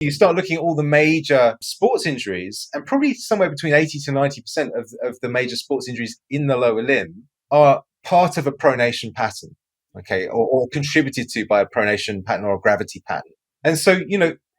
You start looking at all the major sports injuries, and probably somewhere between 80 to 90% of the major sports injuries in the lower limb are part of a pronation pattern, okay, or contributed to by a pronation pattern or a gravity pattern. And so,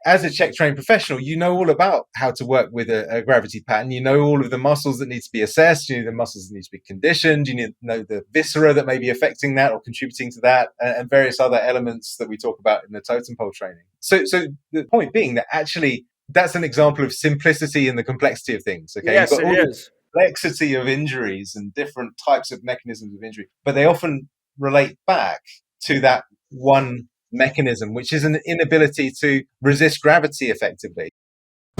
as a Chek trained professional, you know all about how to work with a gravity pattern. You know all of the muscles that need to be assessed. You know the muscles that need to be conditioned. You know the viscera that may be affecting that or contributing to that, and various other elements that we talk about in the totem pole training. So the point being that actually that's an example of simplicity in the complexity of things. Okay, yes, it is. Complexity of injuries and different types of mechanisms of injury, but they often relate back to that one mechanism, which is an inability to resist gravity effectively.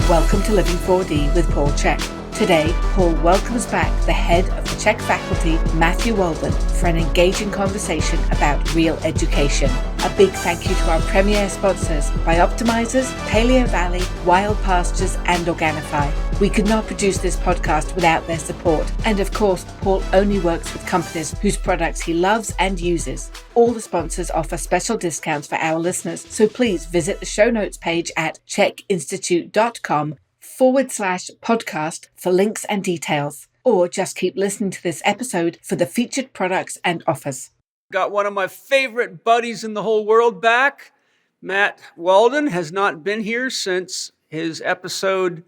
Welcome to Living 4D with Paul Chek. Today, Paul welcomes back the head of the Chek faculty, Matthew Wallden, for an engaging conversation about real education. A big thank you to our premier sponsors, Bioptimizers, Paleo Valley, Wild Pastures, and Organifi. We could not produce this podcast without their support. And of course, Paul only works with companies whose products he loves and uses. All the sponsors offer special discounts for our listeners, so please visit the show notes page at chekinstitute.com/podcast for links and details. Or just keep listening to this episode for the featured products and offers. Got one of my favorite buddies in the whole world back. Matt Wallden has not been here since his episode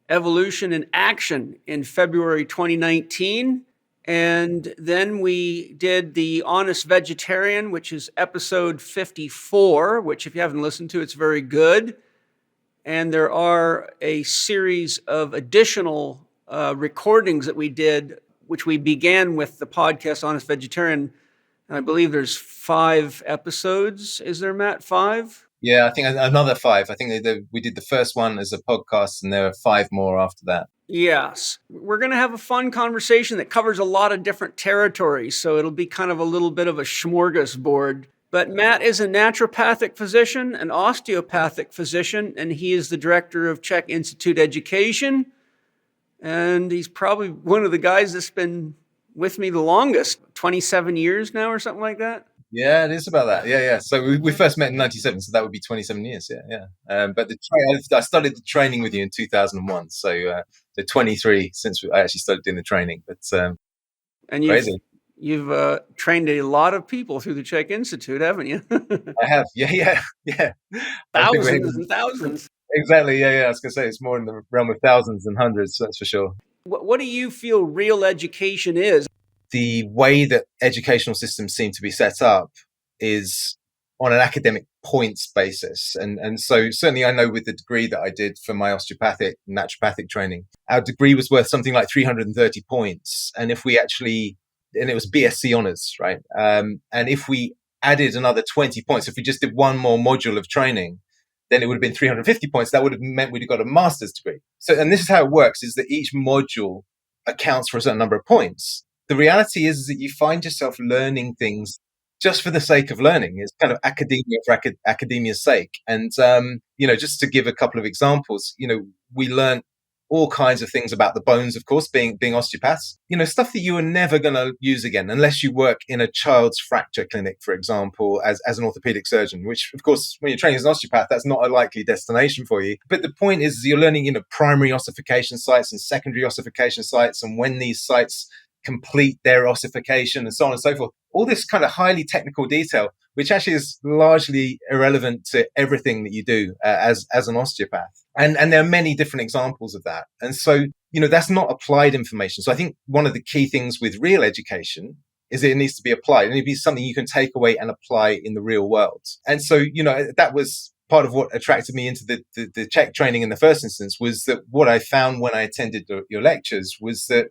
Evolution in Action in February 2019. And then we did the Honest Vegetarian, which is episode 54, which if you haven't listened to, it's very good. And there are a series of additional recordings that we did, which we began with the podcast Honest Vegetarian. And I believe there's 5 episodes. Is there, Matt? 5? Yeah, I think another 5. I think we did the first one as a podcast, and there are 5 more after that. Yes. We're going to have a fun conversation that covers a lot of different territories, so it'll be kind of a little bit of a smorgasbord. But Matt is a naturopathic physician, an osteopathic physician, and he is the director of Chek Institute Education. And he's probably one of the guys that's been with me the longest, 27 years now or something like that. Yeah, it is about that. Yeah. So we first met in 97, so that would be 27 years. Yeah. But I started the training with you in 2001, so 23 since I actually started doing the training. But and crazy. You've trained a lot of people through the Chek Institute, haven't you? I have. Yeah. Thousands and thousands. Exactly. Yeah. I was going to say it's more in the realm of thousands than hundreds. That's for sure. What do you feel real education is? The way that educational systems seem to be set up is on an academic points basis. And so certainly I know with the degree that I did for my osteopathic and naturopathic training, our degree was worth something like 330 points. And if we actually, and it was BSc honors, right? And if we added another 20 points, if we just did one more module of training, then it would have been 350 points. That would have meant we'd have got a master's degree. So, and this is how it works, is that each module accounts for a certain number of points. The reality is that you find yourself learning things just for the sake of learning. It's kind of academia for academia's sake. And, just to give a couple of examples, we learned all kinds of things about the bones, of course, being osteopaths, stuff that you are never going to use again unless you work in a child's fracture clinic, for example, as an orthopedic surgeon, which, of course, when you're training as an osteopath, that's not a likely destination for you. But the point is you're learning, primary ossification sites and secondary ossification sites, and when these sites complete their ossification and so on and so forth. All this kind of highly technical detail, which actually is largely irrelevant to everything that you do as an osteopath. And there are many different examples of that. And so, that's not applied information. So I think one of the key things with real education is that it needs to be applied. It needs to be something you can take away and apply in the real world. And so, that was part of what attracted me into the Chek training in the first instance, was that what I found when I attended your lectures was that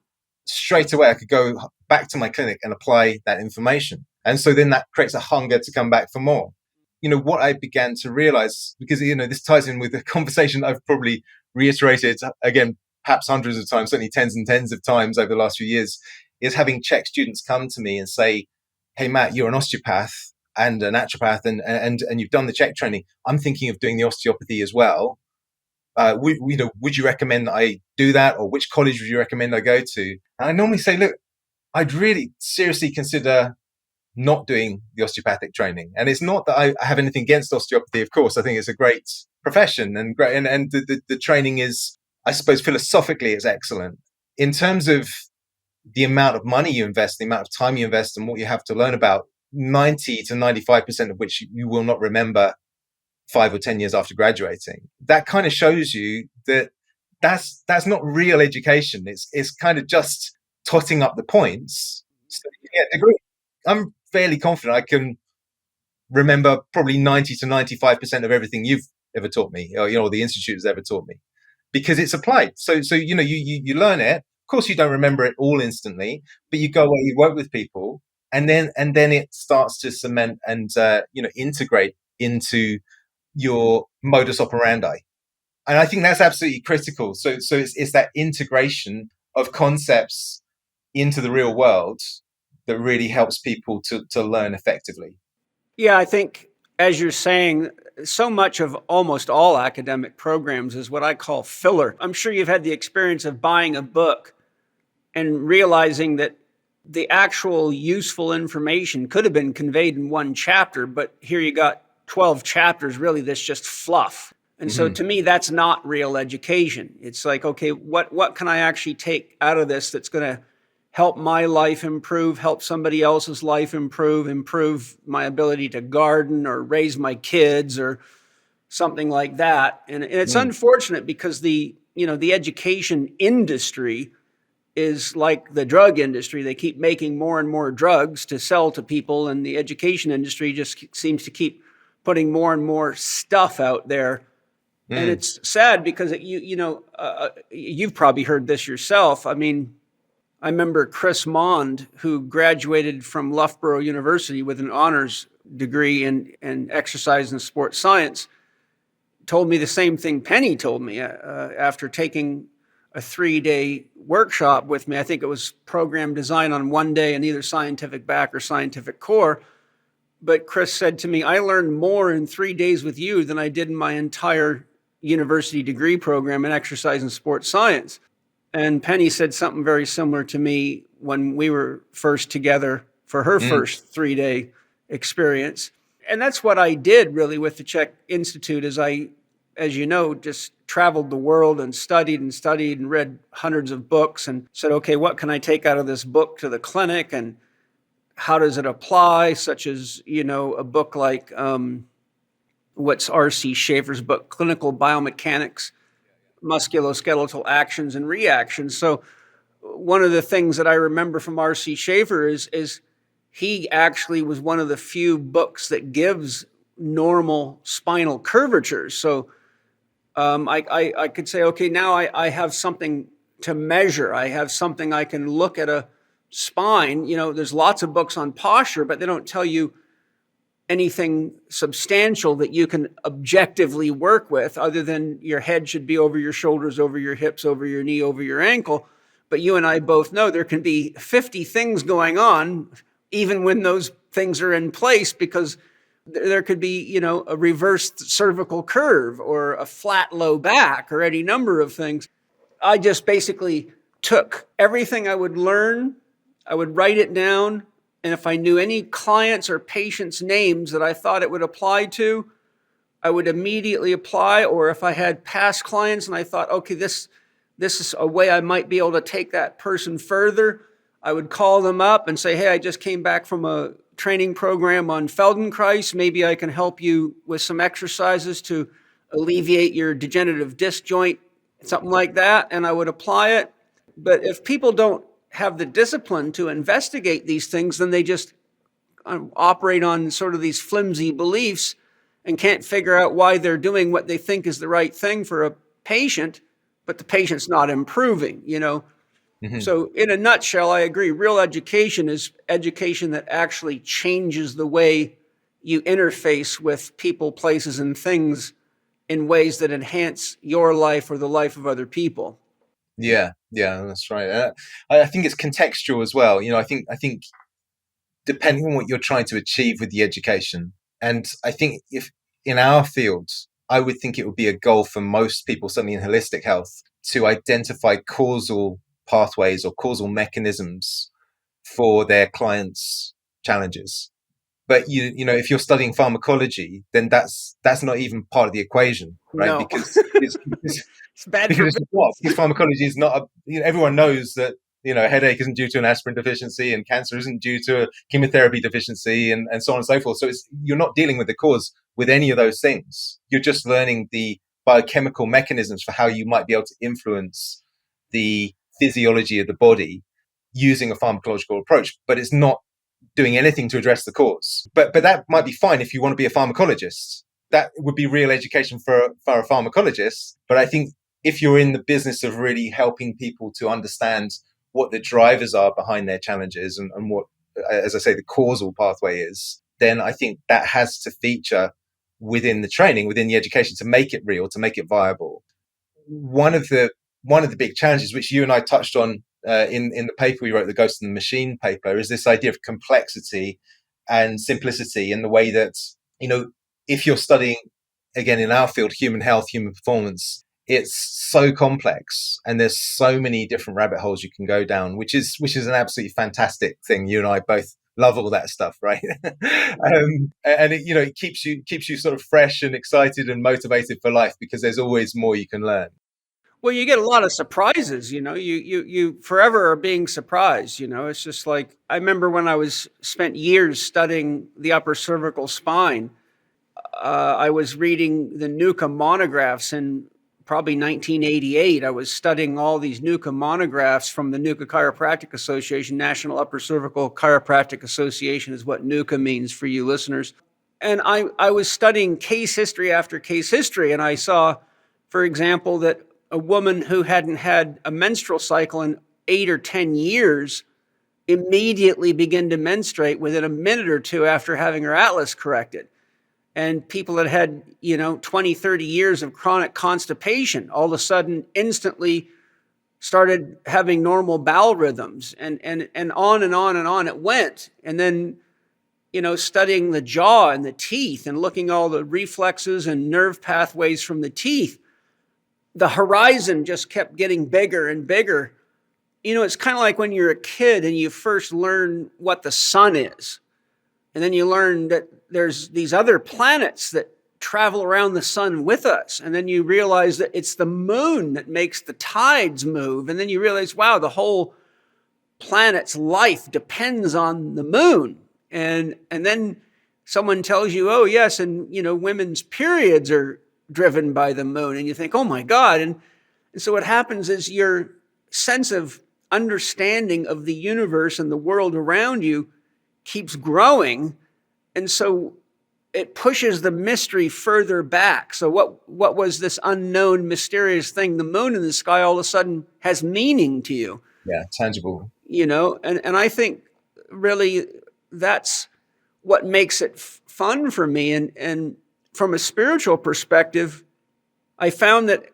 straight away I could go back to my clinic and apply that information. And so then that creates a hunger to come back for more. What I began to realize, because, this ties in with a conversation I've probably reiterated again, perhaps hundreds of times, certainly tens and tens of times over the last few years, is having Chek students come to me and say, hey, Matt, you're an osteopath and a naturopath and you've done the Chek training. I'm thinking of doing the osteopathy as well. Would you recommend that I do that, or which college would you recommend I go to? And I normally say, look, I'd really seriously consider not doing the osteopathic training. And it's not that I have anything against osteopathy. Of course, I think it's a great profession, and great, and the training is, I suppose, philosophically it's excellent. In terms of the amount of money you invest, the amount of time you invest, and what you have to learn about, 90 to 95% of which you will not remember 5 or 10 years after graduating. That kind of shows you that that's not real education. It's kind of just totting up the points so you get a degree. I'm fairly confident I can remember probably 90 to 95% of everything you've ever taught me, or the institute has ever taught me, because it's applied. So you learn it. Of course, you don't remember it all instantly, but you go away, you work with people, and then it starts to cement and integrate into your modus operandi. And I think that's absolutely critical. So it's that integration of concepts into the real world that really helps people to learn effectively. Yeah, I think, as you're saying, so much of almost all academic programs is what I call filler. I'm sure you've had the experience of buying a book and realizing that the actual useful information could have been conveyed in one chapter, but here you got 12 chapters, really, that's just fluff. And so to me, that's not real education. It's like, okay, what can I actually take out of this that's going to help my life improve, help somebody else's life improve my ability to garden or raise my kids or something like that. And it's unfortunate because the education industry is like the drug industry. They keep making more and more drugs to sell to people, and the education industry just seems to keep putting more and more stuff out there. And it's sad because you've probably heard this yourself. I mean, I remember Chris Mond, who graduated from Loughborough University with an honors degree in exercise and sports science, told me the same thing Penny told me after taking a 3-day workshop with me. I think it was program design on one day and either scientific back or scientific core. But Chris said to me, I learned more in 3 days with you than I did in my entire university degree program in exercise and sports science. And Penny said something very similar to me when we were first together for her first 3-day experience. And that's what I did really with the Chek Institute, is I, as you know, just traveled the world and studied and read hundreds of books and said, okay, what can I take out of this book to the clinic, and how does it apply? Such as, a book like what's R.C. Schaefer's book, Clinical Biomechanics, Musculoskeletal Actions and Reactions. So one of the things that I remember from R.C. Schaefer is he actually was one of the few books that gives normal spinal curvatures. So I could say, okay, now I have something to measure. I have something I can look at a spine. There's lots of books on posture, but they don't tell you anything substantial that you can objectively work with, other than your head should be over your shoulders, over your hips, over your knee, over your ankle. But you and I both know there can be 50 things going on, even when those things are in place, because there could be, a reversed cervical curve or a flat low back or any number of things. I just basically took everything I would learn, I would write it down, and if I knew any clients or patients' names that I thought it would apply to, I would immediately apply. Or if I had past clients and I thought, okay, this is a way I might be able to take that person further, I would call them up and say, hey, I just came back from a training program on Feldenkrais. Maybe I can help you with some exercises to alleviate your degenerative disc joint, something like that. And I would apply it. But if people don't have the discipline to investigate these things, then they just operate on sort of these flimsy beliefs and can't figure out why they're doing what they think is the right thing for a patient, but the patient's not improving, So in a nutshell, I agree. Real education is education that actually changes the way you interface with people, places, and things in ways that enhance your life or the life of other people. Yeah, that's right. I think it's contextual as well. I think depending on what you're trying to achieve with the education, and I think if in our field, I would think it would be a goal for most people, certainly in holistic health, to identify causal pathways or causal mechanisms for their clients' challenges. But you know, if you're studying pharmacology, then that's not even part of the equation, right? No. Because it's It's bad for because it's not. business. Because pharmacology is not a, you know, everyone knows that, you know, a headache isn't due to an aspirin deficiency, and cancer isn't due to a chemotherapy deficiency, and so on and so forth. So you're not dealing with the cause with any of those things. You're just learning the biochemical mechanisms for how you might be able to influence the physiology of the body using a pharmacological approach, but it's not doing anything to address the cause. But that might be fine if you want to be a pharmacologist. That would be real education for a pharmacologist. But I think if you're in the business of really helping people to understand what the drivers are behind their challenges, and what, as I say, the causal pathway is, then I think that has to feature within the training, within the education, to make it real, to make it viable. One of the big challenges, which you and I touched on in the paper we wrote, the Ghost and the Machine paper, is this idea of complexity and simplicity, in the way that, you know, if you're studying, again, in our field, human health, human performance, it's so complex and there's so many different rabbit holes you can go down, which is an absolutely fantastic thing. You and I both love all that stuff, right? And it, you know, it keeps you sort of fresh and excited and motivated for life, because there's always more you can learn. Well, you get a lot of surprises, you know, you forever are being surprised, you know. It's just like, I remember when I spent years studying the upper cervical spine, I was reading the NUCA monographs in probably 1988. I was studying all these NUCA monographs from the NUCA Chiropractic Association. National Upper Cervical Chiropractic Association is what NUCA means for you listeners. And I was studying case history after case history, and I saw, for example, that a woman who hadn't had a menstrual cycle in 8 or 10 years immediately began to menstruate within a minute or two after having her atlas corrected. And people that had, you know, 20, 30 years of chronic constipation all of a sudden instantly started having normal bowel rhythms, and on and on and on it went. And then, you know, studying the jaw and the teeth and looking at all the reflexes and nerve pathways from the teeth, the horizon just kept getting bigger and bigger. You know, it's kind of like when you're a kid and you first learn what the sun is. And then you learn that there's these other planets that travel around the sun with us. And then you realize that it's the moon that makes the tides move. And then you realize, wow, the whole planet's life depends on the moon. And then someone tells you, oh, yes, and, you know, women's periods are driven by the moon. And you think, oh, my God. And so what happens is your sense of understanding of the universe and the world around you keeps growing, and so it pushes the mystery further back. So what was this unknown, mysterious thing? The moon in the sky all of a sudden has meaning to you. Yeah, tangible. You know, and I think really that's what makes it fun for me. And from a spiritual perspective, I found that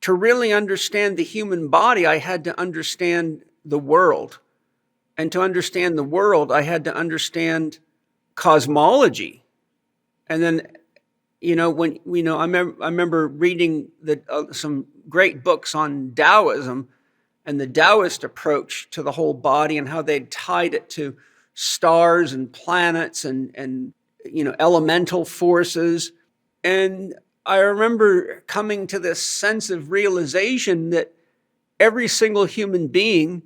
to really understand the human body, I had to understand the world. And to understand the world, I had to understand cosmology. And then, you know, I remember reading some great books on Taoism and the Taoist approach to the whole body, and how they'd tied it to stars and planets and you know, elemental forces. And I remember coming to this sense of realization that every single human being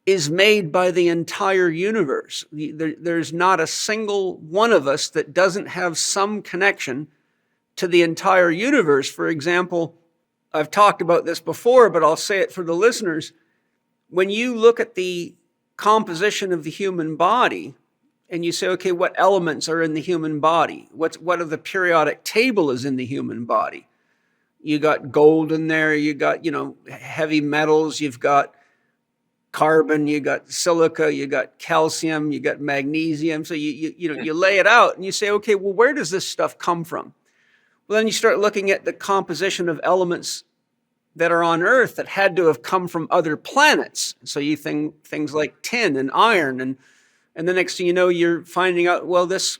is made by the entire universe. There's not a single one of us that doesn't have some connection to the entire universe. For example, I've talked about this before, but I'll say it for the listeners. When you look at the composition of the human body and you say, okay, what elements are in the human body? What of the periodic table is in the human body? You got gold in there, you got, you know, heavy metals, you've got carbon, you got silica, you got calcium, you got magnesium. So you lay it out and you say, okay, well, where does this stuff come from? Well, then you start looking at the composition of elements that are on Earth that had to have come from other planets. So you think things like tin and iron, and the next thing you know, you're finding out, well, this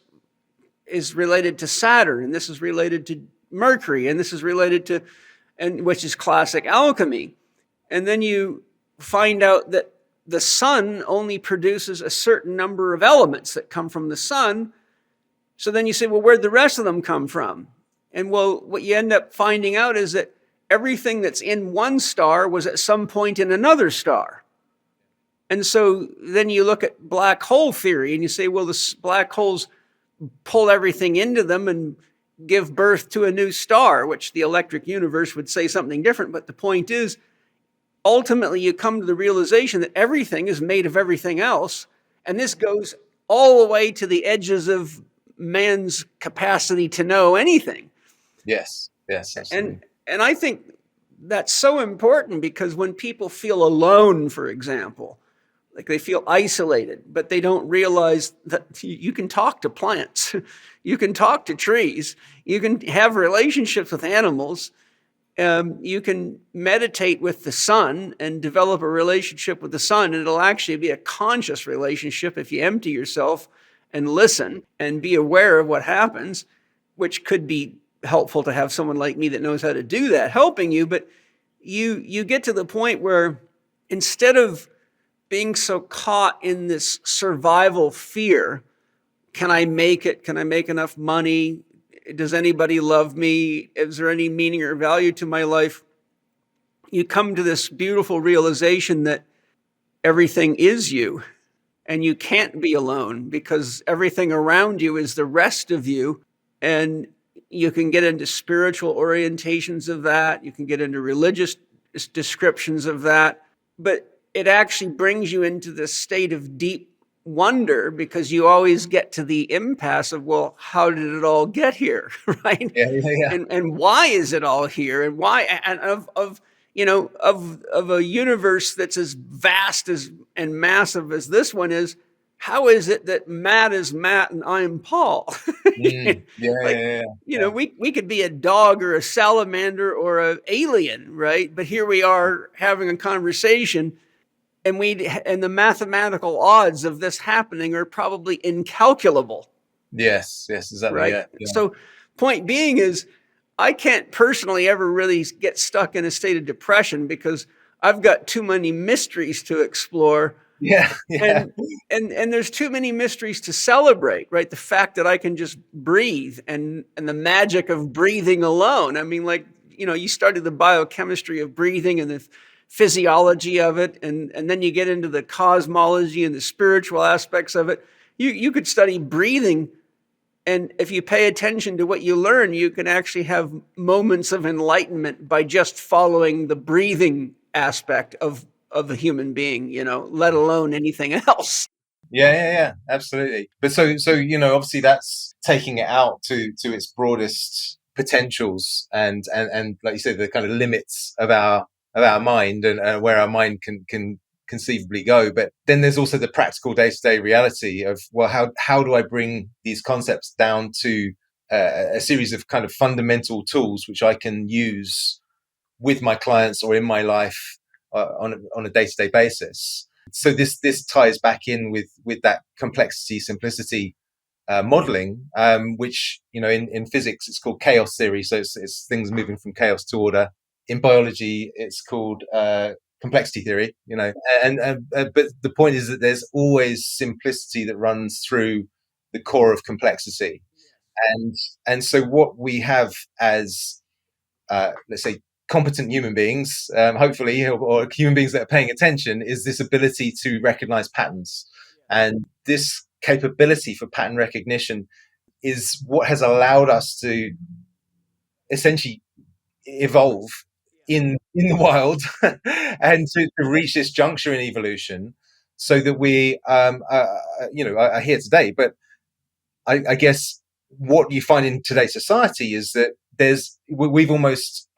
is related to Saturn, and this is related to Mercury, and this is related to, and which is classic alchemy. And then you find out that the sun only produces a certain number of elements that come from the sun. So then you say, well, where'd the rest of them come from? And well, what you end up finding out is that everything that's in one star was at some point in another star. And so then you look at black hole theory and you say, well, the black holes pull everything into them and give birth to a new star, which the electric universe would say something different. But the point is, ultimately, you come to the realization that everything is made of everything else. And this goes all the way to the edges of man's capacity to know anything. Yes, absolutely. And I think that's so important, because when people feel alone, for example, like they feel isolated, but they don't realize that you can talk to plants, you can talk to trees, you can have relationships with animals, you can meditate with the sun and develop a relationship with the sun, and it'll actually be a conscious relationship if you empty yourself and listen and be aware of what happens, which could be helpful to have someone like me that knows how to do that helping you. But you get to the point where, instead of being so caught in this survival fear, can I make it? Can I make enough money? Does anybody love me? Is there any meaning or value to my life? You come to this beautiful realization that everything is you, and you can't be alone, because everything around you is the rest of you. And you can get into spiritual orientations of that. You can get into religious descriptions of that. But it actually brings you into this state of deep wonder, because you always get to the impasse of, well, how did it all get here? Right? Yeah. And why is it all here? And why, and of a universe that's as vast as and massive as this one is, how is it that Matt is Matt and I'm Paul? We could be a dog or a salamander or an alien, right? But here we are having a conversation, and the mathematical odds of this happening are probably incalculable. Yes, exactly. Right. Yeah. So, point being is, I can't personally ever really get stuck in a state of depression, because I've got too many mysteries to explore. Yeah. And there's too many mysteries to celebrate, right? The fact that I can just breathe, and the magic of breathing alone. I mean, like, you study the biochemistry of breathing and the physiology of it, and then you get into the cosmology and the spiritual aspects of it. You could study breathing, and if you pay attention to what you learn, you can actually have moments of enlightenment by just following the breathing aspect of a human being, let alone anything else. Yeah, absolutely. But so obviously that's taking it out to its broadest potentials, and like you said, the kind of limits of our mind, and where our mind can conceivably go. But then there's also the practical day-to-day reality of, well, how do I bring these concepts down to a series of kind of fundamental tools which I can use with my clients or in my life on a day-to-day basis. So this ties back in with that complexity simplicity modeling, which in physics it's called chaos theory. So it's things moving from chaos to order. In biology it's called complexity theory. And but the point is that there's always simplicity that runs through the core of complexity, and so what we have as let's say competent human beings, hopefully, or human beings that are paying attention, is this ability to recognize patterns. And this capability for pattern recognition is what has allowed us to essentially evolve in the wild and to reach this juncture in evolution, so that we are here today. But I guess what you find in today's society is that we've almost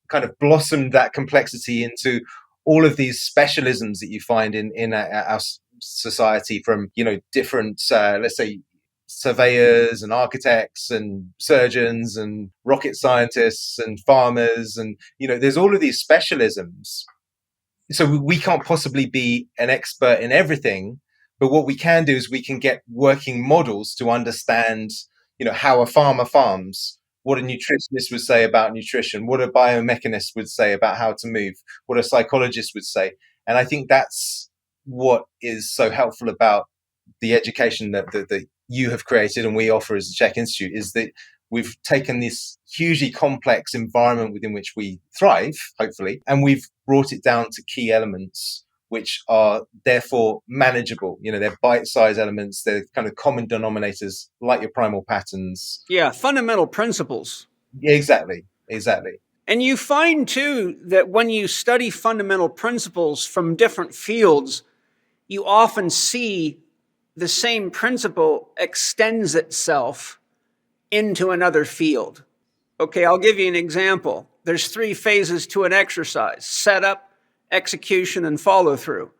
kind of blossomed that complexity into all of these specialisms that you find in our society, from different let's say surveyors and architects and surgeons and rocket scientists and farmers, and there's all of these specialisms. So we can't possibly be an expert in everything, but what we can do is we can get working models to understand how a farmer farms, what a nutritionist would say about nutrition, what a biomechanist would say about how to move, what a psychologist would say. And I think that's what is so helpful about the education that you have created and we offer as the Chek Institute is that we've taken this hugely complex environment within which we thrive, hopefully, and we've brought it down to key elements which are therefore manageable. They're bite-sized elements. They're kind of common denominators, like your primal patterns. Yeah, fundamental principles. Yeah, exactly. And you find, too, that when you study fundamental principles from different fields, you often see the same principle extends itself into another field. Okay, I'll give you an example. There's 3 phases to an exercise: setup, execution, and follow through.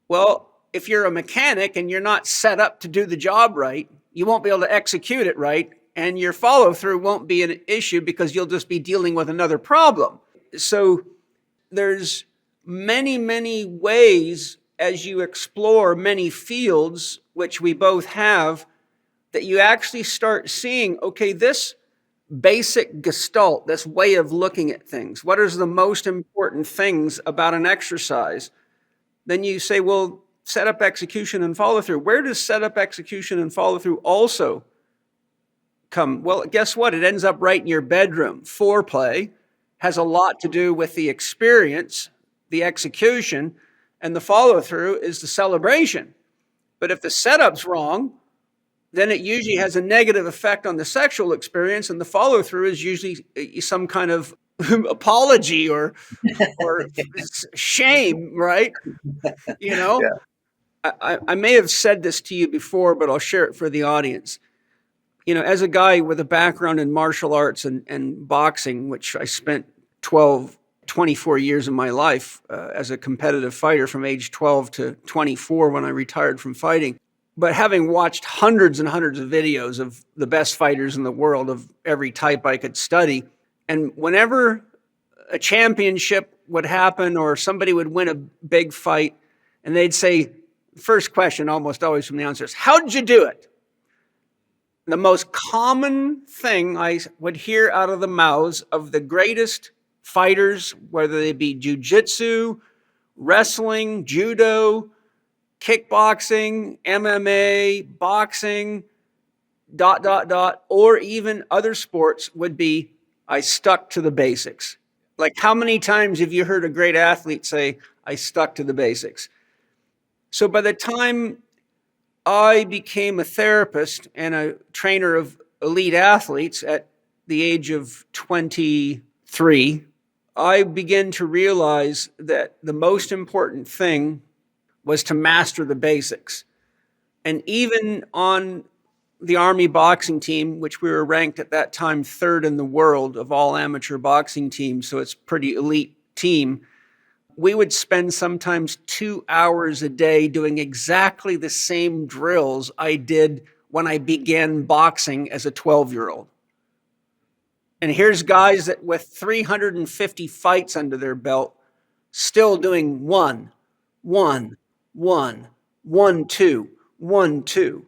Well, if you're a mechanic and you're not set up to do the job right, you won't be able to execute it right, and your follow through won't be an issue because you'll just be dealing with another problem. So there's many, many ways as you explore many fields, which we both have, that you actually start seeing, okay, this basic gestalt, this way of looking at things, what is the most important things about an exercise? Then you say, well, setup, execution, and follow through. Where does setup, execution, and follow through also come? Well, guess what? It ends up right in your bedroom. Foreplay has a lot to do with the experience, the execution, and the follow through is the celebration. But if the setup's wrong, then it usually has a negative effect on the sexual experience, and the follow through is usually some kind of apology or shame, right? Yeah. I may have said this to you before, but I'll share it for the audience. As a guy with a background in martial arts and boxing, which I spent 24 years of my life as a competitive fighter from age 12 to 24 when I retired from fighting. But having watched hundreds and hundreds of videos of the best fighters in the world of every type I could study, and whenever a championship would happen or somebody would win a big fight, and they'd say, first question almost always from the announcer is, how did you do it? The most common thing I would hear out of the mouths of the greatest fighters, whether they be jiu-jitsu, wrestling, judo, kickboxing, MMA, boxing, ... or even other sports would be, I stuck to the basics. Like, how many times have you heard a great athlete say, I stuck to the basics? So by the time I became a therapist and a trainer of elite athletes at the age of 23, I began to realize that the most important thing was to master the basics. And even on the Army boxing team, which we were ranked at that time 3rd in the world of all amateur boxing teams, so it's a pretty elite team, we would spend sometimes 2 hours a day doing exactly the same drills I did when I began boxing as a 12-year-old. And here's guys that with 350 fights under their belt, still doing 1, 1, 1, 1, 2, 1, 2,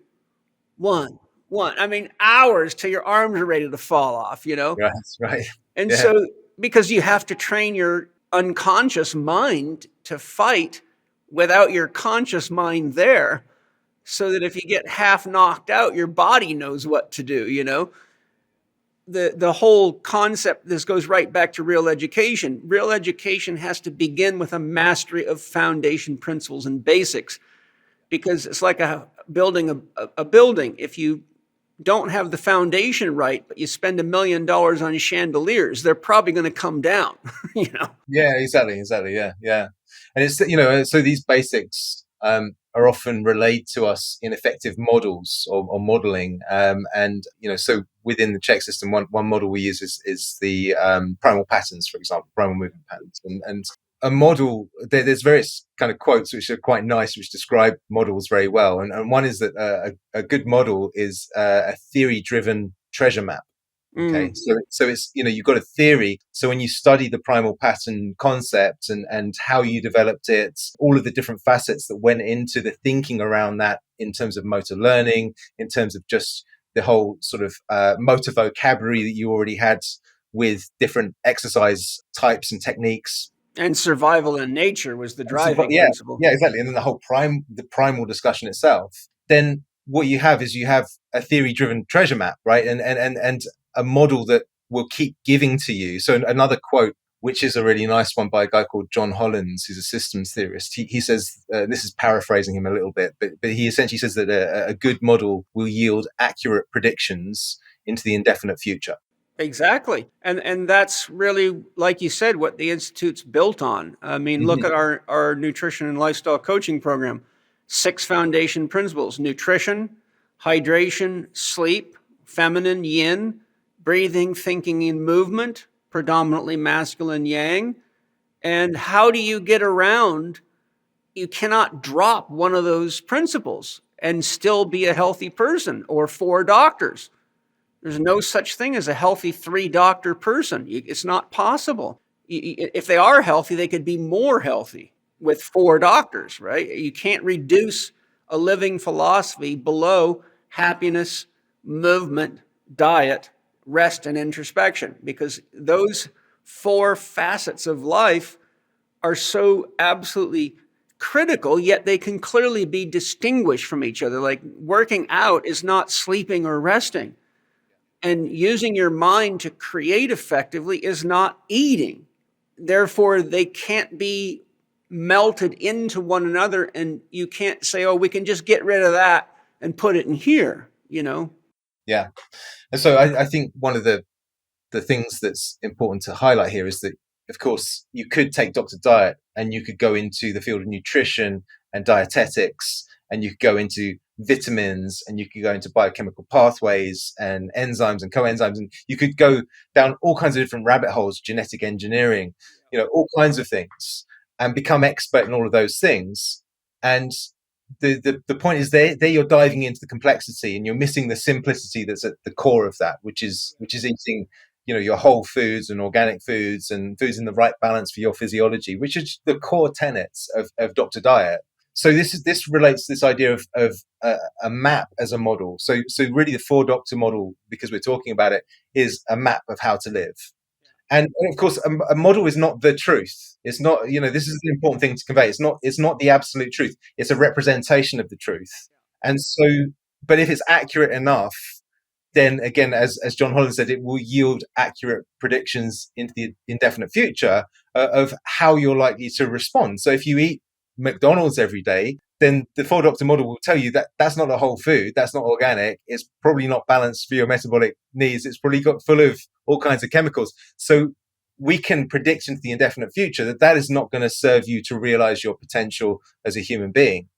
1, 1. I mean, hours till your arms are ready to fall off, Right. And Yeah. so, because you have to train your unconscious mind to fight without your conscious mind there, so that if you get half knocked out, your body knows what to do, The whole concept, this goes right back to real education. Real education has to begin with a mastery of foundation principles and basics, because it's like building a building. If you don't have the foundation right, but you spend $1 million on chandeliers, they're probably going to come down, Yeah, exactly. Yeah. And it's, so these basics are often relayed to us in effective models or modeling. And, so within the Chek system, one model we use is the primal patterns, for example, primal movement patterns. And a model, there's various kind of quotes which are quite nice, which describe models very well. And one is that a good model is a theory-driven treasure map. Okay, so it's, you've got a theory. So when you study the primal pattern concept and how you developed it, all of the different facets that went into the thinking around that in terms of motor learning, in terms of just the whole sort of motor vocabulary that you already had with different exercise types and techniques, And survival in nature was the driving Yeah, principle. yeah, exactly. And then the primal discussion itself. Then what you have is a theory-driven treasure map, right? And a model that will keep giving to you. So another quote, which is a really nice one by a guy called John Hollands, who's a systems theorist. He says, this is paraphrasing him a little bit, but he essentially says that a good model will yield accurate predictions into the indefinite future. Exactly. And that's really, like you said, what the Institute's built on. I mean, look at our nutrition and lifestyle coaching program. 6 foundation principles: nutrition, hydration, sleep, feminine yin, breathing, thinking, and movement, predominantly masculine yang. And how do you get around? You cannot drop one of those principles and still be a healthy person, or 4 doctors. There's no such thing as a healthy 3-doctor person. It's not possible. If they are healthy, they could be more healthy with 4 doctors, right? You can't reduce a living philosophy below happiness, movement, diet, rest, and introspection, because those 4 facets of life are so absolutely critical, yet they can clearly be distinguished from each other. Like, working out is not sleeping or resting. And using your mind to create effectively is not eating. Therefore, they can't be melted into one another, and you can't say, oh, we can just get rid of that and put it in here, Yeah. And so I think one of the things that's important to highlight here is that, of course, you could take Dr. Diet and you could go into the field of nutrition and dietetics, and you could go into vitamins, and you could go into biochemical pathways and enzymes and coenzymes, and you could go down all kinds of different rabbit holes, genetic engineering, all kinds of things, and become expert in all of those things. And the point is, there you're diving into the complexity, and you're missing the simplicity that's at the core of that, which is eating your whole foods and organic foods and foods in the right balance for your physiology, which is the core tenets of Dr. Diet. So this relates to this idea of a map as a model. So really the 4-doctor model, because we're talking about it, is a map of how to live. And of course, a model is not the truth. It's not, this is the important thing to convey. It's not the absolute truth. It's a representation of the truth. And so, but if it's accurate enough, then again, as John Holland said, it will yield accurate predictions into the indefinite future of how you're likely to respond. So if you eat McDonald's every day, then the 4-doctor model will tell you that that's not a whole food, that's not organic, it's probably not balanced for your metabolic needs, it's probably got full of all kinds of chemicals. So we can predict into the indefinite future that is not going to serve you to realize your potential as a human being.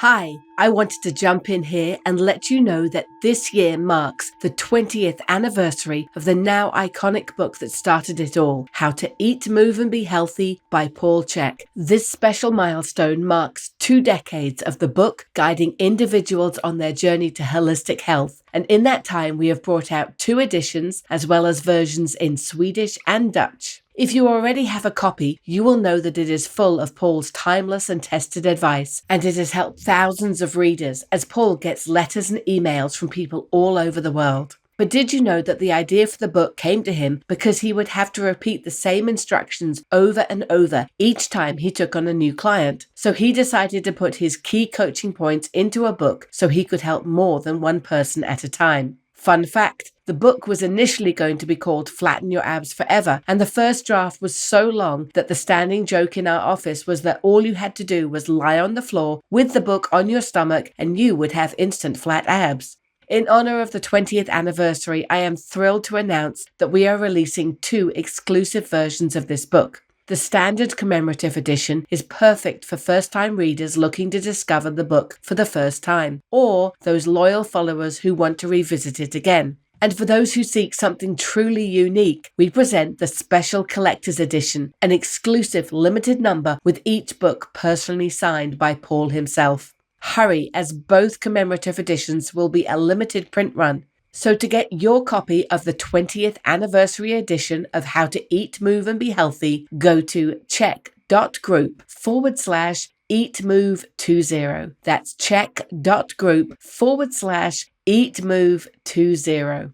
Hi, I wanted to jump in here and let you know that this year marks the 20th anniversary of the now iconic book that started it all, How to Eat, Move and Be Healthy by Paul Chek. This special milestone marks 2 decades of the book guiding individuals on their journey to holistic health. And in that time, we have brought out 2 editions as well as versions in Swedish and Dutch. If you already have a copy, you will know that it is full of Paul's timeless and tested advice, and it has helped thousands of readers as Paul gets letters and emails from people all over the world. But did you know that the idea for the book came to him because he would have to repeat the same instructions over and over each time he took on a new client? So he decided to put his key coaching points into a book so he could help more than one person at a time. Fun fact, the book was initially going to be called Flatten Your Abs Forever, and the first draft was so long that the standing joke in our office was that all you had to do was lie on the floor with the book on your stomach and you would have instant flat abs. In honor of the 20th anniversary, I am thrilled to announce that we are releasing 2 exclusive versions of this book. The standard commemorative edition is perfect for first-time readers looking to discover the book for the first time, or those loyal followers who want to revisit it again. And for those who seek something truly unique, we present the Special Collector's Edition, an exclusive limited number with each book personally signed by Paul himself. Hurry, as both commemorative editions will be a limited print run. So to get your copy of the 20th anniversary edition of How to Eat, Move and Be Healthy, go to chek.group/eatmove20. That's chek.group/eatmove20.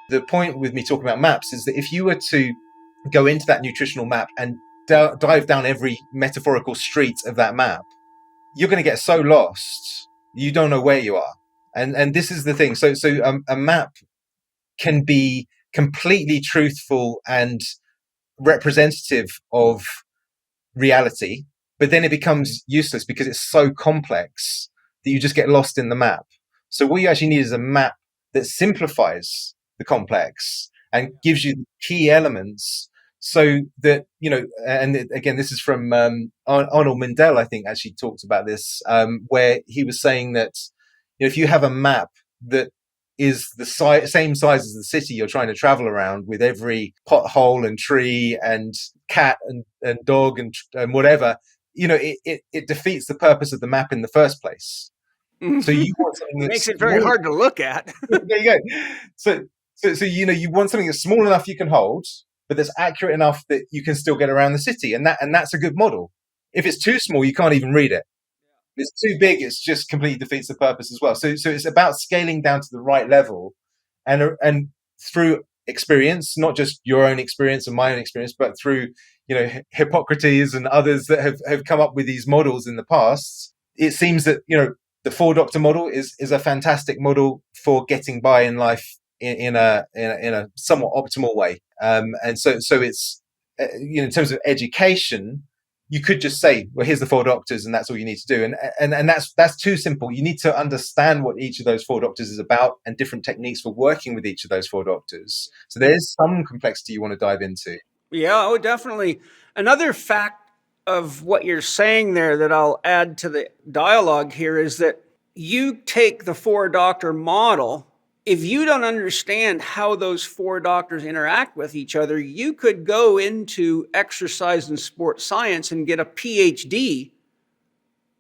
The point with me talking about maps is that if you were to go into that nutritional map and dive down every metaphorical street of that map, you're going to get so lost, you don't know where you are. And this is the thing. So a map can be completely truthful and representative of reality, but then it becomes useless because it's so complex that you just get lost in the map. So what you actually need is a map that simplifies the complex and gives you the key elements, so that, and again, this is from Arnold Mindell, I think, actually talked about this, where he was saying that if you have a map that is the same size as the city you're trying to travel around, with every pothole and tree and cat and dog and whatever, it defeats the purpose of the map in the first place. So you want something that makes it very hard to look at. There you go. So you want something that's small enough you can hold, but that's accurate enough that you can still get around the city, and that's a good model. If it's too small, you can't even read it. If it's too big, it's just completely defeats the purpose as well. So it's about scaling down to the right level, and through experience, not just your own experience and my own experience, but through Hippocrates and others that have come up with these models in the past. It seems that the 4-doctor model is a fantastic model for getting by in life in a somewhat optimal way. And so it's in terms of education, you could just say, well, here's the 4 doctors and that's all you need to do. And that's too simple. You need to understand what each of those 4 doctors is about and different techniques for working with each of those 4 doctors. So there's some complexity you want to dive into. Yeah, oh, definitely. Another fact of what you're saying there that I'll add to the dialogue here is that you take the 4-doctor model. If you don't understand how those 4 doctors interact with each other, you could go into exercise and sports science and get a PhD,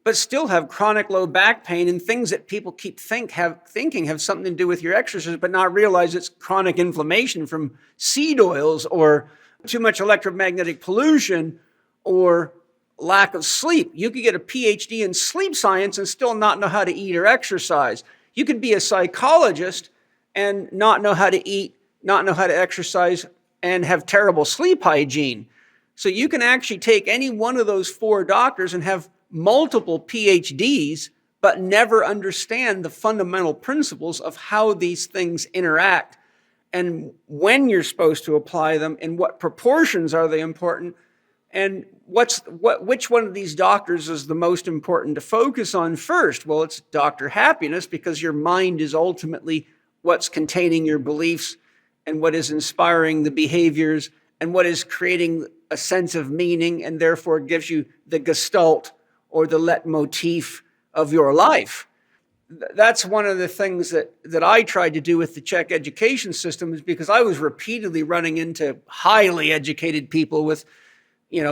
but still have chronic low back pain and things that people keep thinking have something to do with your exercise, but not realize it's chronic inflammation from seed oils or too much electromagnetic pollution or lack of sleep. You could get a PhD in sleep science and still not know how to eat or exercise. You could be a psychologist and not know how to eat, not know how to exercise, and have terrible sleep hygiene. So you can actually take any one of those 4 doctors and have multiple PhDs, but never understand the fundamental principles of how these things interact and when you're supposed to apply them, in what proportions are they important, and which one of these doctors is the most important to focus on first? Well, it's Dr. Happiness, because your mind is ultimately what's containing your beliefs and what is inspiring the behaviors and what is creating a sense of meaning, and therefore gives you the gestalt or the leitmotif of your life. That's one of the things that I tried to do with the Chek education system, is because I was repeatedly running into highly educated people with,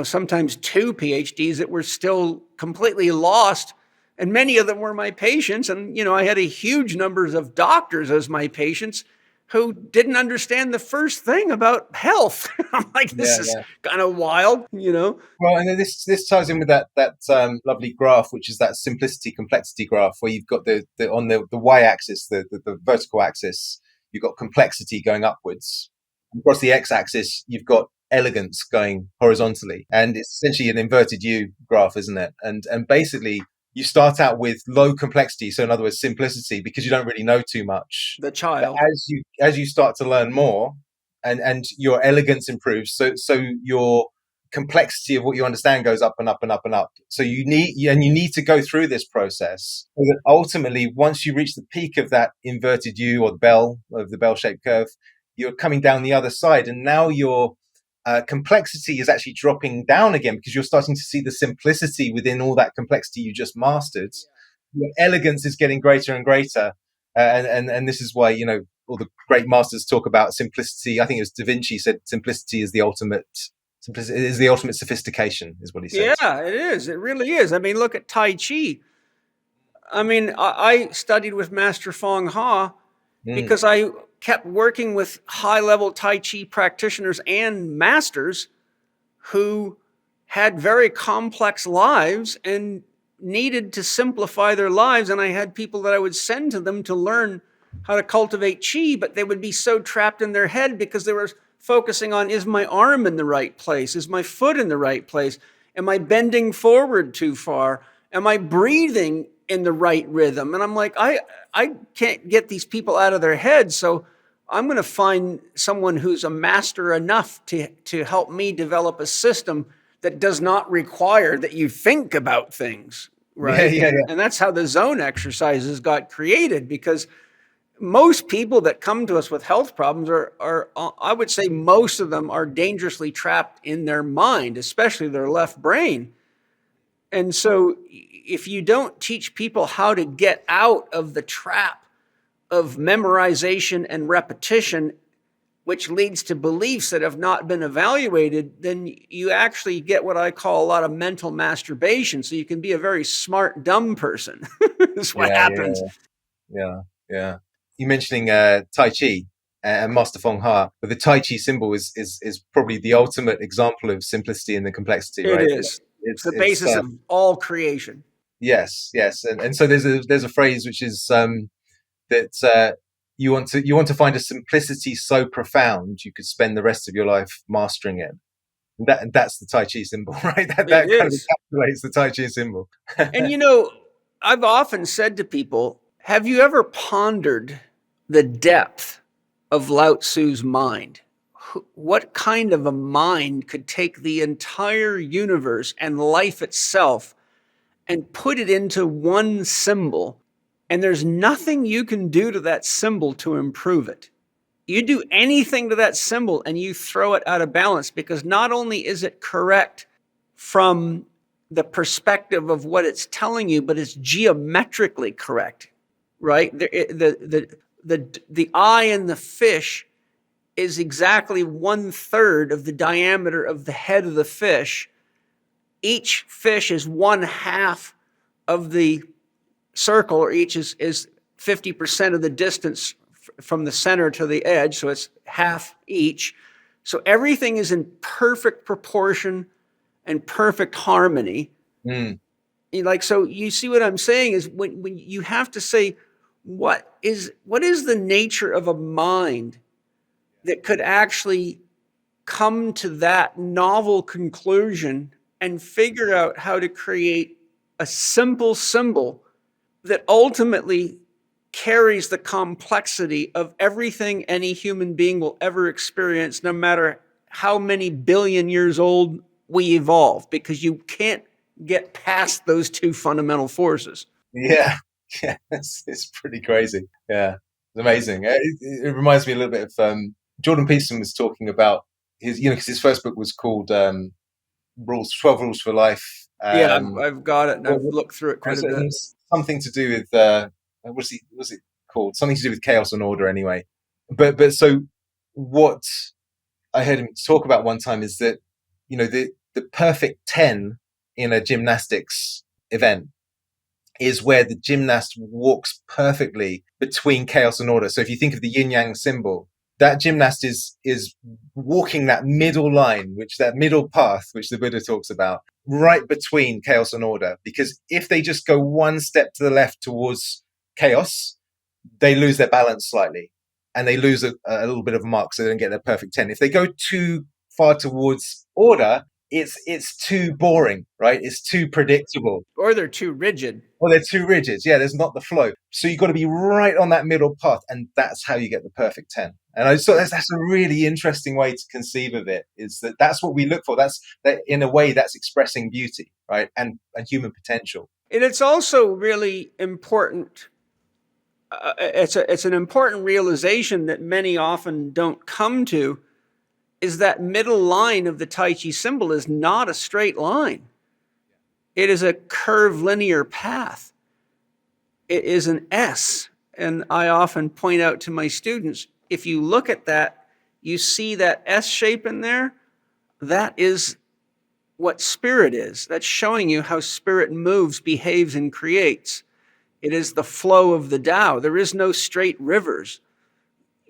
sometimes 2 PhDs that were still completely lost. And many of them were my patients. And, I had a huge numbers of doctors as my patients who didn't understand the first thing about health. I'm like, this is kind of wild, Well, and then this ties in with that lovely graph, which is that simplicity complexity graph, where you've got the on the y-axis, the vertical axis, you've got complexity going upwards. Across the x-axis, you've got elegance going horizontally, and it's essentially an inverted U graph, isn't it? And basically, you start out with low complexity, so in other words, simplicity, because you don't really know too much. The child. But as you start to learn more, and your elegance improves, so your complexity of what you understand goes up and up and up and up. So you need to go through this process, so that ultimately, once you reach the peak of that inverted U, or the bell-shaped curve, you're coming down the other side, and now your complexity is actually dropping down again, because you're starting to see the simplicity within all that complexity you just mastered. Your elegance is getting greater and greater, and this is why all the great masters talk about simplicity. I think it was Da Vinci said simplicity is the ultimate sophistication, is what he said. Yeah, it is. It really is. I mean, look at Tai Chi. I mean, I studied with Master Fong Ha because I kept working with high-level Tai Chi practitioners and masters who had very complex lives and needed to simplify their lives. And I had people that I would send to them to learn how to cultivate chi, but they would be so trapped in their head because they were focusing on, is my arm in the right place? Is my foot in the right place? Am I bending forward too far? Am I breathing in the right rhythm? And I'm like, I can't get these people out of their heads. So I'm going to find someone who's a master enough to help me develop a system that does not require that you think about things, right? Yeah. And that's how the zone exercises got created, because most people that come to us with health problems are, I would say most of them are dangerously trapped in their mind, especially their left brain. And so if you don't teach people how to get out of the trap of memorization and repetition, which leads to beliefs that have not been evaluated, then you actually get what I call a lot of mental masturbation. So you can be a very smart, dumb person. That's what happens. Yeah. You mentioning Tai Chi and Master Feng Ha, but the Tai Chi symbol is probably the ultimate example of simplicity and the complexity, right? It is. It's the basis of all creation. Yes, and so there's a phrase which is that you want to find a simplicity so profound you could spend the rest of your life mastering it. And that's the Tai Chi symbol, right? That kind of encapsulates the Tai Chi symbol. And I've often said to people, have you ever pondered the depth of Lao Tzu's mind? What kind of a mind could take the entire universe and life itself and put it into one symbol, and there's nothing you can do to that symbol to improve it? You do anything to that symbol and you throw it out of balance, because not only is it correct from the perspective of what it's telling you, but it's geometrically correct, right? The eye in the fish is exactly 1/3 of the diameter of the head of the fish. Each fish is 1/2 of the circle, or each is 50% of the distance from the center to the edge. So it's half each. So everything is in perfect proportion and perfect harmony. So you see what I'm saying is when you have to say, what is the nature of a mind that could actually come to that novel conclusion and figure out how to create a simple symbol that ultimately carries the complexity of everything any human being will ever experience, no matter how many billion years old we evolve, because you can't get past those two fundamental forces. Yeah, it's pretty crazy. Yeah, it's amazing. It reminds me a little bit of Jordan Peterson was talking about his, because his first book was called 12 Rules for Life. I've got it, and I've looked through it quite a bit. Something to do with was it called? Something to do with chaos and order, anyway. But so what I heard him talk about one time is that the perfect 10 in a gymnastics event is where the gymnast walks perfectly between chaos and order. So if you think of the yin yang symbol, that gymnast is walking that middle line, that middle path, which the Buddha talks about, right between chaos and order. Because if they just go one step to the left towards chaos, they lose their balance slightly and they lose a little bit of a mark, so they don't get their perfect 10. If they go too far towards order, it's too boring, right? It's too predictable. Or they're too rigid. Well, they're too rigid. Yeah, there's not the flow. So you've got to be right on that middle path, and that's how you get the perfect 10. And I thought that's a really interesting way to conceive of it, is that's what we look for. That in a way, that's expressing beauty, right? And human potential. And it's also really important. It's an important realization that many often don't come to, is that middle line of the Tai Chi symbol is not a straight line. It is a curved linear path. It is an S. And I often point out to my students, if you look at that, you see that S shape in there, that is what spirit is. That's showing you how spirit moves, behaves, and creates. It is the flow of the Tao. There is no straight rivers.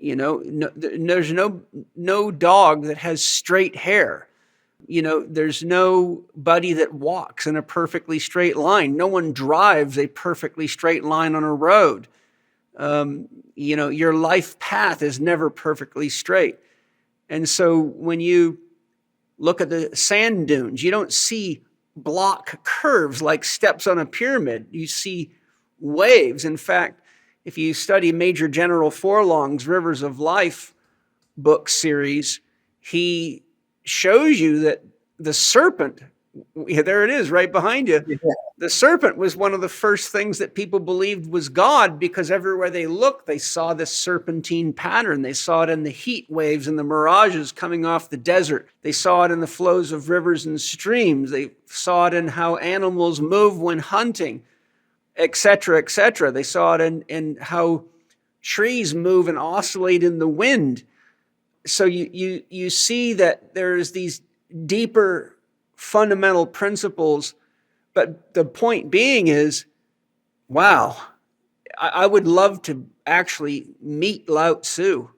There's no dog that has straight hair. There's nobody that walks in a perfectly straight line. No one drives a perfectly straight line on a road. Your life path is never perfectly straight. And so when you look at the sand dunes, you don't see block curves like steps on a pyramid. You see waves. In fact, if you study Major General Forlong's Rivers of Life book series, he shows you that the serpent, there it is right behind you. Yeah. The serpent was one of the first things that people believed was God, because everywhere they looked, they saw this serpentine pattern. They saw it in the heat waves and the mirages coming off the desert. They saw it in the flows of rivers and streams. They saw it in how animals move when hunting, etc., etc. They saw it in how trees move and oscillate in the wind. So you see that there's these deeper fundamental principles. But the point being is, wow, I would love to actually meet Lao Tzu.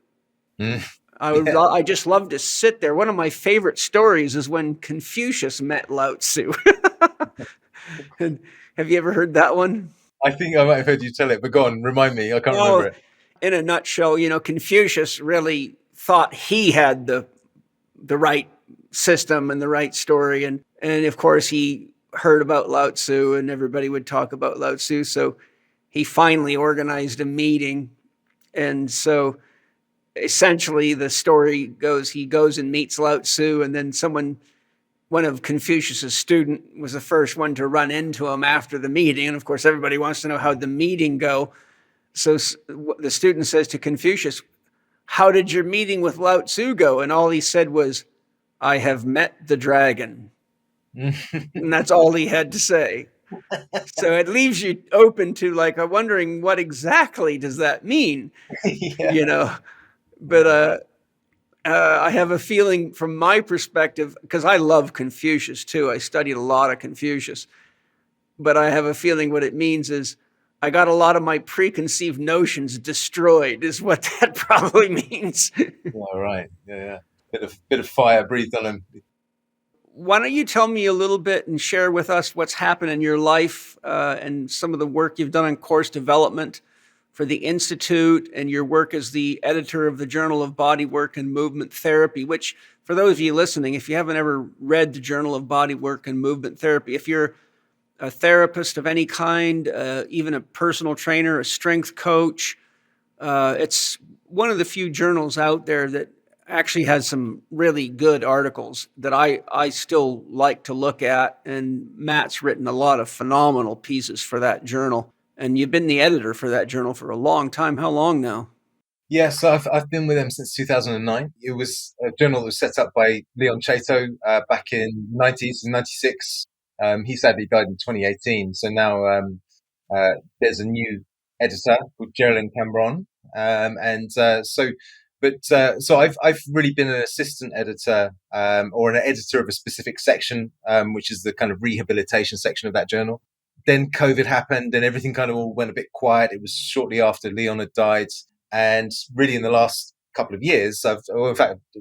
I just love to sit there. One of my favorite stories is when Confucius met Lao Tzu. And have you ever heard that one? I think I might have heard you tell it, but go on, remind me. I can't remember it. In a nutshell, Confucius really thought he had the right system and the right story. And of course, he heard about Lao Tzu and everybody would talk about Lao Tzu. So he finally organized a meeting. And so essentially the story goes, he goes and meets Lao Tzu, and then one of Confucius's student was the first one to run into him after the meeting. And of course, everybody wants to know how'd the meeting go. So the student says to Confucius, "How did your meeting with Lao Tzu go?" And all he said was, "I have met the dragon." And that's all he had to say. So it leaves you open to wondering what exactly does that mean, Yeah. But I have a feeling from my perspective, because I love Confucius too. I studied a lot of Confucius, but I have a feeling what it means is I got a lot of my preconceived notions destroyed, is what that probably means. All right. Yeah. Bit of fire breathed on him. Why don't you tell me a little bit and share with us what's happened in your life and some of the work you've done on course development for the Institute and your work as the editor of the Journal of Bodywork and Movement Therapy, which, for those of you listening, if you haven't ever read the Journal of Bodywork and Movement Therapy, if you're a therapist of any kind, even a personal trainer, a strength coach, it's one of the few journals out there that actually has some really good articles that I still like to look at. And Matt's written a lot of phenomenal pieces for that journal. And you've been the editor for that journal for a long time. How long now? Yes, I've been with them since 2009. It was a journal that was set up by Leon Chaito back in 1996. He sadly died in 2018. So now there's a new editor called Geraldine Cambron. So I've really been an assistant editor or an editor of a specific section, which is the kind of rehabilitation section of that journal. Then COVID happened and everything kind of all went a bit quiet. It was shortly after Leon had died. And really in the last couple of years,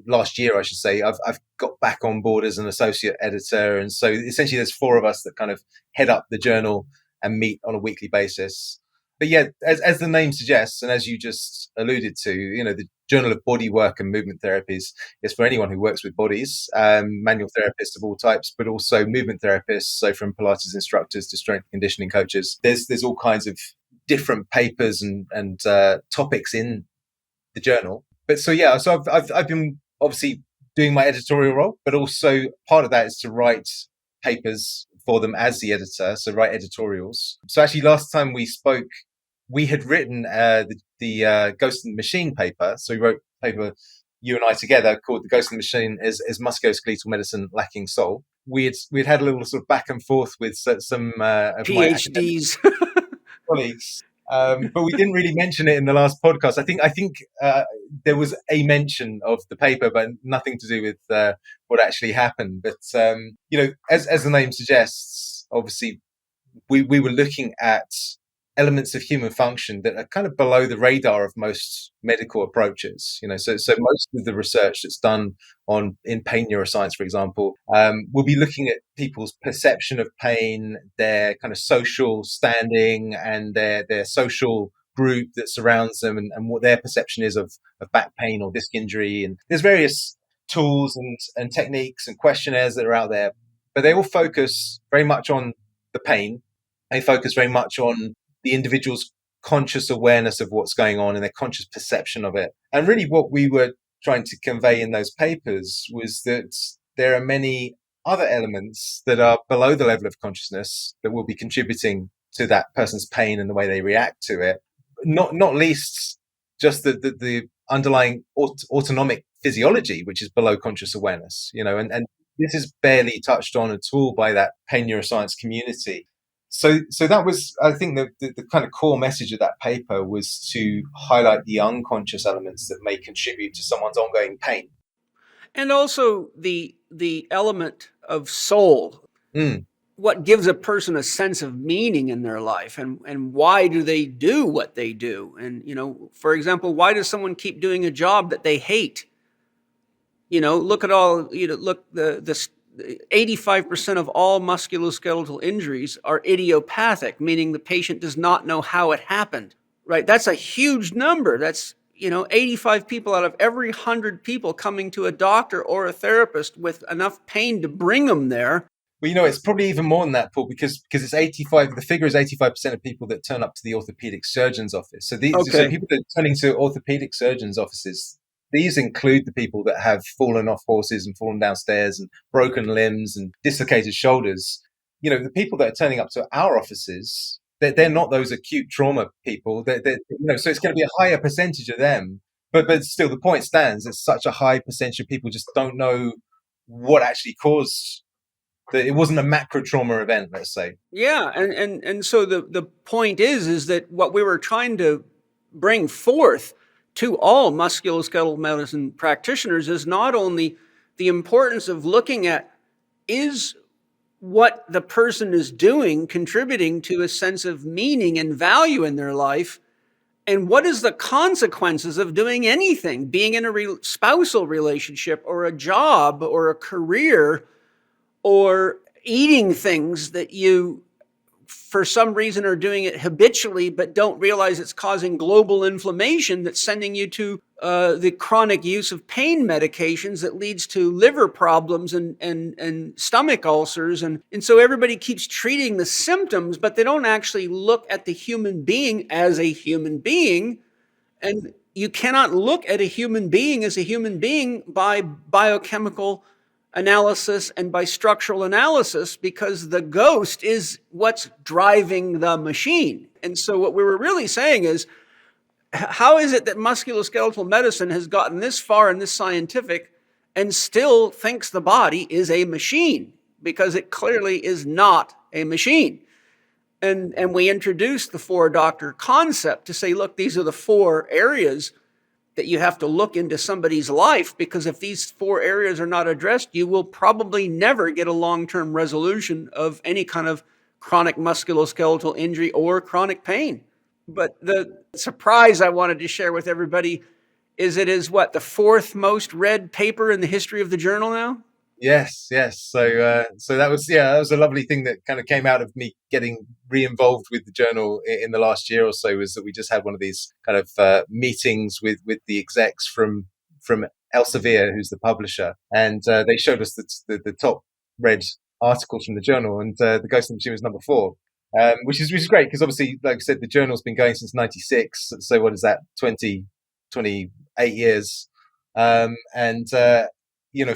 last year, I should say, I've got back on board as an associate editor. And so essentially there's four of us that kind of head up the journal and meet on a weekly basis. But yeah, as the name suggests, and as you just alluded to, the Journal of Bodywork and Movement Therapies is for anyone who works with bodies, manual therapists of all types, but also movement therapists. So from Pilates instructors to strength conditioning coaches, there's all kinds of different papers and topics in the journal. But so I've been obviously doing my editorial role, but also part of that is to write papers for them as the editor, so write editorials. So actually last time we spoke, we had written the Ghost in the Machine paper. So we wrote a paper, you and I together, called The Ghost in the Machine is Musculoskeletal Medicine Lacking Soul. We'd had a little sort of back and forth with some of PhDs. my colleagues. But we didn't really mention it in the last podcast. I think there was a mention of the paper, but nothing to do with what actually happened. But as the name suggests, obviously we were looking at elements of human function that are kind of below the radar of most medical approaches. So most of the research that's done in pain neuroscience, for example, will be looking at people's perception of pain, their kind of social standing, and their social group that surrounds them and what their perception is of back pain or disc injury. And there's various tools and techniques and questionnaires that are out there, but they all focus very much on the pain. They focus very much on the individual's conscious awareness of what's going on and their conscious perception of it. And really what we were trying to convey in those papers was that there are many other elements that are below the level of consciousness that will be contributing to that person's pain and the way they react to it. Not least just the underlying autonomic physiology, which is below conscious awareness, and this is barely touched on at all by that pain neuroscience community. So that was, I think, the kind of core message of that paper was to highlight the unconscious elements that may contribute to someone's ongoing pain. And also the element of soul. What gives a person a sense of meaning in their life, and why do they do what they do? And, for example, why does someone keep doing a job that they hate? Look at all, the 85% of all musculoskeletal injuries are idiopathic, meaning the patient does not know how it happened, right? That's a huge number. That's, 85 people out of every 100 people coming to a doctor or a therapist with enough pain to bring them there. Well, it's probably even more than that, Paul, because it's 85. The figure is 85% of people that turn up to the orthopedic surgeon's office. So people that are turning to orthopedic surgeons' offices, these include the people that have fallen off horses and fallen downstairs and broken limbs and dislocated shoulders. The people that are turning up to our offices, they're not those acute trauma people. So it's going to be a higher percentage of them. But still, the point stands. It's such a high percentage of people just don't know what actually caused. It wasn't a macro trauma event, let's say. Yeah, and so the point is that what we were trying to bring forth to all musculoskeletal medicine practitioners is not only the importance of looking at, is what the person is doing contributing to a sense of meaning and value in their life, and what is the consequences of doing anything, being in a spousal relationship or a job or a career, or eating things that you, for some reason, are doing it habitually, but don't realize it's causing global inflammation that's sending you to the chronic use of pain medications that leads to liver problems and stomach ulcers. And so everybody keeps treating the symptoms, but they don't actually look at the human being as a human being. And you cannot look at a human being as a human being by biochemical analysis and by structural analysis, because the ghost is what's driving the machine. And so what we were really saying is, how is it that musculoskeletal medicine has gotten this far in this scientific and still thinks the body is a machine? Because it clearly is not a machine. And we introduced the 4-doctor concept to say, look, these are the 4 areas that you have to look into somebody's life, because if these 4 areas are not addressed, you will probably never get a long-term resolution of any kind of chronic musculoskeletal injury or chronic pain. But the surprise I wanted to share with everybody is it is what, the 4th most read paper in the history of the journal now? Yes. So that was a lovely thing that kind of came out of me getting re-involved with the journal in the last year or so, was that we just had one of these kind of meetings with the execs from Elsevier, who's the publisher, and they showed us the top read articles from the journal, and the Ghost in the Machine was number 4, which is great, because obviously, like I said, the journal's been going since '96. So what is that? 28 years, and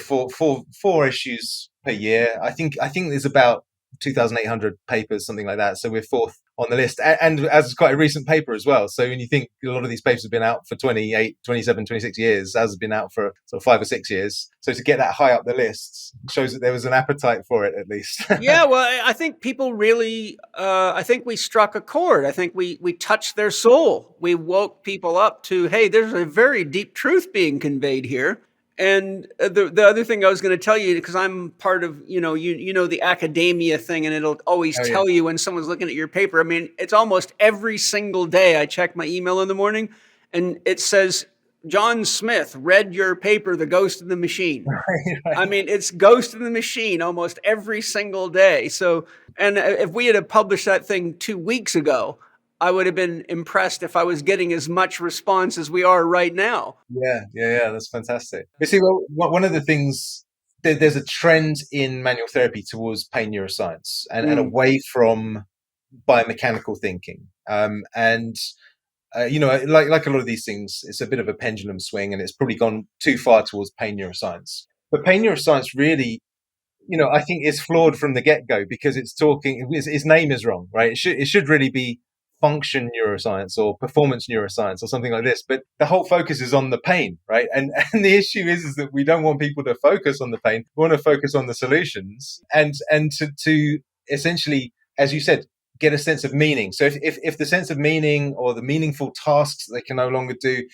four issues per year. I think there's about 2,800 papers, something like that. So we're 4th on the list, and as quite a recent paper as well. So when you think a lot of these papers have been out for 28, 27, 26 years, as has been out for sort of 5 or 6 years. So to get that high up the list shows that there was an appetite for it, at least. Yeah, well, I think people really, I think we struck a chord. I think we touched their soul. We woke people up to, hey, there's a very deep truth being conveyed here. And the other thing I was going to tell you, because I'm part of, the academia thing, and it'll always tell you when someone's looking at your paper. I mean, it's almost every single day I check my email in the morning, and it says, John Smith read your paper, The Ghost in the Machine. Right. I mean, it's Ghost in the Machine almost every single day. So, and if we had published that thing 2 weeks ago, I would have been impressed if I was getting as much response as we are right now. Yeah. That's fantastic. You see, well, one of the things, there's a trend in manual therapy towards pain neuroscience and away from biomechanical thinking. And like a lot of these things, it's a bit of a pendulum swing, and it's probably gone too far towards pain neuroscience. But pain neuroscience really, I think it's flawed from the get-go because its name is wrong, right? It should really be function neuroscience or performance neuroscience or something like this. But the whole focus is on the pain, right? And the issue is that we don't want people to focus on the pain. We want to focus on the solutions and to essentially, as you said, get a sense of meaning. So if the sense of meaning or the meaningful tasks they can no longer do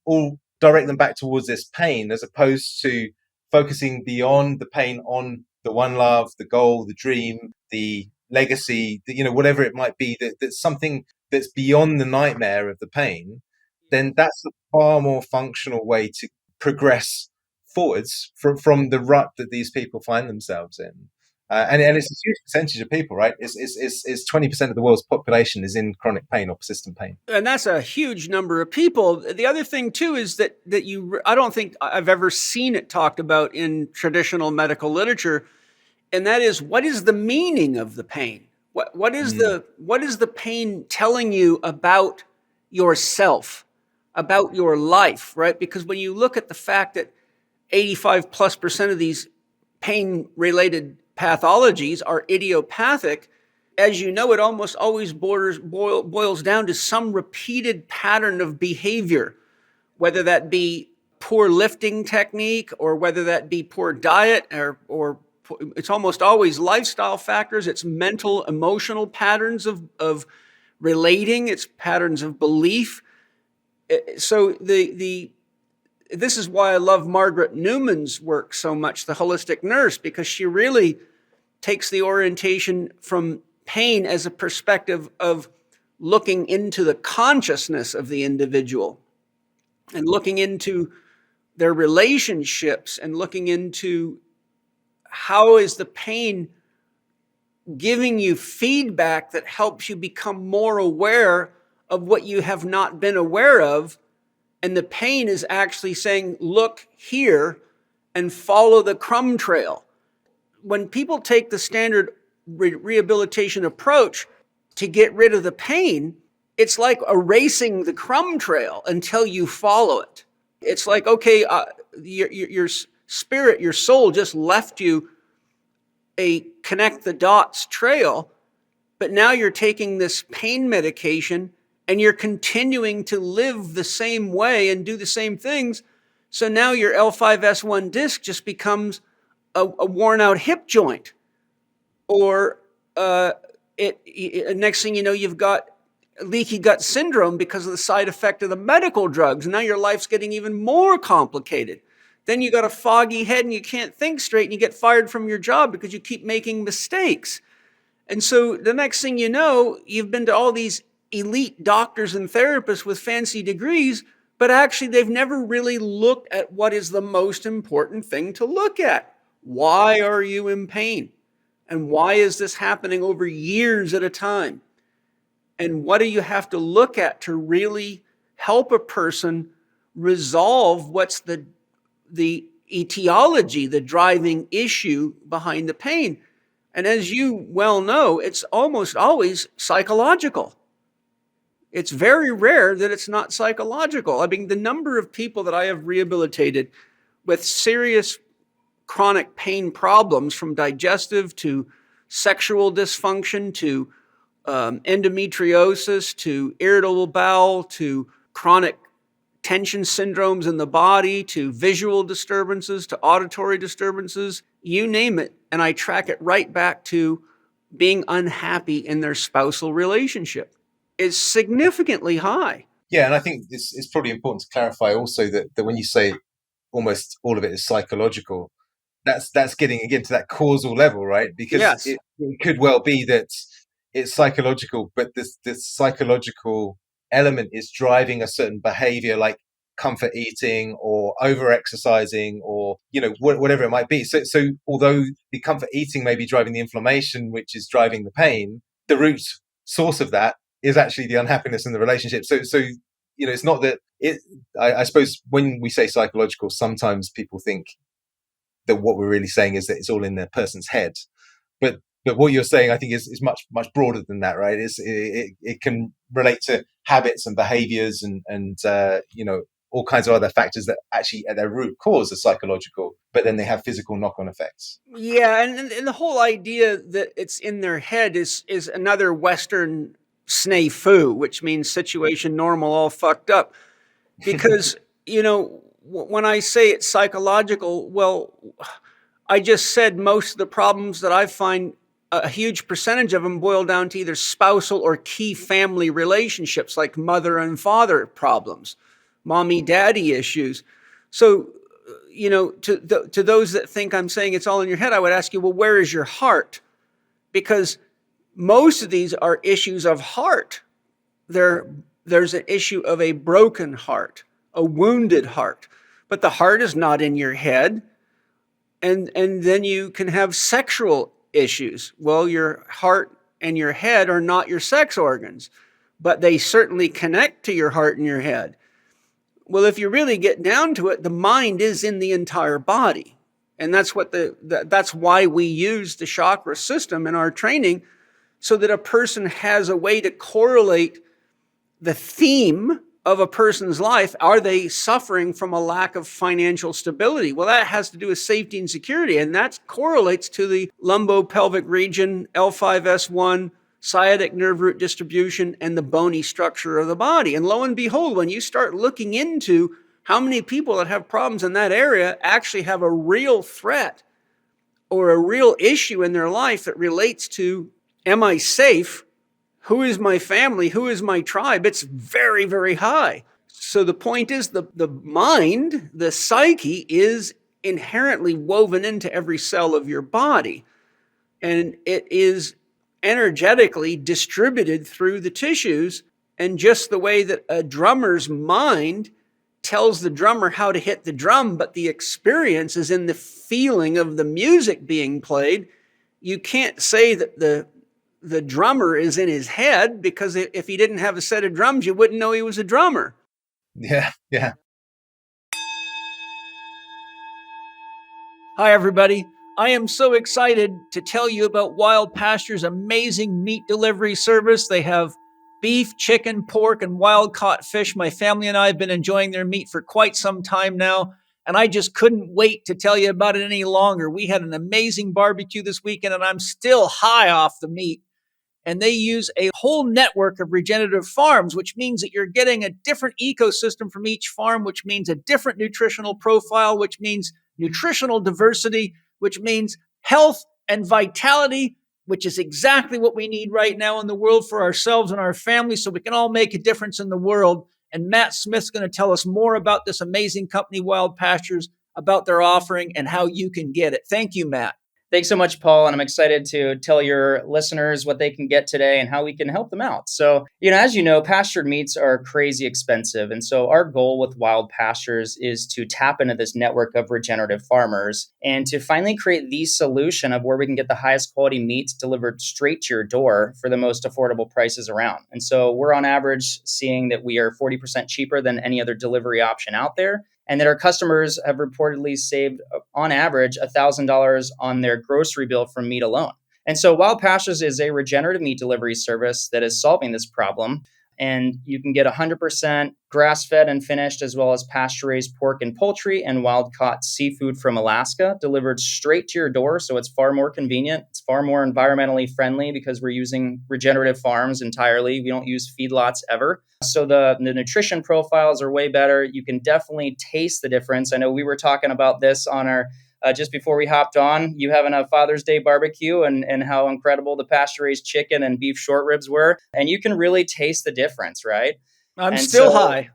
all direct them back towards this pain, as opposed to focusing beyond the pain on the one love, the goal, the dream, the legacy, whatever it might be, that's something that's beyond the nightmare of the pain, then that's a far more functional way to progress forwards from the rut that these people find themselves in. And it's a huge percentage of people, right? It's 20% of the world's population is in chronic pain or persistent pain. And that's a huge number of people. The other thing too is that I don't think I've ever seen it talked about in traditional medical literature, and that is, what is the meaning of the pain? What is the pain telling you about yourself, about your life, right? Because when you look at the fact that 85+% of these pain-related pathologies are idiopathic, as you know, it almost always boils down to some repeated pattern of behavior, whether that be poor lifting technique or whether that be poor diet, or it's almost always lifestyle factors. It's mental, emotional patterns of relating. It's patterns of belief. So this is why I love Margaret Newman's work so much, the holistic nurse, because she really takes the orientation from pain as a perspective of looking into the consciousness of the individual and looking into their relationships and looking into how is the pain giving you feedback that helps you become more aware of what you have not been aware of. And the pain is actually saying, look here and follow the crumb trail. When people take the standard rehabilitation approach to get rid of the pain, it's like erasing the crumb trail until you follow it. It's like, okay, your spirit, your soul just left you a connect the dots trail, but now you're taking this pain medication and you're continuing to live the same way and do the same things. So now your L5S1 disc just becomes a worn out hip joint. Or next thing you know, you've got leaky gut syndrome because of the side effect of the medical drugs. Now your life's getting even more complicated. Then you got a foggy head and you can't think straight and you get fired from your job because you keep making mistakes. And so the next thing you know, you've been to all these elite doctors and therapists with fancy degrees, but actually they've never really looked at what is the most important thing to look at. Why are you in pain? And why is this happening over years at a time? And what do you have to look at to really help a person resolve what's the etiology, the driving issue behind the pain? And as you well know, it's almost always psychological. It's very rare that it's not psychological. I mean, the number of people that I have rehabilitated with serious chronic pain problems, from digestive to sexual dysfunction to endometriosis to irritable bowel to chronic tension syndromes in the body to visual disturbances to auditory disturbances, you name it, and I track it right back to being unhappy in their spousal relationship. Is significantly high. Yeah, and I think it's probably important to clarify also that when you say almost all of it is psychological, that's getting again to that causal level, right? Because yes, it could well be that it's psychological, but this psychological element is driving a certain behavior, like comfort eating or over exercising or whatever it might be. So although the comfort eating may be driving the inflammation, which is driving the pain, the root source of that is actually the unhappiness in the relationship. So it's not that it. I suppose when we say psychological, sometimes people think that what we're really saying is that it's all in the person's head, but what you're saying, I think, is much broader than that, right? It can relate to habits and behaviors and all kinds of other factors that actually at their root cause are psychological, but then they have physical knock-on effects. Yeah, and the whole idea that it's in their head is another Western snafu, which means situation normal, all fucked up. Because, when I say it's psychological, well, I just said most of the problems that I find, a huge percentage of them boil down to either spousal or key family relationships, like mother and father problems, mommy, daddy issues. So, to those that think I'm saying it's all in your head, I would ask you, well, where is your heart? Because most of these are issues of heart. There's an issue of a broken heart, a wounded heart, but the heart is not in your head. And then you can have sexual issues. Well, your heart and your head are not your sex organs, but they certainly connect to your heart and your head. Well, if you really get down to it, the mind is in the entire body. And that's that's why we use the chakra system in our training, so that a person has a way to correlate the theme of a person's life. Are they suffering from a lack of financial stability? Well, that has to do with safety and security, and that correlates to the lumbopelvic region, L5S1, sciatic nerve root distribution, and the bony structure of the body. And lo and behold, when you start looking into how many people that have problems in that area actually have a real threat or a real issue in their life that relates to, am I safe? Who is my family? Who is my tribe? It's very, very high. So the point is, the mind, the psyche, is inherently woven into every cell of your body. And it is energetically distributed through the tissues. And just the way that a drummer's mind tells the drummer how to hit the drum, but the experience is in the feeling of the music being played, you can't say that the drummer is in his head, because if he didn't have a set of drums, you wouldn't know he was a drummer. Yeah. Hi, everybody. I am so excited to tell you about Wild Pasture's amazing meat delivery service. They have beef, chicken, pork, and wild-caught fish. My family and I have been enjoying their meat for quite some time now, and I just couldn't wait to tell you about it any longer. We had an amazing barbecue this weekend, and I'm still high off the meat. And they use a whole network of regenerative farms, which means that you're getting a different ecosystem from each farm, which means a different nutritional profile, which means nutritional diversity, which means health and vitality, which is exactly what we need right now in the world for ourselves and our families, so we can all make a difference in the world. And Matt Smith's going to tell us more about this amazing company, Wild Pastures, about their offering and how you can get it. Thank you, Matt. Thanks so much, Paul. And I'm excited to tell your listeners what they can get today and how we can help them out. So, as you know, pastured meats are crazy expensive. And so our goal with Wild Pastures is to tap into this network of regenerative farmers and to finally create the solution of where we can get the highest quality meats delivered straight to your door for the most affordable prices around. And so we're on average seeing that we are 40% cheaper than any other delivery option out there, and that our customers have reportedly saved, on average, $1,000 on their grocery bill from meat alone. And so Wild Pastures is a regenerative meat delivery service that is solving this problem. And you can get 100% grass-fed and finished, as well as pasture-raised pork and poultry and wild-caught seafood from Alaska delivered straight to your door. So it's far more convenient. It's far more environmentally friendly because we're using regenerative farms entirely. We don't use feedlots ever. So the nutrition profiles are way better. You can definitely taste the difference. I know we were talking about this on our just before we hopped on, you having a Father's Day barbecue and how incredible the pasture-raised chicken and beef short ribs were. And you can really taste the difference, right? I'm still high.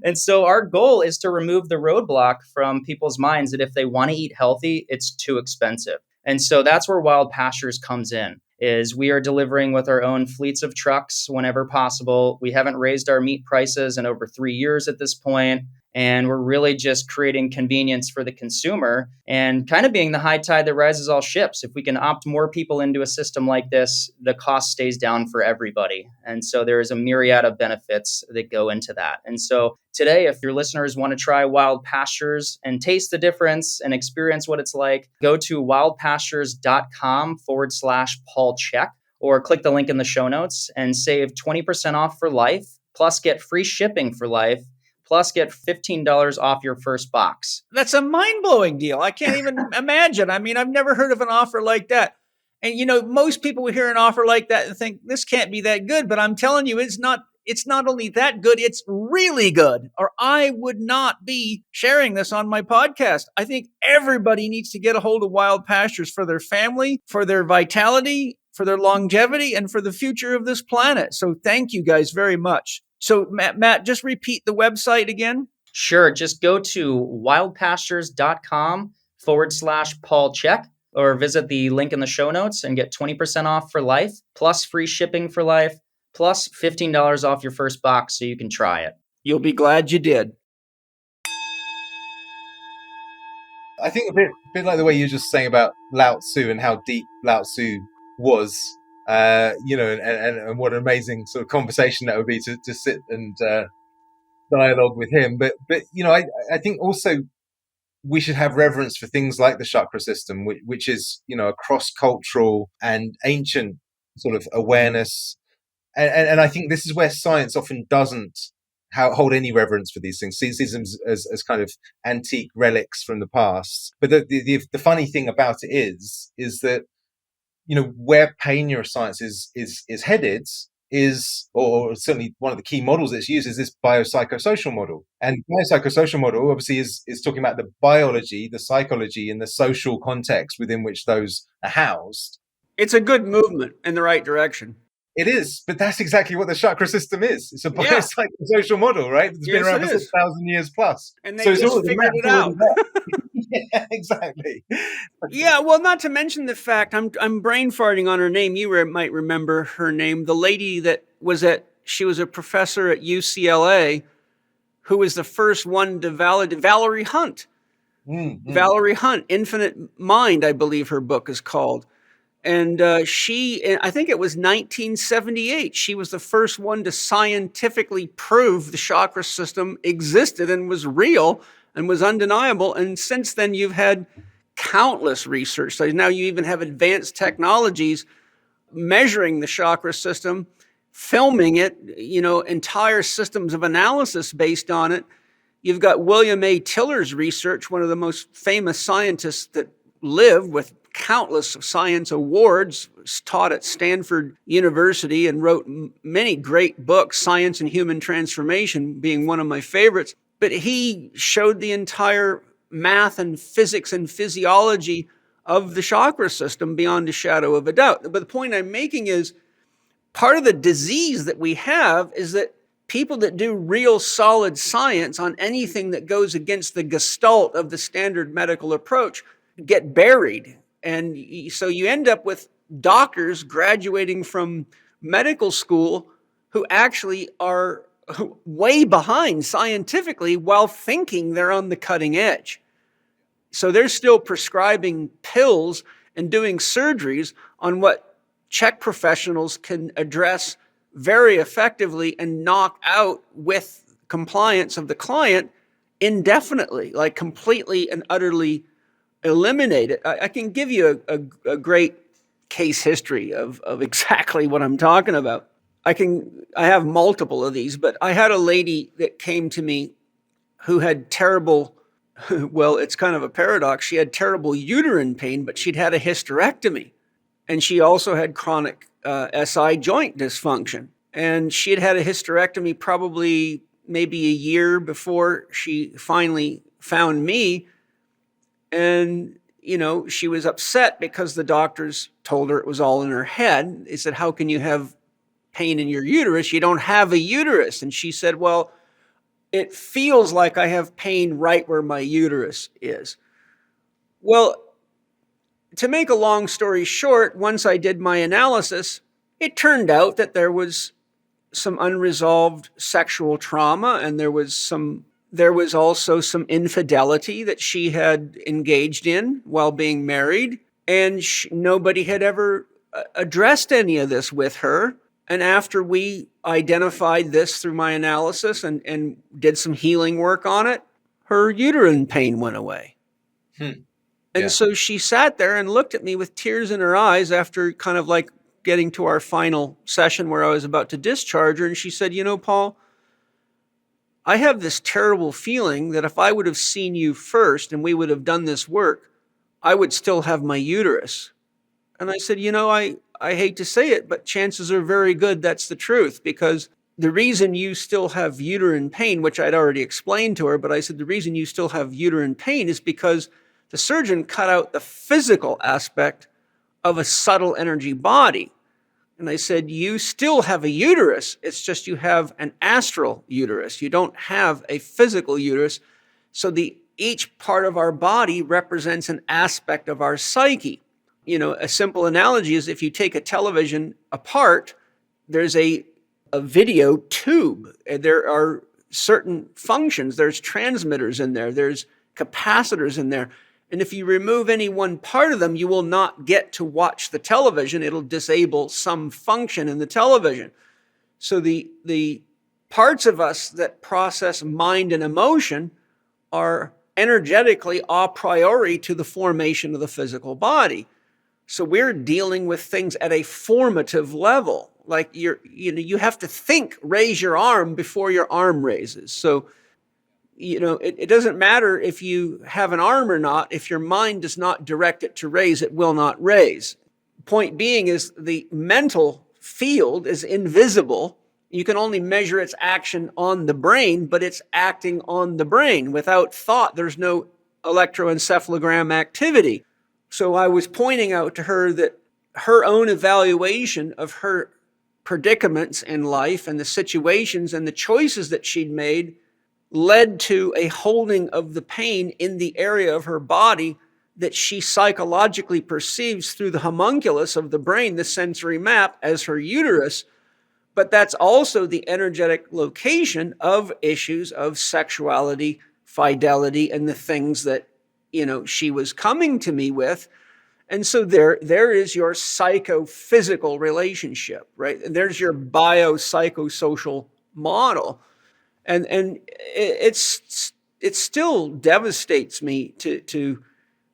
And so our goal is to remove the roadblock from people's minds that if they want to eat healthy, it's too expensive. And so that's where Wild Pastures comes in, is we are delivering with our own fleets of trucks whenever possible. We haven't raised our meat prices in over 3 years at this point. And we're really just creating convenience for the consumer and kind of being the high tide that rises all ships. If we can opt more people into a system like this, the cost stays down for everybody. And so there is a myriad of benefits that go into that. And so today, if your listeners want to try Wild Pastures and taste the difference and experience what it's like, go to wildpastures.com/Paul Chek or click the link in the show notes and save 20% off for life, plus get free shipping for life, plus get $15 off your first box. That's a mind-blowing deal. I can't even imagine. I mean, I've never heard of an offer like that. And, most people would hear an offer like that and think, this can't be that good. But I'm telling you, it's not only that good, it's really good. Or I would not be sharing this on my podcast. I think everybody needs to get a hold of Wild Pastures for their family, for their vitality, for their longevity, and for the future of this planet. So thank you guys very much. So Matt, just repeat the website again. Sure. Just go to wildpastures.com/Paul Chek or visit the link in the show notes and get 20% off for life, plus free shipping for life, plus $15 off your first box so you can try it. You'll be glad you did. I think a bit like the way you were just saying about Lao Tzu and how deep Lao Tzu was, and what an amazing sort of conversation that would be to sit and dialogue with him. But I think also we should have reverence for things like the chakra system, which is, a cross-cultural and ancient sort of awareness. And I think this is where science often doesn't hold any reverence for these things, sees them as kind of antique relics from the past. But the funny thing about it is that, where pain neuroscience is headed is, or certainly one of the key models that's used, is this biopsychosocial model. And biopsychosocial model obviously is talking about the biology, the psychology, and the social context within which those are housed. It's a good movement in the right direction. It is, but that's exactly what the chakra system is. It's a biopsychosocial model, right? It's been around for 6,000 years plus. And they just figured it out. Yeah, exactly. Yeah, well, not to mention the fact, I'm brain farting on her name. You might remember her name. The lady that she was a professor at UCLA who was the first one to validate, Valerie Hunt. Mm-hmm. Valerie Hunt, Infinite Mind, I believe her book is called. And I think it was 1978, she was the first one to scientifically prove the chakra system existed and was real and was undeniable. And since then, you've had countless research. So now you even have advanced technologies measuring the chakra system, filming it, entire systems of analysis based on it. You've got William A. Tiller's research, one of the most famous scientists that lived, with countless science awards, taught at Stanford University and wrote many great books, Science and Human Transformation being one of my favorites. But he showed the entire math and physics and physiology of the chakra system beyond a shadow of a doubt. But the point I'm making is, part of the disease that we have is that people that do real solid science on anything that goes against the gestalt of the standard medical approach get buried. And so you end up with doctors graduating from medical school who actually are way behind scientifically while thinking they're on the cutting edge. So they're still prescribing pills and doing surgeries on what Chek professionals can address very effectively and knock out with compliance of the client indefinitely, like completely and utterly eliminate it. I can give you a great case history of exactly what I'm talking about. I have multiple of these, but I had a lady that came to me who had terrible, well, it's kind of a paradox. She had terrible uterine pain, but she'd had a hysterectomy. And she also had chronic SI joint dysfunction. And she had had a hysterectomy probably maybe a year before she finally found me. And, she was upset because the doctors told her it was all in her head. They said, how can you have pain in your uterus? You don't have a uterus. And she said, well, it feels like I have pain right where my uterus is. Well, to make a long story short, once I did my analysis, it turned out that there was some unresolved sexual trauma, and there was some There was also some infidelity that she had engaged in while being married, and nobody had ever addressed any of this with her. And after we identified this through my analysis and did some healing work on it, her uterine pain went away. And so she sat there and looked at me with tears in her eyes after kind of like getting to our final session where I was about to discharge her. And she said, Paul, I have this terrible feeling that if I would have seen you first and we would have done this work, I would still have my uterus. And I said, I hate to say it, but chances are very good that's the truth, because the reason you still have uterine pain, which I'd already explained to her, but I said the reason you still have uterine pain is because the surgeon cut out the physical aspect of a subtle energy body. And I said, you still have a uterus. It's just you have an astral uterus. You don't have a physical uterus. So each part of our body represents an aspect of our psyche. A simple analogy is if you take a television apart, there's a video tube. There are certain functions. There's transmitters in there. There's capacitors in there. And if you remove any one part of them, you will not get to watch the television. It'll disable some function in the television. So the parts of us that process mind and emotion are energetically a priori to the formation of the physical body. So we're dealing with things at a formative level. Like you have to think, raise your arm before your arm raises. So, it doesn't matter if you have an arm or not. If your mind does not direct it to raise, it will not raise. Point being is the mental field is invisible. You can only measure its action on the brain, but it's acting on the brain. Without thought, there's no electroencephalogram activity. So I was pointing out to her that her own evaluation of her predicaments in life and the situations and the choices that she'd made led to a holding of the pain in the area of her body that she psychologically perceives through the homunculus of the brain, the sensory map, as her uterus. But that's also the energetic location of issues of sexuality, fidelity, and the things that she was coming to me with. And so there is your psychophysical relationship, right? And there's your biopsychosocial model. And it still devastates me to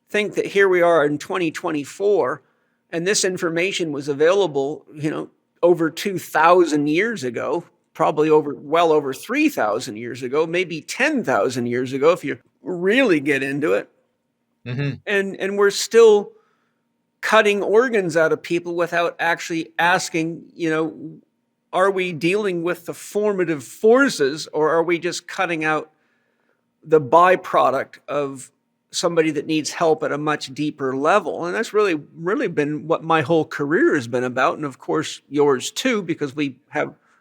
think that here we are in 2024, and this information was available, over 2,000 years ago, probably well over 3,000 years ago, maybe 10,000 years ago, if you really get into it. Mm-hmm. And we're still cutting organs out of people without actually asking, are we dealing with the formative forces, or are we just cutting out the byproduct of somebody that needs help at a much deeper level? And that's really been what my whole career has been about. And of course yours too, because we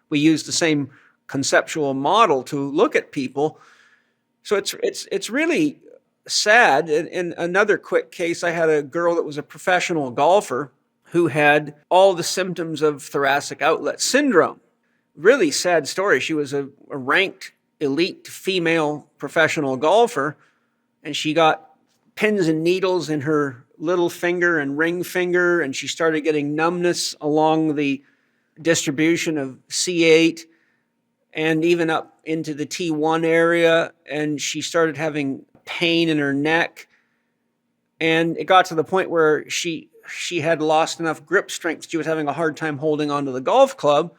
use the same conceptual model to look at people. So it's really sad. In another quick case, I had a girl that was a professional golfer who had all the symptoms of thoracic outlet syndrome. Really sad story. She was a ranked elite female professional golfer, and she got pins and needles in her little finger and ring finger, and she started getting numbness along the distribution of C8 and even up into the T1 area, and she started having pain in her neck. And it got to the point where she had lost enough grip strength. She was having a hard time holding onto the golf club.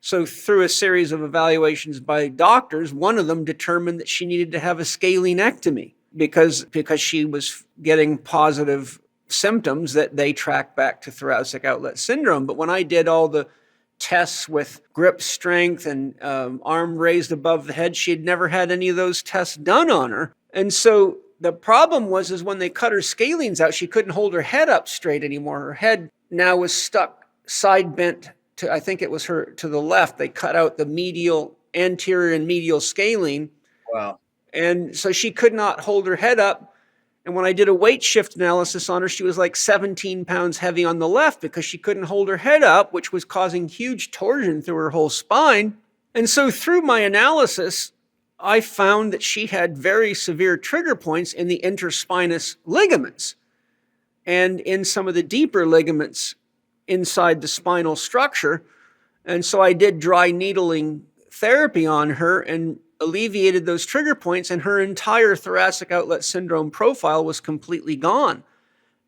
So through a series of evaluations by doctors, one of them determined that she needed to have a scalenectomy because she was getting positive symptoms that they track back to thoracic outlet syndrome. But when I did all the tests with grip strength and arm raised above the head, she had never had any of those tests done on her. And so the problem was when they cut her scalenes out, she couldn't hold her head up straight anymore. Her head now was stuck side bent to, I think it was her to the left. They cut out the anterior and medial scalene. Wow. And so she could not hold her head up. And when I did a weight shift analysis on her, she was like 17 pounds heavy on the left because she couldn't hold her head up, which was causing huge torsion through her whole spine. And so through my analysis, I found that she had very severe trigger points in the interspinous ligaments and in some of the deeper ligaments inside the spinal structure. And so I did dry needling therapy on her and alleviated those trigger points, and her entire thoracic outlet syndrome profile was completely gone.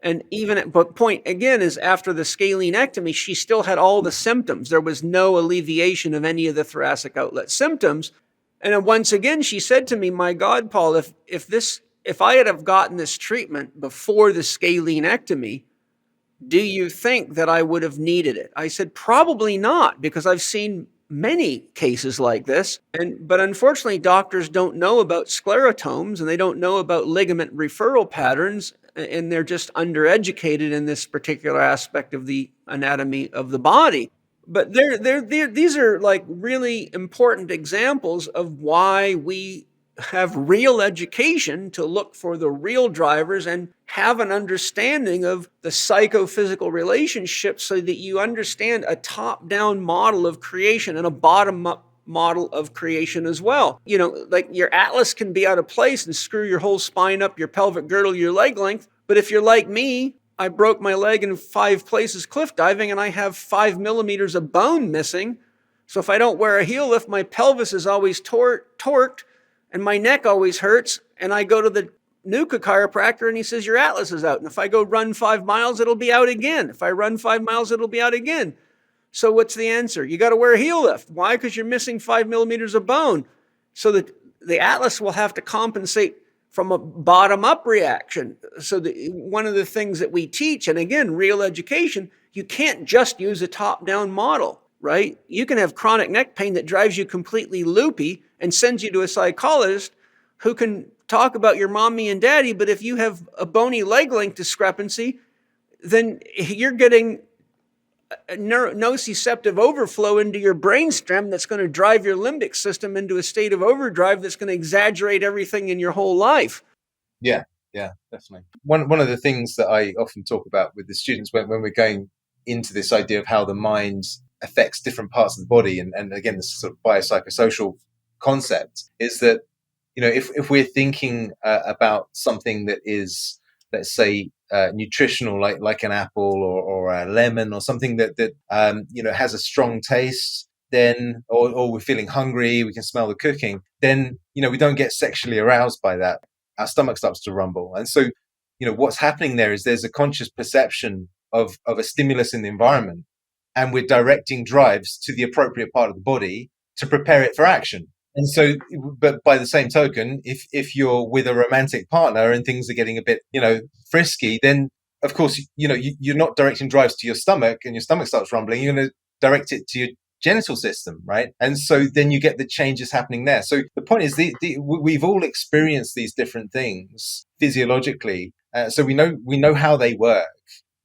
And even at but point again is after the scalenectomy, she still had all the symptoms. There was no alleviation of any of the thoracic outlet symptoms. And then once again, she said to me, "My God, Paul, if I had have gotten this treatment before the scalenectomy, do you think that I would have needed it?" I said, "Probably not, because I've seen many cases like this. But unfortunately, doctors don't know about sclerotomes and they don't know about ligament referral patterns, and they're just undereducated in this particular aspect of the anatomy of the body." But these are like really important examples of why we have real education to look for the real drivers and have an understanding of the psychophysical relationship, so that you understand a top-down model of creation and a bottom-up model of creation as well. You know, like your atlas can be out of place and screw your whole spine up, your pelvic girdle, your leg length. But if you're like me, I broke my leg in 5 places cliff diving and I have 5 millimeters of bone missing. So if I don't wear a heel lift, my pelvis is always torqued and my neck always hurts. And I go to the Nuka chiropractor and he says, "Your atlas is out." And if I go run 5 miles, it'll be out again. If I run 5 miles, it'll be out again. So what's the answer? You got to wear a heel lift. Why? Because you're missing 5 millimeters of bone. So that the atlas will have to compensate from a bottom-up reaction. So one of the things that we teach, and again, real education, you can't just use a top-down model, right? You can have chronic neck pain that drives you completely loopy and sends you to a psychologist who can talk about your mommy and daddy, but if you have a bony leg length discrepancy, then you're getting nociceptive overflow into your brainstem that's going to drive your limbic system into a state of overdrive that's going to exaggerate everything in your whole life. Yeah, definitely. One of the things that I often talk about with the students when we're going into this idea of how the mind affects different parts of the body, and again, this sort of biopsychosocial concept, is that, you know, if we're thinking about something that is, let's say, nutritional, like an apple or a lemon or something that you know, has a strong taste, then or we're feeling hungry, we can smell the cooking, then, you know, we don't get sexually aroused by that. Our stomach starts to rumble. And so, you know, what's happening there is there's a conscious perception of a stimulus in the environment, and we're directing drives to the appropriate part of the body to prepare it for action. And so, but by the same token, if you're with a romantic partner and things are getting a bit, you know, frisky, then of course, you know, you're not directing drives to your stomach and your stomach starts rumbling. You're going to direct it to your genital system, right? And so then you get the changes happening there. So the point is, we've all experienced these different things physiologically, so we know how they work.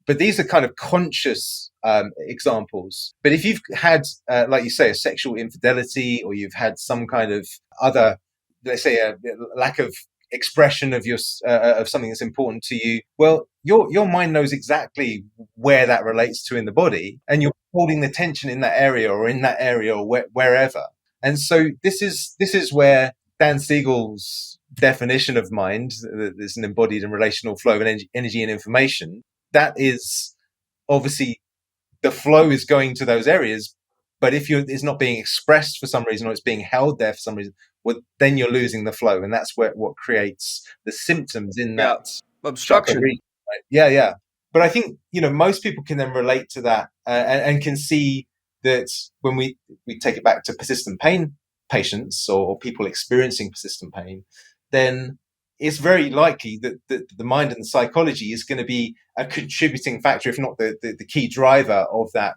But these are kind of conscious examples. But if you've had, like you say, a sexual infidelity, or you've had some kind of other, let's say, a lack of expression of your of something that's important to you, well, your mind knows exactly where that relates to in the body, and you're holding the tension in that area or wherever. And so this is where Dan Siegel's definition of mind, there's an embodied and relational flow of energy and information, that is obviously the flow is going to those areas, but if it's not being expressed for some reason, or it's being held there for some reason, well, then you're losing the flow, and that's what creates the symptoms in that obstruction. Region, right? Yeah. But I think, you know, most people can then relate to that, and can see that when we take it back to persistent pain patients or people experiencing persistent pain, then it's very likely that the mind and the psychology is going to be a contributing factor, if not the key driver of that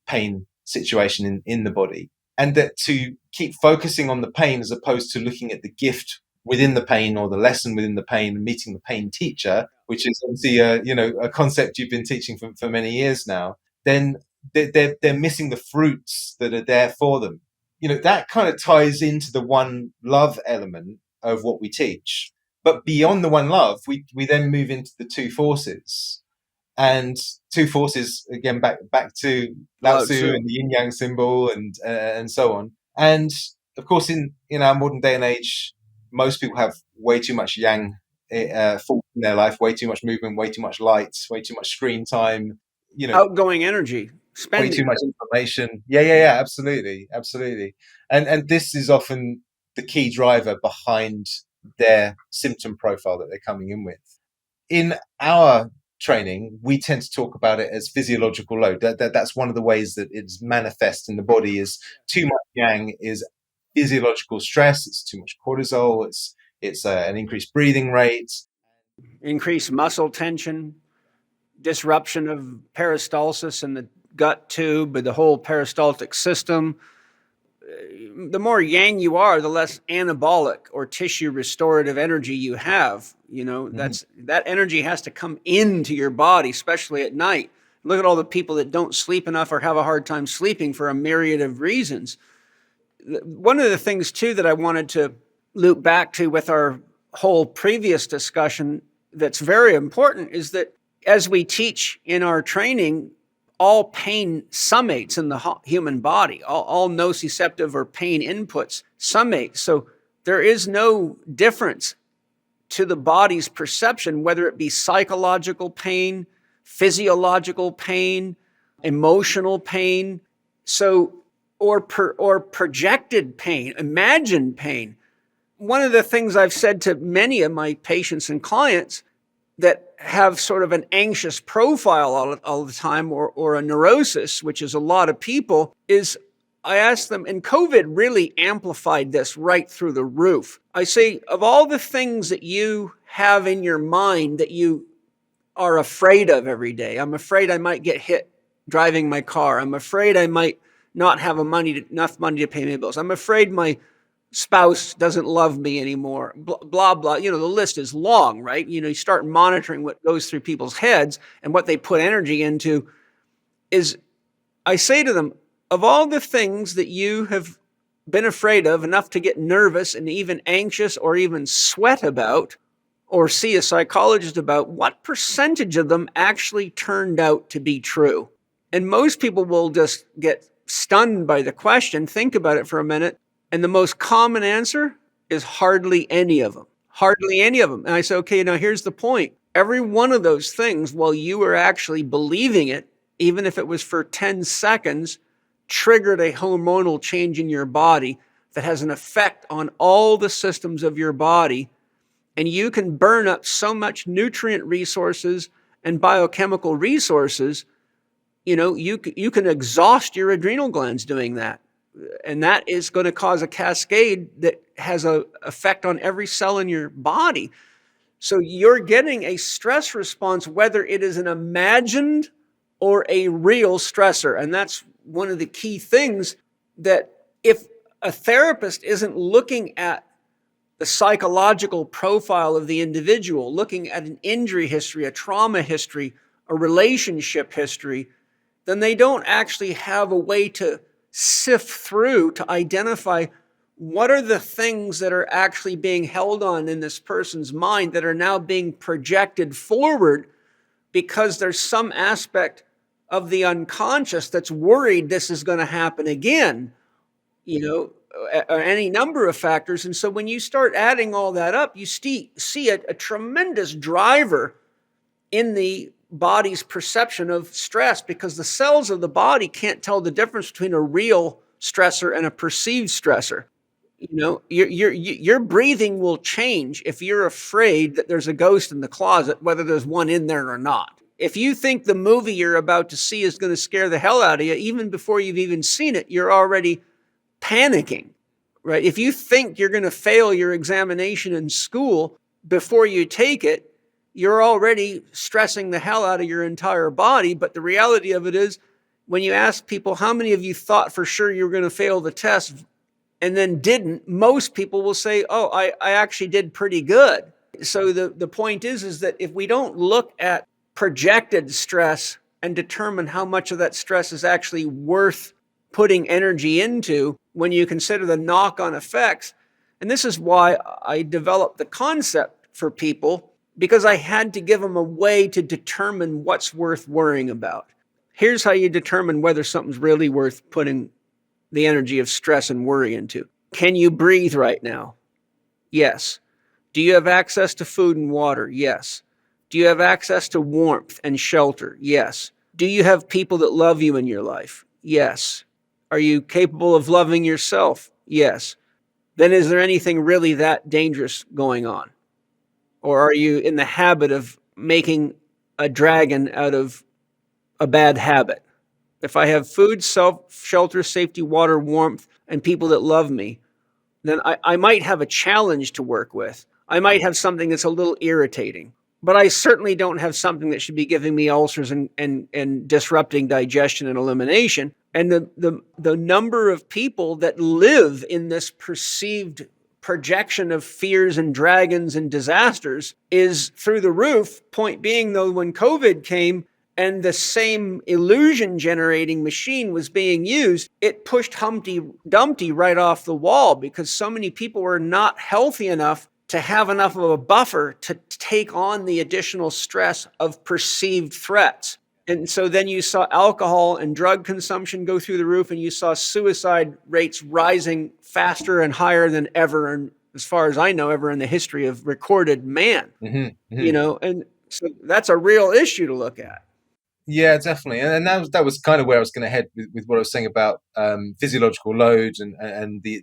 pain situation in the body. And that to keep focusing on the pain as opposed to looking at the gift within the pain or the lesson within the pain and meeting the pain teacher, which is obviously a concept you've been teaching for many years now, then they're missing the fruits that are there for them. You know, that kind of ties into the one love element of what we teach. But beyond the one love, we then move into the two forces. And two forces, again, back to Lao Tzu and the yin yang symbol and so on. And of course, in our modern day and age, most people have way too much yang fault in their life, way too much movement, way too much light, way too much screen time, Outgoing energy, way too spending. much information. Yeah, absolutely, absolutely. And this is often the key driver behind their symptom profile that they're coming in with. In our training, we tend to talk about it as physiological load. That's one of the ways that it's manifest in the body. Is too much yang is physiological stress. It's too much cortisol. It's an increased breathing rate, Increased muscle tension, disruption of peristalsis in the gut tube, but the whole peristaltic system. The more yang you are, the less anabolic or tissue restorative energy you have. That energy has to come into your body, especially at night. Look at all the people that don't sleep enough or have a hard time sleeping for a myriad of reasons. One of the things, too, that I wanted to loop back to with our whole previous discussion that's very important is that as we teach in our training, all pain summates in the human body, all nociceptive or pain inputs summate. So there is no difference to the body's perception, whether it be psychological pain, physiological pain, emotional pain, or projected pain, imagined pain. One of the things I've said to many of my patients and clients that have sort of an anxious profile all the time or a neurosis, which is a lot of people, is I ask them, and COVID really amplified this right through the roof. I say, of all the things that you have in your mind that you are afraid of every day, I'm afraid I might get hit driving my car. I'm afraid I might not have enough money to pay my bills. I'm afraid my spouse doesn't love me anymore, blah, blah. The list is long, right? You start monitoring what goes through people's heads and what they put energy into. Is I say to them, of all the things that you have been afraid of enough to get nervous and even anxious or even sweat about or see a psychologist about, what percentage of them actually turned out to be true? And most people will just get stunned by the question, think about it for a minute. And the most common answer is hardly any of them. Hardly any of them. And I say, okay, now here's the point. Every one of those things, while you were actually believing it, even if it was for 10 seconds, triggered a hormonal change in your body that has an effect on all the systems of your body. And you can burn up so much nutrient resources and biochemical resources, you can exhaust your adrenal glands doing that. And that is going to cause a cascade that has an effect on every cell in your body. So you're getting a stress response, whether it is an imagined or a real stressor. And that's one of the key things, that if a therapist isn't looking at the psychological profile of the individual, looking at an injury history, a trauma history, a relationship history, then they don't actually have a way to sift through to identify what are the things that are actually being held on in this person's mind that are now being projected forward because there's some aspect of the unconscious that's worried this is going to happen again, or any number of factors. And so when you start adding all that up, you see a tremendous driver in the body's perception of stress, because the cells of the body can't tell the difference between a real stressor and a perceived stressor. Your breathing will change if you're afraid that there's a ghost in the closet, whether there's one in there or not. If you think the movie you're about to see is going to scare the hell out of you, even before you've even seen it, you're already panicking, right? If you think you're going to fail your examination in school before you take it, you're already stressing the hell out of your entire body. But the reality of it is, when you ask people, how many of you thought for sure you were going to fail the test and then didn't, most people will say, oh, I actually did pretty good. So the point is that if we don't look at projected stress and determine how much of that stress is actually worth putting energy into, when you consider the knock-on effects, and this is why I developed the concept for people, because I had to give them a way to determine what's worth worrying about. Here's how you determine whether something's really worth putting the energy of stress and worry into. Can you breathe right now? Yes. Do you have access to food and water? Yes. Do you have access to warmth and shelter? Yes. Do you have people that love you in your life? Yes. Are you capable of loving yourself? Yes. Then is there anything really that dangerous going on? Or are you in the habit of making a dragon out of a bad habit? If I have food, shelter, safety, water, warmth, and people that love me, then I might have a challenge to work with. I might have something that's a little irritating, but I certainly don't have something that should be giving me ulcers and disrupting digestion and elimination. And the number of people that live in this perceived projection of fears and dragons and disasters is through the roof. Point being, though, when COVID came, and the same illusion generating machine was being used, it pushed Humpty Dumpty right off the wall because so many people were not healthy enough to have enough of a buffer to take on the additional stress of perceived threats. And so then you saw alcohol and drug consumption go through the roof, and you saw suicide rates rising faster and higher than ever, and as far as I know, ever in the history of recorded man. And so that's a real issue to look at. Yeah, definitely, and that was kind of where I was going to head with what I was saying about physiological load and the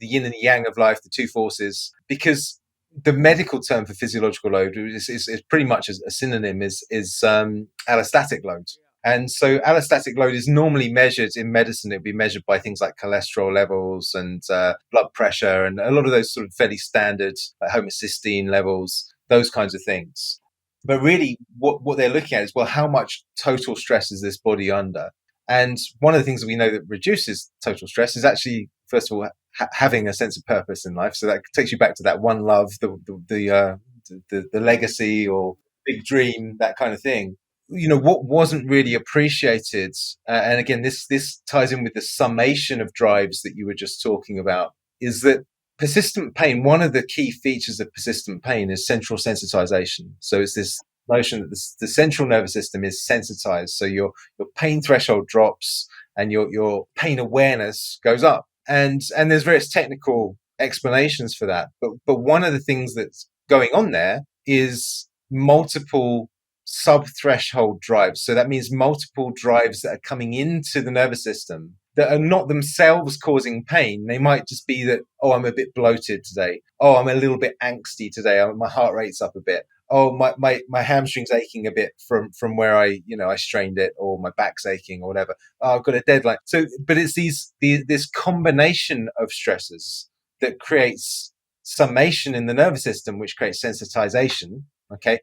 yin and the yang of life, the two forces. Because the medical term for physiological load is pretty much a synonym is allostatic load, and so allostatic load is normally measured in medicine. It'd be measured by things like cholesterol levels and blood pressure, and a lot of those sort of fairly standard like homocysteine levels, those kinds of things. But really, what they're looking at is, well, how much total stress is this body under? And one of the things that we know that reduces total stress is actually, first of all, having a sense of purpose in life. So that takes you back to that one love, the legacy or big dream, that kind of thing. What wasn't really appreciated, and again, this ties in with the summation of drives that you were just talking about, is that persistent pain, one of the key features of persistent pain is central sensitization. So it's this notion that the central nervous system is sensitized. So your pain threshold drops and your pain awareness goes up. And there's various technical explanations for that. But one of the things that's going on there is multiple sub-threshold drives. So that means multiple drives that are coming into the nervous system that are not themselves causing pain. They might just be that, oh, I'm a bit bloated today. Oh, I'm a little bit angsty today. My heart rate's up a bit. Oh, my hamstring's aching a bit from where I strained it, or my back's aching or whatever. Oh, I've got a deadline. So, but it's this combination of stressors that creates summation in the nervous system, which creates sensitization. Okay.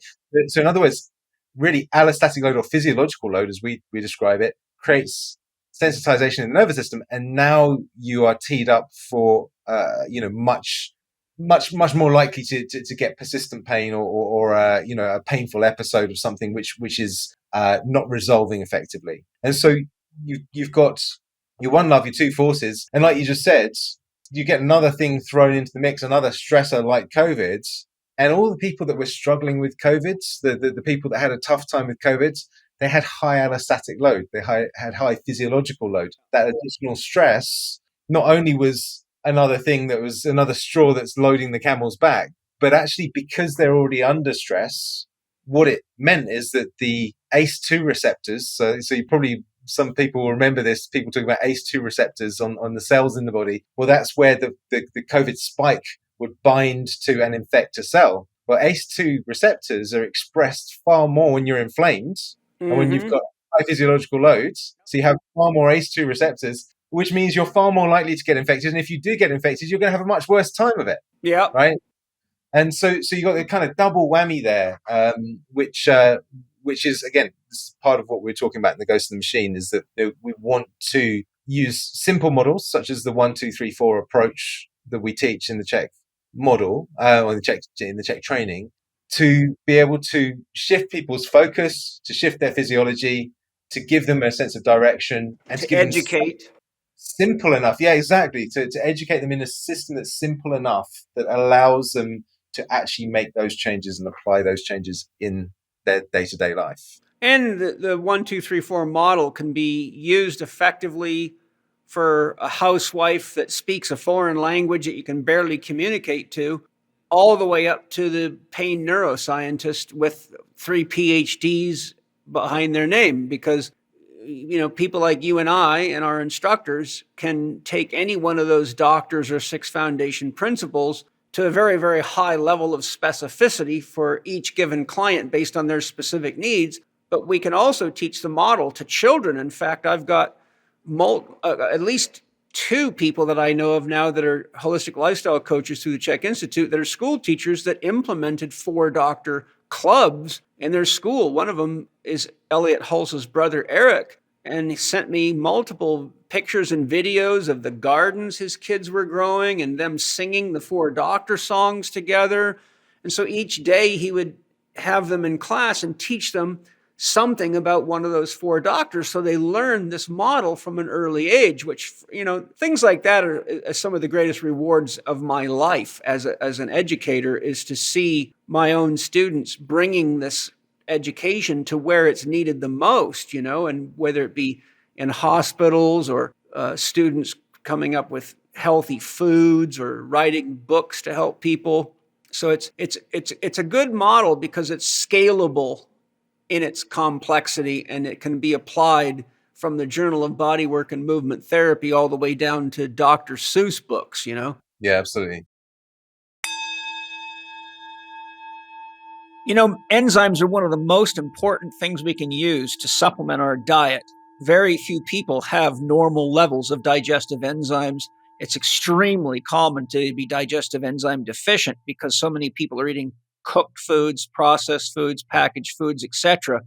So in other words, really allostatic load or physiological load, as we describe it, creates sensitization in the nervous system, and now you are teed up for much more likely to get persistent pain or a painful episode of something which is not resolving effectively. And so you've got your one love, your two forces, and like you just said, you get another thing thrown into the mix, another stressor like COVID, and all the people that were struggling with COVID, the people that had a tough time with COVID, they had high allostatic load. They had high physiological load. That additional stress not only was another thing that was another straw that's loading the camel's back, but actually because they're already under stress, what it meant is that the ACE2 receptors, so you probably, some people will remember this, people talking about ACE2 receptors on the cells in the body. Well, that's where the COVID spike would bind to and infect a cell. Well, ACE2 receptors are expressed far more when you're inflamed and when you've got high physiological loads. So you have far more ACE2 receptors, which means you're far more likely to get infected. And if you do get infected, you're going to have a much worse time of it. Yeah. Right. And so you got the kind of double whammy there, which is, again, this is part of what we're talking about in the Ghost of the Machine, is that we want to use simple models such as the 1, 2, 3, 4 approach that we teach in the Chek model, or in the Chek training, to be able to shift people's focus, to shift their physiology, to give them a sense of direction, and to give educate. them simple enough. Yeah, exactly. To educate them in a system that's simple enough that allows them to actually make those changes and apply those changes in their day-to-day life. And the 1, 2, 3, 4 model can be used effectively for a housewife that speaks a foreign language that you can barely communicate to, all the way up to the pain neuroscientist with 3 PhDs behind their name. Because, people like you and I and our instructors can take any one of those doctors or 6 foundation principles to a very, very high level of specificity for each given client based on their specific needs. But we can also teach the model to children. In fact, I've got at least 2 people that I know of now that are holistic lifestyle coaches through the Chek Institute that are school teachers that implemented 4-doctor clubs in their school. One of them is Elliot Hulse's brother, Eric, and he sent me multiple pictures and videos of the gardens his kids were growing and them singing the 4-doctor songs together. And so each day he would have them in class and teach them something about one of those 4 doctors, so they learn this model from an early age, which, things like that are some of the greatest rewards of my life as an educator, is to see my own students bringing this education to where it's needed the most, and whether it be in hospitals or students coming up with healthy foods or writing books to help people. So it's a good model because it's scalable in its complexity, and it can be applied from the Journal of Bodywork and Movement Therapy all the way down to Dr. Seuss books, Yeah, absolutely. Enzymes are one of the most important things we can use to supplement our diet. Very few people have normal levels of digestive enzymes. It's extremely common to be digestive enzyme deficient because so many people are eating cooked foods, processed foods, packaged foods, etc.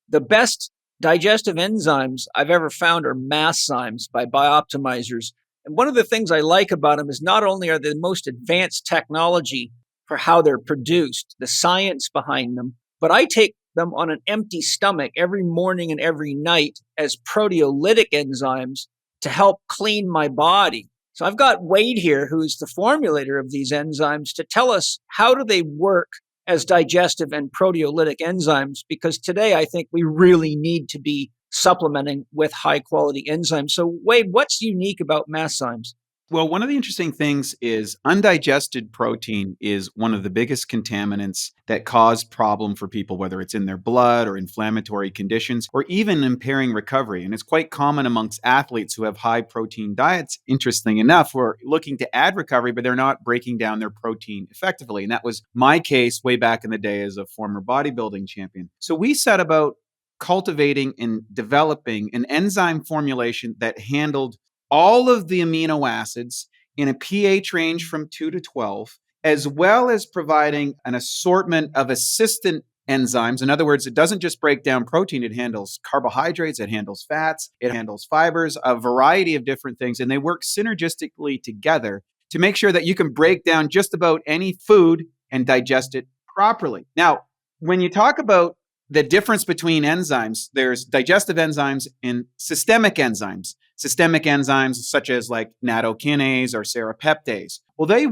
The best digestive enzymes I've ever found are Masszymes by Bioptimizers. And one of the things I like about them is not only are they the most advanced technology for how they're produced, the science behind them, but I take them on an empty stomach every morning and every night as proteolytic enzymes to help clean my body. So I've got Wade here, who's the formulator of these enzymes, to tell us how do they work as digestive and proteolytic enzymes, because today I think we really need to be supplementing with high quality enzymes. So Wade, what's unique about Masszymes? Well, one of the interesting things is undigested protein is one of the biggest contaminants that cause problem for people, whether it's in their blood or inflammatory conditions or even impairing recovery. And it's quite common amongst athletes who have high protein diets, interesting enough, who are looking to add recovery, but they're not breaking down their protein effectively. And that was my case way back in the day as a former bodybuilding champion. So we set about cultivating and developing an enzyme formulation that handled all of the amino acids in a pH range from 2 to 12, as well as providing an assortment of assistant enzymes. In other words, it doesn't just break down protein, it handles carbohydrates, it handles fats, it handles fibers, a variety of different things, and they work synergistically together to make sure that you can break down just about any food and digest it properly. Now, when you talk about the difference between enzymes, there's digestive enzymes and systemic enzymes. Systemic enzymes such as like nattokinase or serrapeptase. Well, they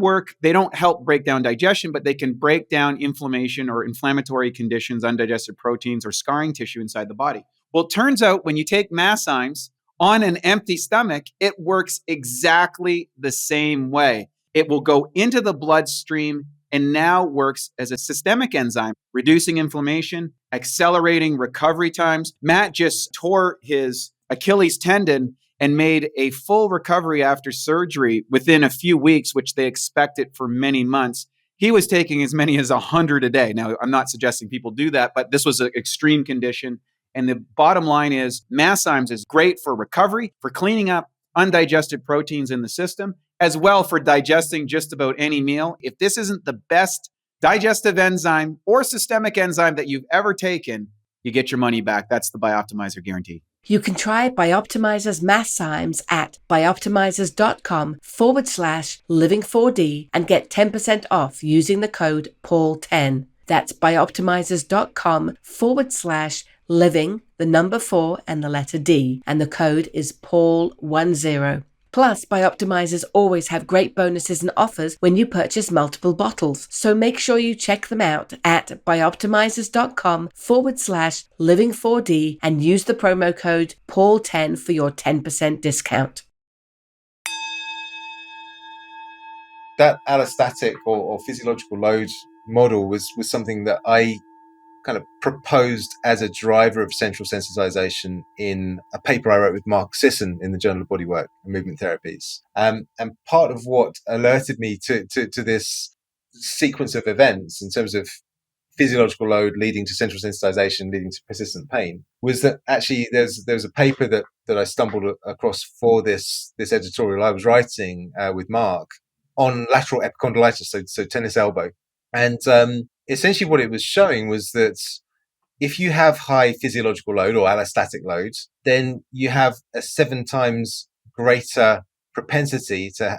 don't help break down digestion, but they can break down inflammation or inflammatory conditions, undigested proteins, or scarring tissue inside the body. Well, it turns out when you take Masszymes on an empty stomach, it works exactly the same way. It will go into the bloodstream and now works as a systemic enzyme, reducing inflammation, accelerating recovery times. Matt just tore his Achilles tendon and made a full recovery after surgery within a few weeks, which they expected for many months. He was taking as many as 100 a day. Now, I'm not suggesting people do that, but this was an extreme condition. And the bottom line is Masszymes is great for recovery, for cleaning up undigested proteins in the system, as well for digesting just about any meal. If this isn't the best digestive enzyme or systemic enzyme that you've ever taken, you get your money back. That's the Bioptimizer guarantee. You can try Bioptimizer's Masszymes at bioptimizers.com/living4d and get 10% off using the code Paul10. That's bioptimizers.com/living, the number 4 and the letter D, and the code is Paul10. Plus, Bioptimizers always have great bonuses and offers when you purchase multiple bottles. So make sure you check them out at bioptimizers.com/living4d and use the promo code Paul10 for your 10% discount. that allostatic or physiological load model was something that I kind of proposed as a driver of central sensitization in a paper I wrote with Mark Sisson in the Journal of Bodywork and Movement Therapies. And part of what alerted me to this sequence of events in terms of physiological load leading to central sensitization, leading to persistent pain, was that actually there's a paper that I stumbled across for this editorial I was writing with Mark on lateral epicondylitis, so tennis elbow. And essentially what it was showing was that if you have high physiological load or allostatic load, then you have a 7 times greater propensity to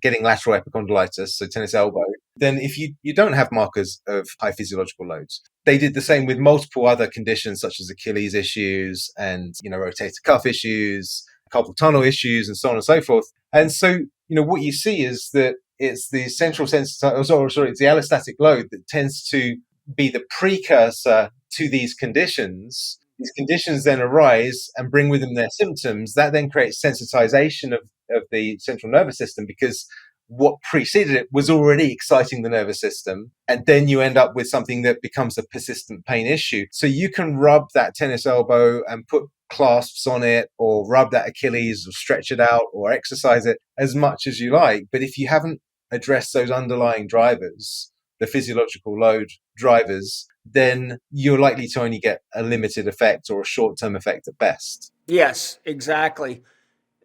getting lateral epicondylitis, so tennis elbow, than if you don't have markers of high physiological loads. They did the same with multiple other conditions such as Achilles issues and, rotator cuff issues, carpal tunnel issues, and so on and so forth. And so, what you see is that it's the central it's the allostatic load that tends to be the precursor to these conditions. These conditions then arise and bring with them their symptoms. That then creates sensitization of the central nervous system, because what preceded it was already exciting the nervous system. And then you end up with something that becomes a persistent pain issue. So you can rub that tennis elbow and put clasps on it, or rub that Achilles, or stretch it out, or exercise it as much as you like. But if you haven't addressed those underlying drivers, the physiological load drivers, then you're likely to only get a limited effect or a short-term effect at best. Yes, exactly.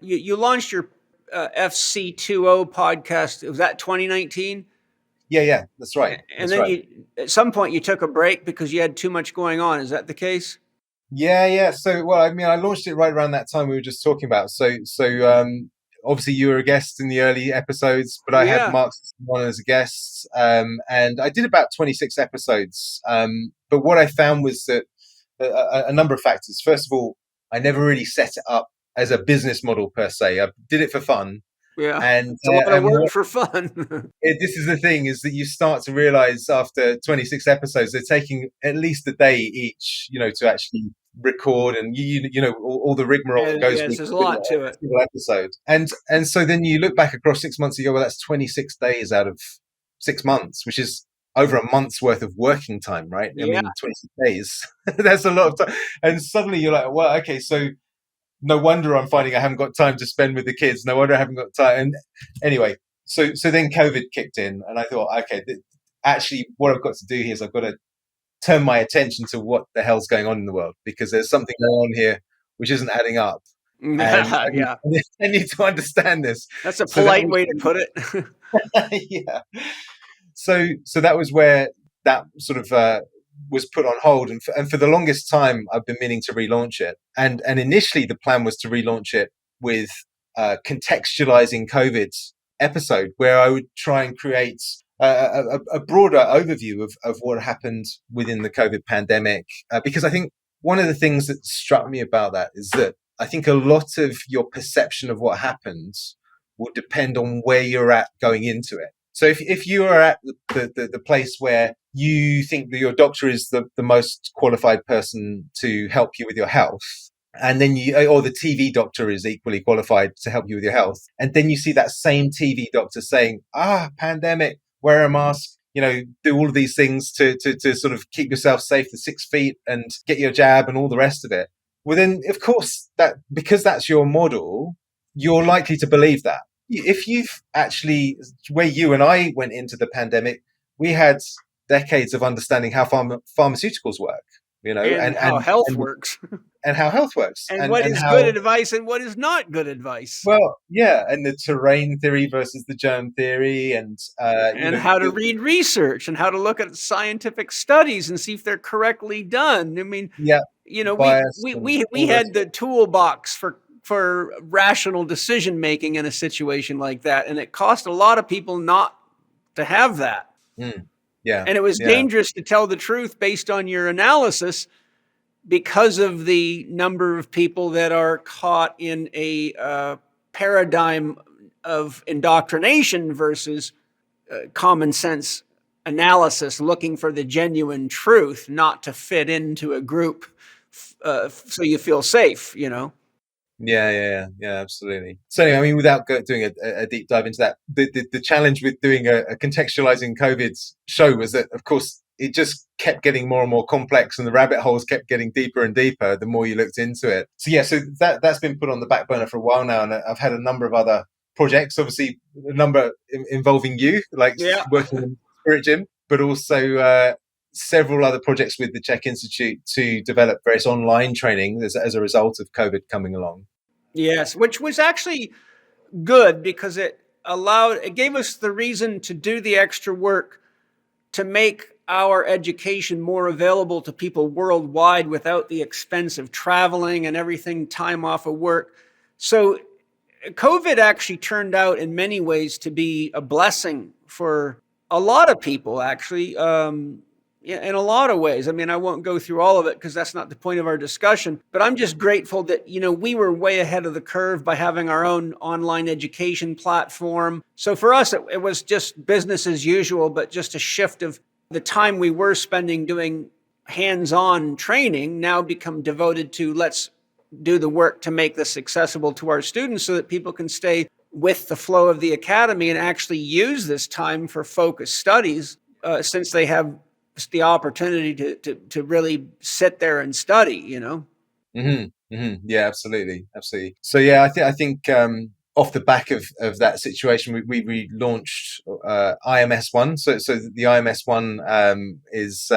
You launched your FC20 podcast. Was that 2019? Yeah, that's right. And then at some point you took a break because you had too much going on. Is that the case? Yeah. So, I launched it right around that time we were just talking about. So, obviously you were a guest in the early episodes, but I had Mark on as a guest, and I did about 26 episodes. But what I found was that a number of factors. First of all, I never really set it up as a business model per se. I did it for fun. Yeah, and it's a lot of work for fun. This is the thing, is that you start to realize after 26 episodes, they're taking at least a day each, to actually record, and all the rigmarole that goes with there's a lot to it. Single episode. And so then you look back across 6 months, you go, well, that's 26 days out of 6 months, which is over a month's worth of working time, right? I mean, 26 days, that's a lot of time. And suddenly you're like, well, okay, so no wonder I'm finding I haven't got time to spend with the kids. No wonder I haven't got time. And anyway, so then COVID kicked in, and I thought, okay, actually what I've got to do here is I've got to turn my attention to what the hell's going on in the world, because there's something going on here which isn't adding up. And I need to understand this. That's a polite way to put it. Yeah. So that was where that sort of was put on hold, and for the longest time I've been meaning to relaunch it, and initially the plan was to relaunch it with contextualizing COVID's episode, where I would try and create a broader overview of what happened within the COVID pandemic, because I think one of the things that struck me about that is that I think a lot of your perception of what happened will depend on where you're at going into it. So if you are at the place where you think that your doctor is the most qualified person to help you with your health, and then or the TV doctor is equally qualified to help you with your health, and then you see that same TV doctor saying, pandemic, wear a mask, do all of these things to sort of keep yourself safe, the 6 feet, and get your jab and all the rest of it. Well, then, of course, that because that's your model, you're likely to believe that. If you've actually, where you and I went into the pandemic, we had decades of understanding how pharmaceuticals work, and how health works. And how health works. And what is good advice and what is not good advice. Well, yeah, and the terrain theory versus the germ theory, and how to read research, and how to look at scientific studies and see if they're correctly done. I mean, we had the toolbox for rational decision making in a situation like that, and it cost a lot of people not to have that. Yeah, and it was dangerous to tell the truth based on your analysis, because of the number of people that are caught in a paradigm of indoctrination versus common sense analysis, looking for the genuine truth, not to fit into a group so you feel safe, Yeah, absolutely. So anyway, I mean, without doing a deep dive into that, the challenge with doing a contextualizing COVID show was that, of course, it just kept getting more and more complex, and the rabbit holes kept getting deeper and deeper the more you looked into it. So yeah, so that's been put on the back burner for a while now, and I've had a number of other projects, obviously a number involving you, like Yeah. working in Spirit Gym, but also several other projects with the Chek Institute to develop various online training as a result of COVID coming along. Yes, which was actually good because it gave us the reason to do the extra work to make our education more available to people worldwide without the expense of traveling and everything, time off of work. So COVID actually turned out in many ways to be a blessing for a lot of people, actually. Yeah, in a lot of ways. I mean, I won't go through all of it because that's not the point of our discussion. But I'm just grateful that, we were way ahead of the curve by having our own online education platform. So for us, it was just business as usual, but just a shift of the time we were spending doing hands-on training now become devoted to let's do the work to make this accessible to our students so that people can stay with the flow of the academy and actually use this time for focused studies since they have the opportunity to really sit there and study. Yeah, absolutely. So yeah, I think off the back of that situation, we launched IMS1. So the IMS1 is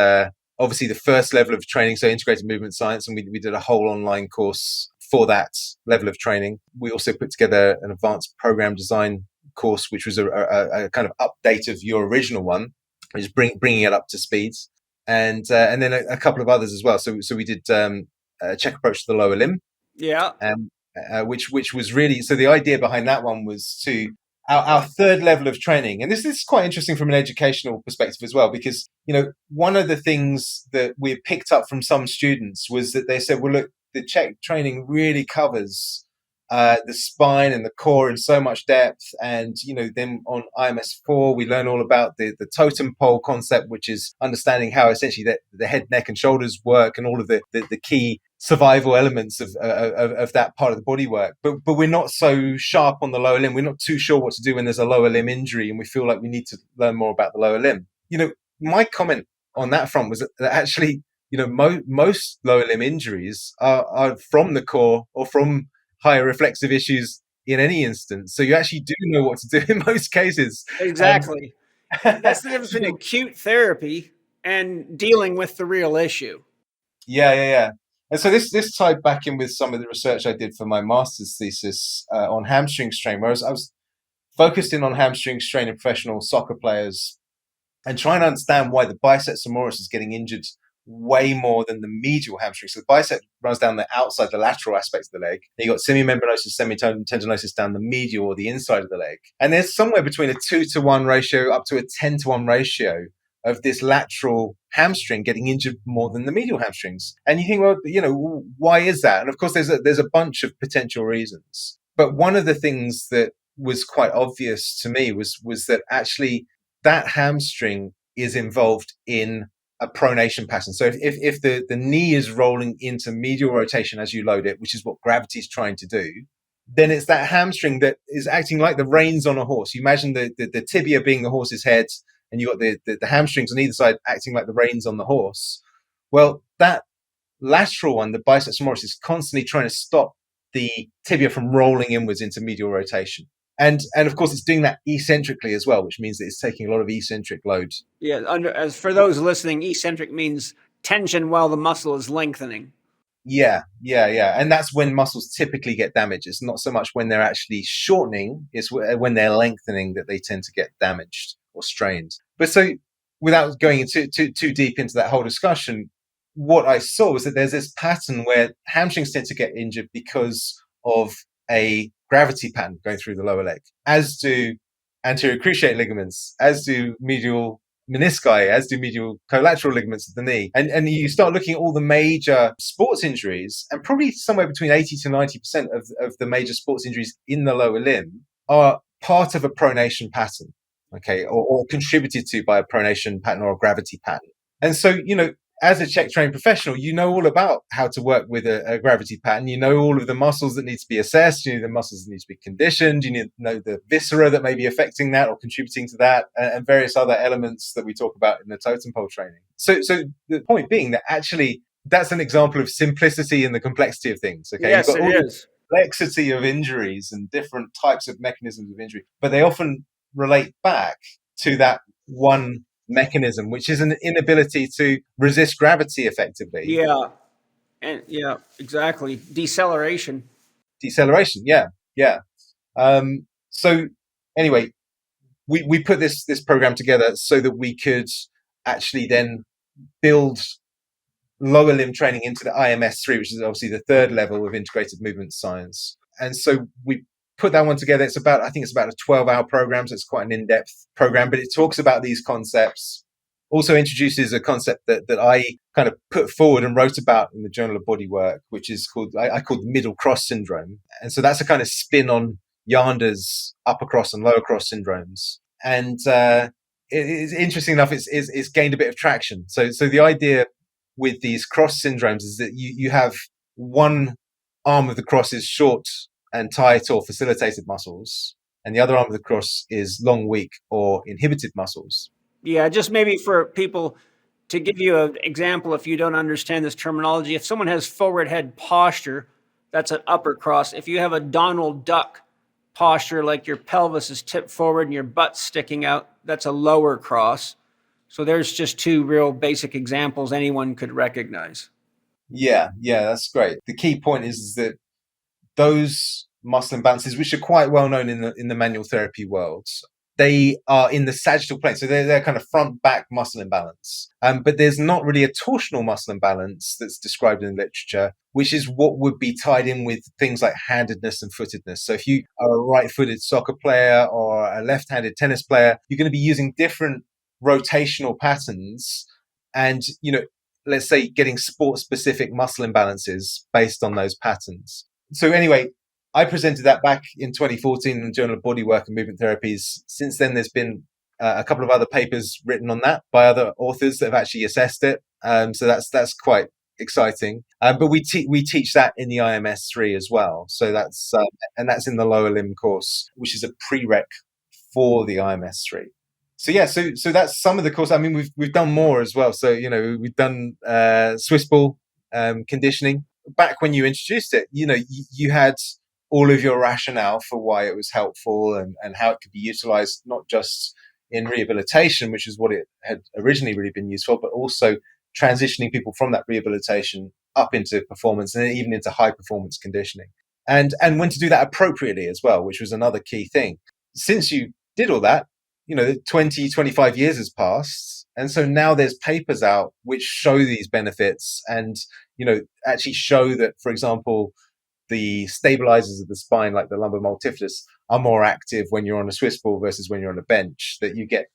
obviously the first level of training, so integrated movement science, and we did a whole online course for that level of training. We also put together an advanced program design course, which was a kind of update of your original one, which is bringing it up to speed, and then a couple of others as well. So we did Chek approach to the lower limb, Yeah. which was really, so the idea behind that one was to our third level of training, and this is quite interesting from an educational perspective as well, because one of the things that we picked up from some students was that they said, well, look, the Chek training really covers the spine and the core in so much depth, and then on IMS4 we learn all about the totem pole concept, which is understanding how essentially the head, neck, and shoulders work, and all of the key survival elements of that part of the body work. But we're not so sharp on the lower limb. We're not too sure what to do when there's a lower limb injury, and we feel like we need to learn more about the lower limb. My comment on that front was that actually, most lower limb injuries are from the core or from higher reflexive issues in any instance. So you actually do know what to do in most cases. Exactly. That's the difference between acute therapy and dealing with the real issue. Yeah. And so this tied back in with some of the research I did for my master's thesis on hamstring strain, whereas I was focused in on hamstring strain in professional soccer players and trying to understand why the biceps femoris is getting injured way more than the medial hamstring. So the bicep runs down the outside, the lateral aspect of the leg. Then you got semimembranosus, semitendinosus down the medial or the inside of the leg. And there's somewhere between a 2-to-1 ratio up to a 10-to-1 ratio of this lateral hamstring getting injured more than the medial hamstrings. And you think, well, why is that? And of course, there's a bunch of potential reasons. But one of the things that was quite obvious to me was that actually that hamstring is involved in a pronation pattern. So if the knee is rolling into medial rotation as you load it, which is what gravity is trying to do, then it's that hamstring that is acting like the reins on a horse. You imagine the tibia being the horse's head, and you got the hamstrings on either side acting like the reins on the horse. Well, that lateral one, the biceps femoris, is constantly trying to stop the tibia from rolling inwards into medial rotation. And of course, it's doing that eccentrically as well, which means that it's taking a lot of eccentric load. Yeah. As for those listening, eccentric means tension while the muscle is lengthening. Yeah. And that's when muscles typically get damaged. It's not so much when they're actually shortening, it's when they're lengthening that they tend to get damaged or strained. But so without going too deep into that whole discussion, what I saw was that there's this pattern where hamstrings tend to get injured because of a gravity pattern going through the lower leg, as do anterior cruciate ligaments, as do medial menisci, as do medial collateral ligaments of the knee. And you start looking at all the major sports injuries, and probably somewhere between 80 to 90% of the major sports injuries in the lower limb are part of a pronation pattern, okay, or contributed to by a pronation pattern or a gravity pattern. And so, as a Chek trained professional, you know all about how to work with a gravity pattern. You know all of the muscles that need to be assessed. You know the muscles that need to be conditioned. You need to know the viscera that may be affecting that or contributing to that, and various other elements that we talk about in the totem pole training. So the point being that actually that's an example of simplicity and the complexity of things. Okay, Yes, you've got it all is. the complexity of injuries and different types of mechanisms of injury, but they often relate back to that one mechanism, which is an inability to resist gravity effectively. Yeah. And yeah, exactly. Deceleration. Deceleration, yeah, yeah. So anyway, we put this program together so that we could actually then build lower limb training into the IMS3, which is obviously the third level of integrated movement science. And so we put that one together. I think it's about a 12-hour program, so it's quite an in-depth program, but it talks about these concepts. Also introduces a concept that I kind of put forward and wrote about in the Journal of Bodywork, which is called, I called the middle cross syndrome. And so that's a kind of spin on Yander's upper cross and lower cross syndromes. And it's interesting enough, it's gained a bit of traction. So the idea with these cross syndromes is that you have one arm of the cross is short and tight or facilitated muscles, and the other arm of the cross is long, weak, or inhibited muscles. Yeah, just maybe for people to give you an example, if you don't understand this terminology, if someone has forward head posture, that's an upper cross. If you have a Donald Duck posture, like your pelvis is tipped forward and your butt's sticking out, that's a lower cross. So there's just two real basic examples anyone could recognize. Yeah, that's great. The key point is that those muscle imbalances, which are quite well known in the manual therapy world, they are in the sagittal plane. So they're kind of front back muscle imbalance. But there's not really a torsional muscle imbalance that's described in the literature, which is what would be tied in with things like handedness and footedness. So if you are a right-footed soccer player or a left-handed tennis player, you're going to be using different rotational patterns and, let's say getting sport-specific muscle imbalances based on those patterns. So anyway, I presented that back in 2014 in the Journal of Bodywork and Movement Therapies. Since then, there's been a couple of other papers written on that by other authors that have actually assessed it. So that's quite exciting. But we teach that in the IMS3 as well. So that's in the lower limb course, which is a prereq for the IMS3. So yeah, so that's some of the course. I mean, we've done more as well. So we've done Swiss ball conditioning. Back when you introduced it, you had all of your rationale for why it was helpful and how it could be utilized, not just in rehabilitation, which is what it had originally really been used for, but also transitioning people from that rehabilitation up into performance and even into high performance conditioning. And when to do that appropriately as well, which was another key thing. Since you did all that, 20, 25 years has passed. And so now there's papers out which show these benefits and, actually show that, for example, the stabilizers of the spine, like the lumbar multifidus, are more active when you're on a Swiss ball versus when you're on a bench, that you get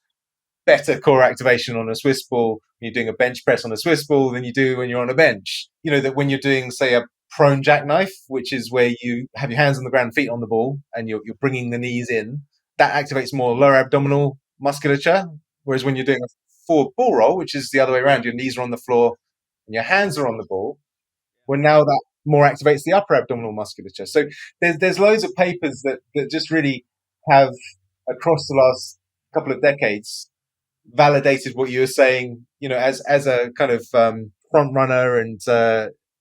better core activation on a Swiss ball when you're doing a bench press on a Swiss ball than you do when you're on a bench. That when you're doing, say, a prone jackknife, which is where you have your hands on the ground, feet on the ball, and you're bringing the knees in, that activates more lower abdominal musculature. Whereas when you're doing a forward ball roll, which is the other way around, your knees are on the floor and your hands are on the ball, well, now that more activates the upper abdominal musculature. So there's loads of papers that just really have, across the last couple of decades, validated what you were saying, as a kind of front runner and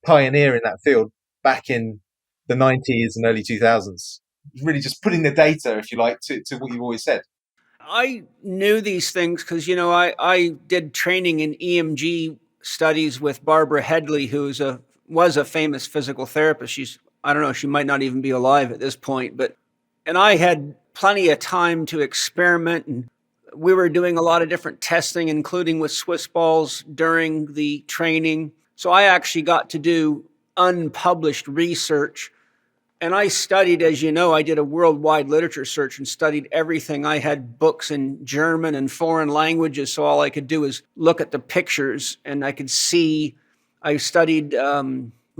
pioneer in that field back in the 90s and early 2000s. Really just putting the data, if you like, to what you've always said. I knew these things because, I did training in EMG studies with Barbara Headley, who was a famous physical therapist. I don't know, she might not even be alive at this point, and I had plenty of time to experiment, and we were doing a lot of different testing, including with Swiss balls during the training. So I actually got to do unpublished research. And I studied, as you know, I did a worldwide literature search and studied everything. I had books in German and foreign languages, so all I could do is look at the pictures and I could see. I studied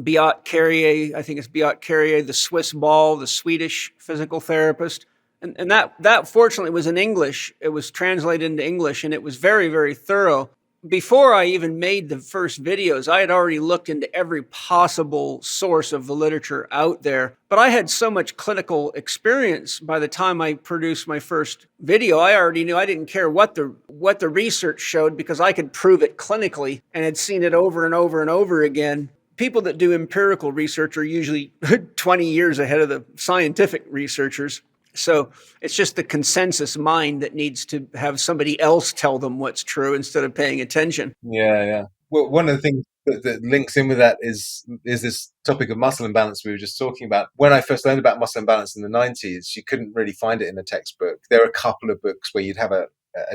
Beat Carrier, I think it's Beat Carrier, the Swiss ball, the Swedish physical therapist. And that fortunately was in English. It was translated into English, and it was very, very thorough. before I even made the first videos, I had already looked into every possible source of the literature out there. But I had so much clinical experience by the time I produced my first video. I already knew I didn't care what the research showed because I could prove it clinically and had seen it over and over and over again. People that do empirical research are usually 20 years ahead of the scientific researchers. So it's just the consensus mind that needs to have somebody else tell them what's true instead of paying attention. Yeah, yeah. Well, one of the things that links in with that is this topic of muscle imbalance we were just talking about. When I first learned about muscle imbalance in the 90s, you couldn't really find it in a textbook. There are a couple of books where you'd have a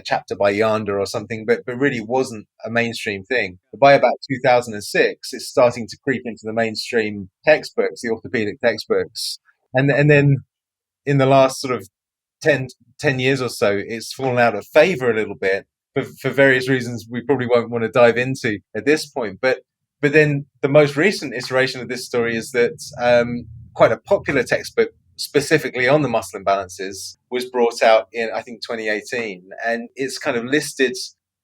chapter by Yanda or something, but really wasn't a mainstream thing. But by about 2006, it's starting to creep into the mainstream textbooks, the orthopedic textbooks. And then in the last sort of 10 years or so, it's fallen out of favor a little bit for various reasons we probably won't want to dive into at this point. But then the most recent iteration of this story is that quite a popular textbook specifically on the muscle imbalances was brought out in, I think, 2018. And it's kind of listed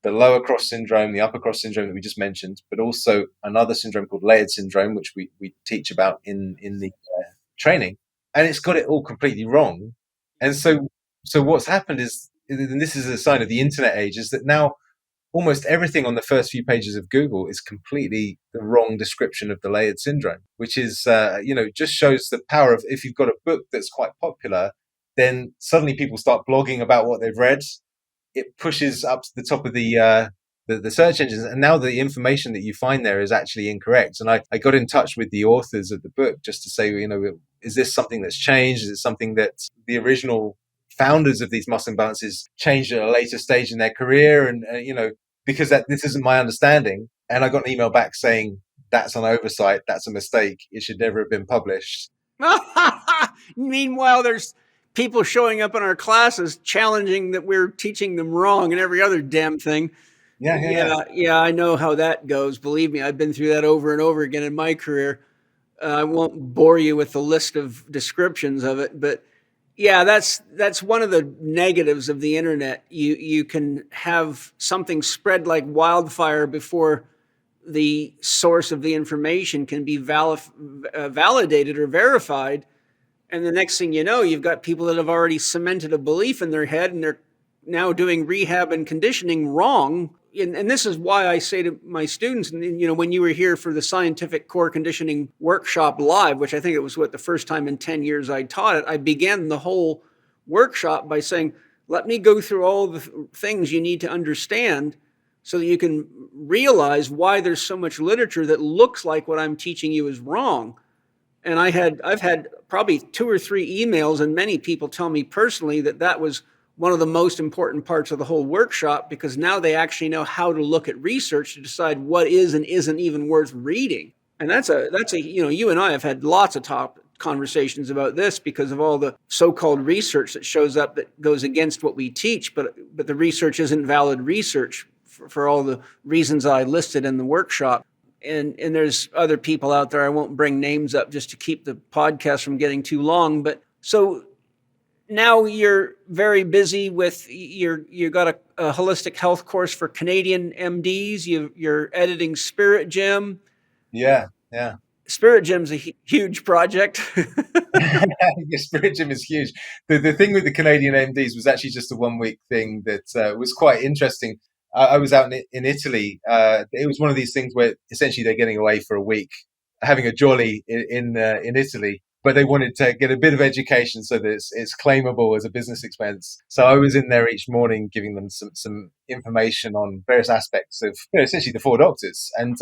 the lower cross syndrome, the upper cross syndrome that we just mentioned, but also another syndrome called layered syndrome, which we teach about in the training. And it's got it all completely wrong. And so what's happened is, and this is a sign of the internet age, is that now almost everything on the first few pages of Google is completely the wrong description of the layered syndrome, which is, just shows the power of, if you've got a book that's quite popular, then suddenly people start blogging about what they've read. It pushes up to the top of the search engines, and now the information that you find there is actually incorrect. And I got in touch with the authors of the book just to say, is this something that's changed? Is it something that the original founders of these muscle imbalances changed at a later stage in their career? And, because this isn't my understanding. And I got an email back saying, that's an oversight, that's a mistake, it should never have been published. Meanwhile, there's people showing up in our classes challenging that we're teaching them wrong and every other damn thing. Yeah, I know how that goes. Believe me, I've been through that over and over again in my career. I won't bore you with the list of descriptions of it, but yeah, that's one of the negatives of the internet. You can have something spread like wildfire before the source of the information can be validated or verified. And the next thing you know, you've got people that have already cemented a belief in their head and they're now doing rehab and conditioning wrong. And this is why I say to my students, when you were here for the scientific core conditioning workshop live, which I think it was the first time in 10 years I taught it, I began the whole workshop by saying, let me go through all the things you need to understand so that you can realize why there's so much literature that looks like what I'm teaching you is wrong. And I've had probably 2 or 3 emails, and many people tell me personally that was one of the most important parts of the whole workshop, because now they actually know how to look at research to decide what is and isn't even worth reading. And that's you and I have had lots of conversations about this because of all the so-called research that shows up that goes against what we teach, but the research isn't valid research for all the reasons I listed in the workshop. And there's other people out there, I won't bring names up just to keep the podcast from getting too long, but so now you're very busy with you got a holistic health course for Canadian MDs. You're editing Spirit Gym. Yeah. Spirit Gym's a huge project. Yeah, Spirit Gym is huge. The thing with the Canadian MDs was actually just a 1-week thing that was quite interesting. I was out in Italy. It was one of these things where essentially they're getting away for a week, having a jolly in Italy. But they wanted to get a bit of education so that it's claimable as a business expense. So I was in there each morning giving them some information on various aspects of essentially the 4 doctors. And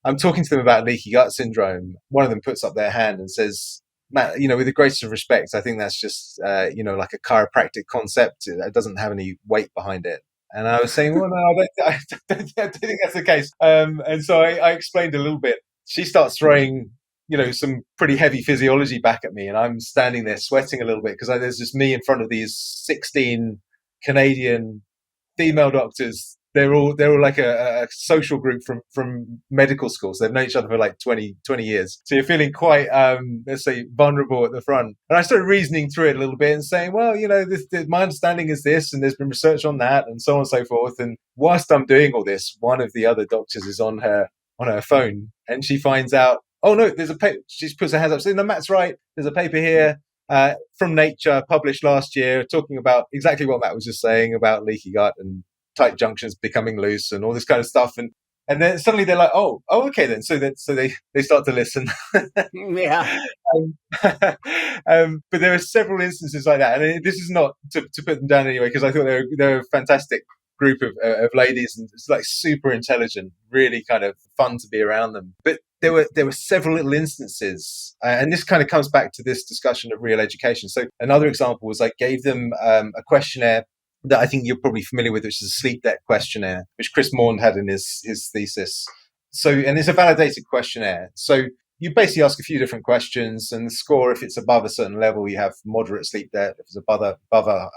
I'm talking to them about leaky gut syndrome. One of them puts up their hand and says, Matt, with the greatest of respect, I think that's just, like a chiropractic concept. It doesn't have any weight behind it. And I was saying, well, no, I don't think that's the case. And so I explained a little bit. She starts throwing some pretty heavy physiology back at me, and I'm standing there sweating a little bit because there's just me in front of these 16 Canadian female doctors they're all like a social group from medical school. So they've known each other for like 20 years. So you're feeling quite, let's say, vulnerable at the front. And I started reasoning through it a little bit and saying, well, my understanding is this, and there's been research on that, and so on and so forth. And whilst I'm doing all this, one of the other doctors is on her phone, and she finds out, oh no, there's a paper. She puts her hands up, saying, no, Matt's right. There's a paper here from Nature, published last year, talking about exactly what Matt was just saying about leaky gut and tight junctions becoming loose and all this kind of stuff. And then suddenly they're like, oh, okay then. So they start to listen. Yeah. But there are several instances like that, and this is not to put them down anyway, because I thought they're a fantastic group of ladies, and it's like super intelligent, really kind of fun to be around them. But there were several little instances, and this kind of comes back to this discussion of real education. So another example was I gave them a questionnaire that I think you're probably familiar with, which is a sleep debt questionnaire, which Chris Maund had in his thesis. So, and it's a validated questionnaire. So you basically ask a few different questions, and the score, if it's above a certain level, you have moderate sleep debt. If it's above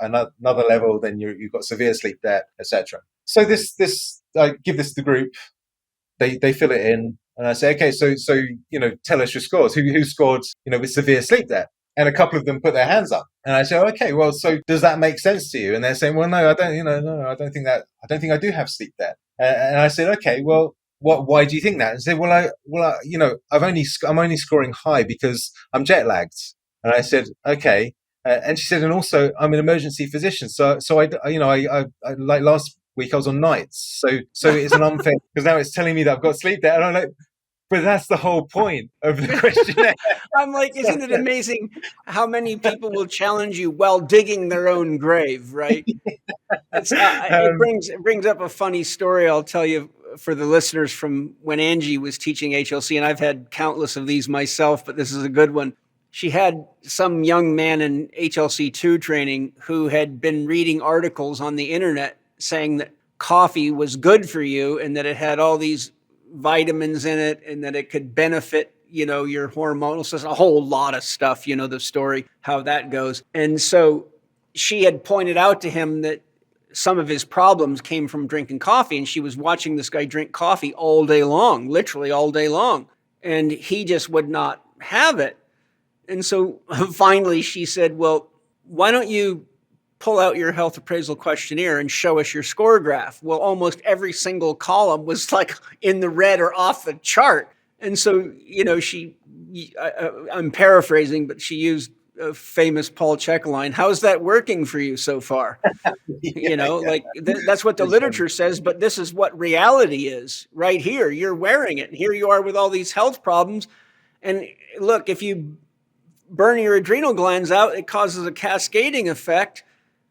another level, then you've got severe sleep debt, etc. So this I give this to the group. They fill it in, and I say, okay, so tell us your scores. Who scored with severe sleep debt? And a couple of them put their hands up, and I say, okay, well, so does that make sense to you? And they're saying, well, no, I don't. No, I don't think that. I don't think I do have sleep debt. And I said, okay, well, why do you think that? And say, I'm only scoring high because I'm jet lagged. And I said, okay. And she said, and also I'm an emergency physician, so I like last week I was on nights, so it's an unfair because now it's telling me that I've got sleep debt, and I'm like, but that's the whole point of the questionnaire. I'm like, isn't it amazing how many people will challenge you while digging their own grave, right? It brings up a funny story I'll tell you for the listeners from when Angie was teaching HLC, and I've had countless of these myself, but this is a good one. She had some young man in HLC2 training who had been reading articles on the internet saying that coffee was good for you and that it had all these vitamins in it and that it could benefit, your hormonal system, a whole lot of stuff, the story, how that goes. And so she had pointed out to him that some of his problems came from drinking coffee, and she was watching this guy drink coffee all day long, literally all day long. And he just would not have it. And so finally she said, well, why don't you pull out your health appraisal questionnaire and show us your score graph? Well, almost every single column was like in the red or off the chart. And so, I'm paraphrasing, but she used a famous Paul Chek line. How's that working for you so far? That's what the literature says, but this is what reality is right here. You're wearing it. And here you are with all these health problems. And look, if you burn your adrenal glands out, it causes a cascading effect.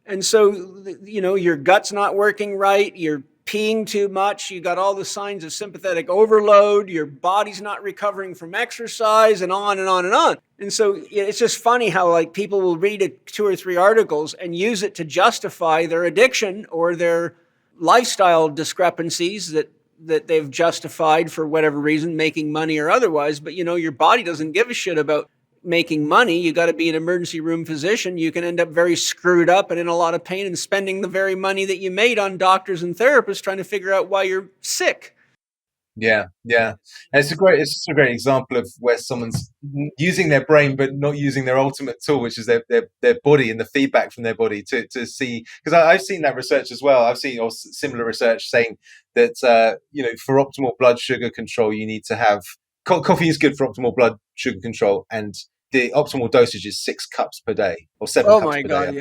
And so, your gut's not working right. You're peeing too much. You got all the signs of sympathetic overload. Your body's not recovering from exercise, and on and on and on. And so it's just funny how people will read 2 or 3 articles and use it to justify their addiction or their lifestyle discrepancies that they've justified for whatever reason, making money or otherwise. But, your body doesn't give a shit about making money. You got to be an emergency room physician. You can end up very screwed up and in a lot of pain and spending the very money that you made on doctors and therapists trying to figure out why you're sick. Yeah. And it's a great example of where someone's using their brain but not using their ultimate tool, which is their body and the feedback from their body to see. Because I've seen that research as well. I've seen similar research saying that for optimal blood sugar control, you need to have coffee is good for optimal blood sugar control, and the optimal dosage is 6 cups per day or 7 cups per day. Oh my God,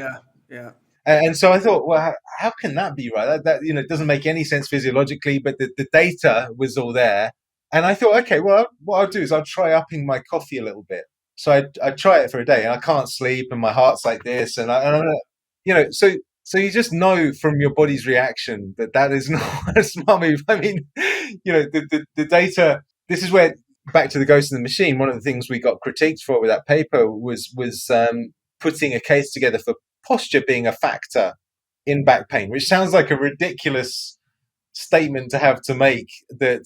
yeah. And so I thought, well, how can that be right? That it doesn't make any sense physiologically, but the data was all there. And I thought, okay, well, what I'll do is I'll try upping my coffee a little bit. So I try it for a day, and I can't sleep, and my heart's like this, and so you just know from your body's reaction that is not a smart move. I mean, the data. This is where, back to the ghost in the machine, one of the things we got critiqued for with that paper was putting a case together for posture being a factor in back pain, which sounds like a ridiculous statement to have to make, that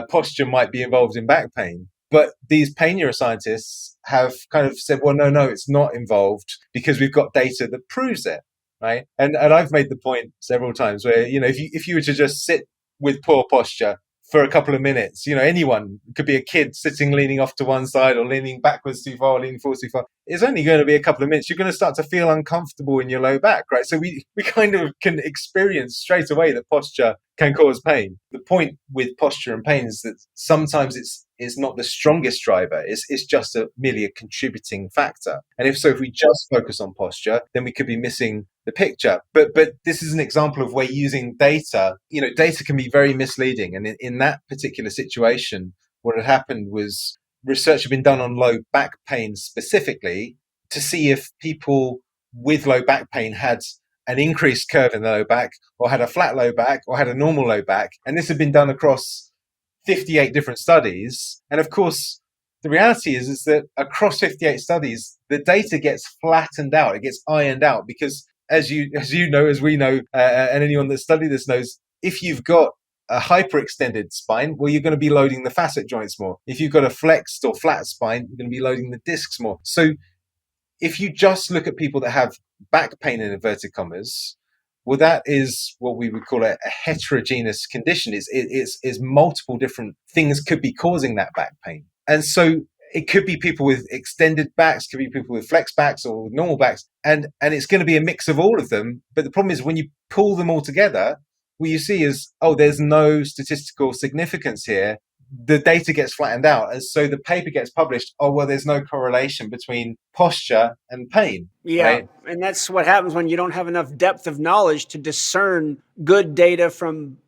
posture might be involved in back pain. But these pain neuroscientists have kind of said, well, no, it's not involved because we've got data that proves it. right? And I've made the point several times where, if you were to just sit with poor posture for a couple of minutes, anyone, could be a kid sitting leaning off to one side or leaning backwards too far, or leaning forwards too far. It's only going to be a couple of minutes. You're going to start to feel uncomfortable in your low back, right? So we kind of can experience straight away that posture can cause pain. The point with posture and pain is that sometimes it's not the strongest driver. It's just merely a contributing factor. And if we just focus on posture, then we could be missing the picture. But this is an example of where using data, data can be very misleading. And in that particular situation, what had happened was research had been done on low back pain specifically to see if people with low back pain had an increased curve in the low back, or had a flat low back, or had a normal low back. And this had been done across 58 different studies. And of course, the reality is that across 58 studies, the data gets flattened out. It gets ironed out because, as we know, and anyone that studied this knows, if you've got a hyperextended spine, well, you're going to be loading the facet joints more. If you've got a flexed or flat spine, you're going to be loading the discs more. So if you just look at people that have back pain in inverted commas, well, that is what we would call a heterogeneous condition. It's multiple different things could be causing that back pain. And so it could be people with extended backs, could be people with flex backs or normal backs. And it's going to be a mix of all of them. But the problem is when you pull them all together, what you see is, there's no statistical significance here. The data gets flattened out. And so the paper gets published. There's no correlation between posture and pain. Yeah. Right? And that's what happens when you don't have enough depth of knowledge to discern good data from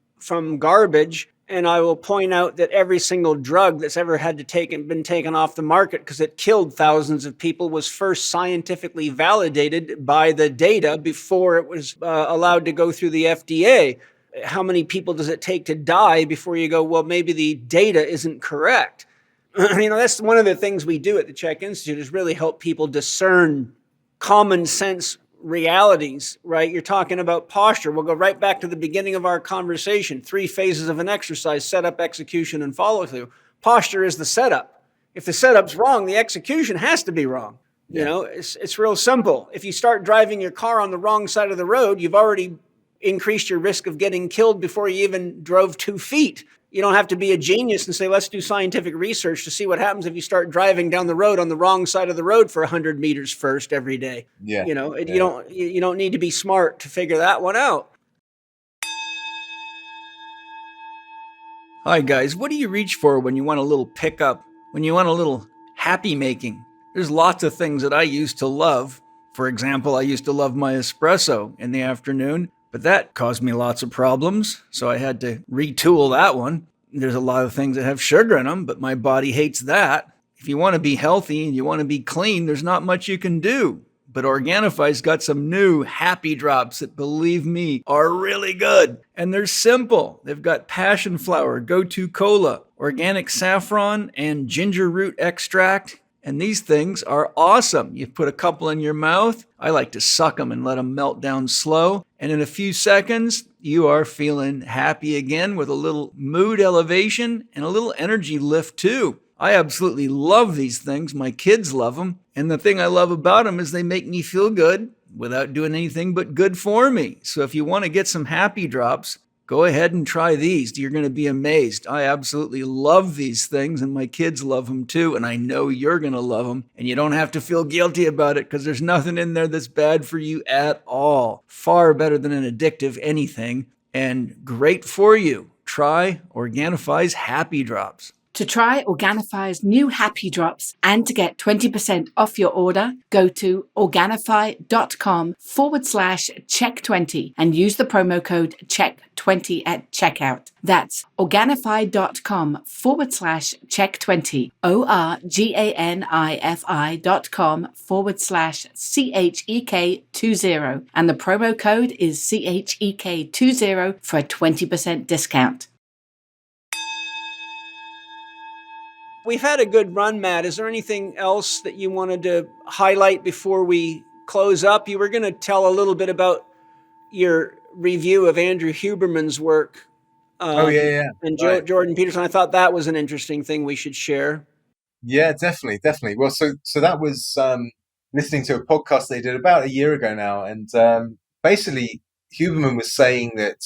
garbage. And I will point out that every single drug that's ever had to been taken off the market because it killed thousands of people was first scientifically validated by the data before it was allowed to go through the FDA. How many people does it take to die before you go, well, maybe the data isn't correct? That's one of the things we do at the Chek Institute is really help people discern common sense realities, right? You're talking about posture. We'll go right back to the beginning of our conversation. 3 phases of an exercise: setup, execution, and follow through. Posture is the setup. If the setup's wrong, the execution has to be wrong. Yeah. It's real simple. If you start driving your car on the wrong side of the road, you've already increased your risk of getting killed before you even drove 2 feet. You don't have to be a genius and say, let's do scientific research to see what happens if you start driving down the road on the wrong side of the road for 100 meters first every day. Yeah. You don't need to be smart to figure that one out. Hi guys, what do you reach for when you want a little pickup, when you want a little happy making? There's lots of things that I used to love. For example, I used to love my espresso in the afternoon, but that caused me lots of problems, so I had to retool that one. There's a lot of things that have sugar in them, but my body hates that. If you want to be healthy and you want to be clean, there's not much you can do. But Organifi's got some new happy drops that, believe me, are really good. And they're simple. They've got passion flower, go-to cola, organic saffron, and ginger root extract. And these things are awesome. You put a couple in your mouth. I like to suck them and let them melt down slow. And in a few seconds, you are feeling happy again with a little mood elevation and a little energy lift too. I absolutely love these things. My kids love them. And the thing I love about them is they make me feel good without doing anything but good for me. So if you want to get some happy drops, go ahead and try these. You're going to be amazed. I absolutely love these things, and my kids love them too, and I know you're going to love them, and you don't have to feel guilty about it because there's nothing in there that's bad for you at all. Far better than an addictive anything, and great for you. Try Organifi's Happy Drops. To try Organifi's new Happy Drops and to get 20% off your order, go to Organifi.com/Chek20 and use the promo code Chek20 at checkout. That's Organifi.com/Chek20, Organifi.com/CHEK20, and the promo code is CHEK20 for a 20% discount. We've had a good run, Matt. Is there anything else that you wanted to highlight before we close up? You were going to tell a little bit about your review of Andrew Huberman's work. Yeah. And Right. Jordan Peterson. I thought that was an interesting thing we should share. Yeah, definitely. Well, so that was listening to a podcast they did about a year ago now, and basically Huberman was saying that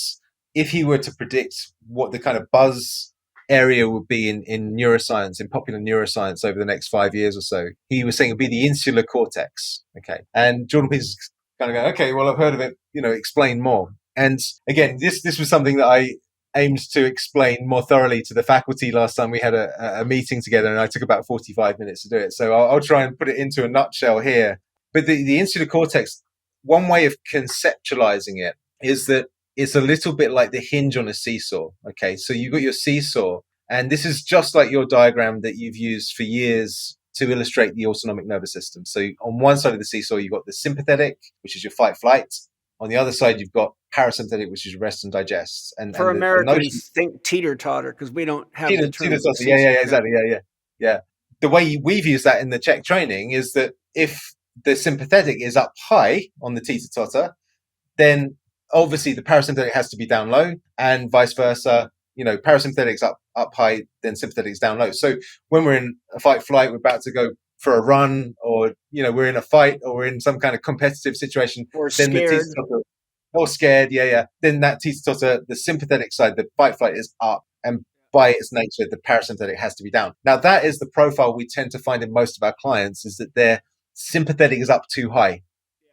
if he were to predict what the kind of buzz area would be in neuroscience, in popular neuroscience over the next 5 years or so, he was saying it would be the insular cortex. Okay. And Jordan Peterson's kind of going, okay, well, I've heard of it, explain more. And again, this was something that I aimed to explain more thoroughly to the faculty last time we had a meeting together, and I took about 45 minutes to do it. So I'll try and put it into a nutshell here. But the insular cortex, one way of conceptualizing it is that it's a little bit like the hinge on a seesaw. Okay, so you've got your seesaw, and this is just like your diagram that you've used for years to illustrate the autonomic nervous system. So on one side of the seesaw, you've got the sympathetic, which is your fight flight. On the other side, you've got parasympathetic, which is rest and digest. And for and Americans, think teeter-totter, because we don't have the term. Yeah, exactly. Yeah. The way we've used that in the Chek training is that if the sympathetic is up high on the teeter-totter, then obviously the parasympathetic has to be down low, and vice versa. Parasympathetic's up high, then sympathetic's down low. So when we're in a fight flight, we're about to go for a run, or we're in a fight, or we're in some kind of competitive situation, or then scared, or scared, then that teeter-totter, the sympathetic side, the fight flight, is up, and by its nature, the parasympathetic has to be down. Now, that is the profile we tend to find in most of our clients, is that their sympathetic is up too high.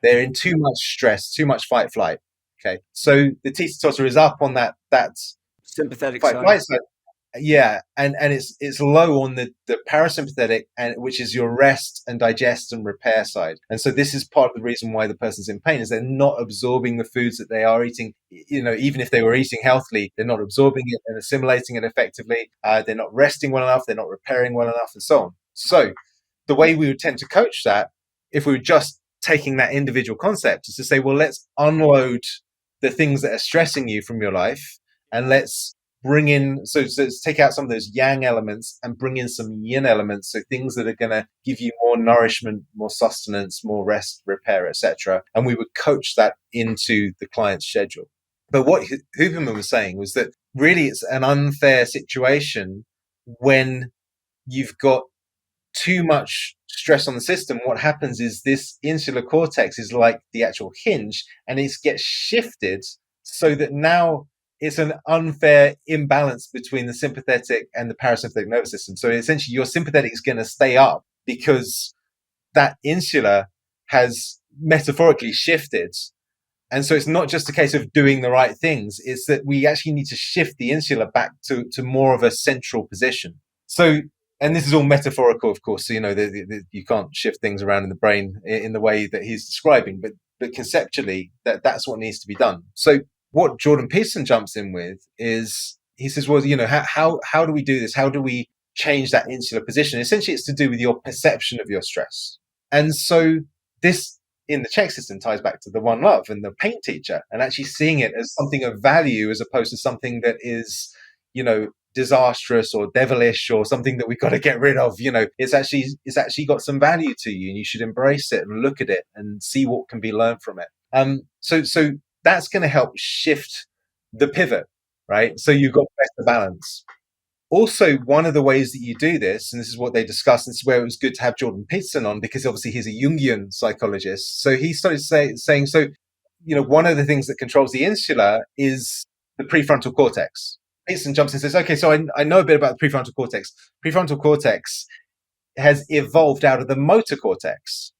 They're in too much stress, too much fight flight. Okay, so the teeter-totter is up on that sympathetic fight side. flight side. Yeah, and it's low on the parasympathetic, and which is your rest and digest and repair side. And so this is part of the reason why the person's in pain, is they're not absorbing the foods that they are eating. Even if they were eating healthily, they're not absorbing it and assimilating it effectively. They're not resting well enough. They're not repairing well enough, and so on. So the way we would tend to coach that, if we were just taking that individual concept, is to say, well, let's unload the things that are stressing you from your life, and let's bring in, so let's take out some of those yang elements and bring in some yin elements, so things that are going to give you more nourishment, more sustenance, more rest, repair, etc. And we would coach that into the client's schedule. But what Huberman was saying was that really it's an unfair situation when you've got too much stress on the system. What happens is this insular cortex is like the actual hinge, and it gets shifted so that now it's an unfair imbalance between the sympathetic and the parasympathetic nervous system. So essentially your sympathetic is going to stay up because that insular has metaphorically shifted. And so it's not just a case of doing the right things, it's that we actually need to shift the insular back to more of a central position. So, and this is all metaphorical, of course, so you can't shift things around in the brain in the way that he's describing, but conceptually that's what needs to be done. So what Jordan Peterson jumps in with is, he says, well, how do we do this? How do we change that insular position? Essentially, it's to do with your perception of your stress. And so this, in the Chek system, ties back to the One Love and the paint teacher, and actually seeing it as something of value as opposed to something that is, disastrous or devilish or something that we've got to get rid of. It's actually got some value to you, and you should embrace it and look at it and see what can be learned from it. So that's going to help shift the pivot, right? So you've got better balance. Also, one of the ways that you do this, and this is what they discussed, and this is where it was good to have Jordan Peterson on, because obviously he's a Jungian psychologist. So he started saying, one of the things that controls the insula is the prefrontal cortex. Peterson jumps in and says, okay, so I know a bit about the prefrontal cortex. Prefrontal cortex has evolved out of the motor cortex.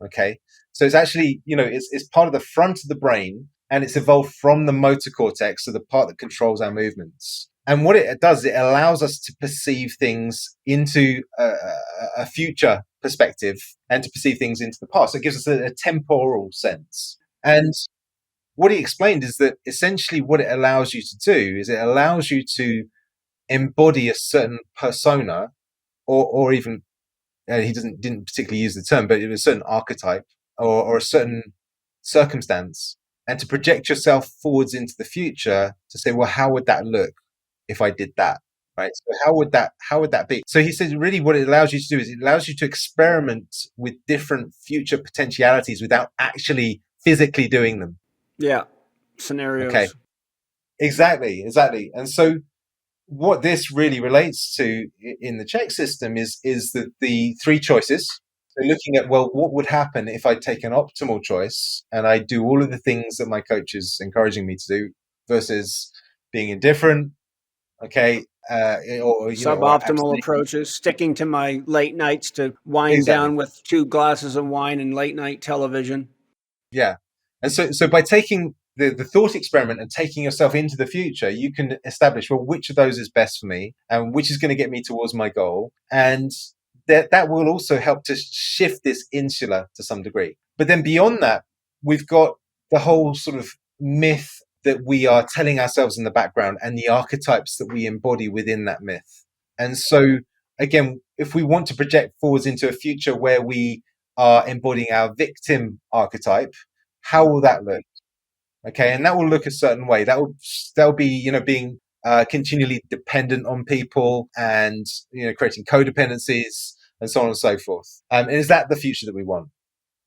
Okay. So it's actually, it's part of the front of the brain, and it's evolved from the motor cortex, so the part that controls our movements. And what it does, it allows us to perceive things into a future perspective and to perceive things into the past. So it gives us a temporal sense. And what he explained is that essentially what it allows you to do is it allows you to embody a certain persona, or even, he didn't particularly use the term, but it was a certain archetype or a certain circumstance, and to project yourself forwards into the future to say, well, how would that look if I did that? Right. So how would that be? So he said, really what it allows you to do is it allows you to experiment with different future potentialities without actually physically doing them. Yeah. Scenarios. Okay. Exactly. And so what this really relates to in the Chek system is that the three choices. So looking at, well, what would happen if I take an optimal choice and I do all of the things that my coach is encouraging me to do versus being indifferent, okay, or Suboptimal abstaining. approaches, sticking to my late nights to wind Exactly. down with 2 glasses of wine and late night television. Yeah. And so by taking the thought experiment and taking yourself into the future, you can establish, well, which of those is best for me and which is going to get me towards my goal. And that will also help to shift this insular to some degree. But then beyond that, we've got the whole sort of myth that we are telling ourselves in the background and the archetypes that we embody within that myth. And so, again, if we want to project forwards into a future where we are embodying our victim archetype, how will that look? Okay, and that will look a certain way. That'll be, being continually dependent on people and creating codependencies and so on and so forth. And is that the future that we want?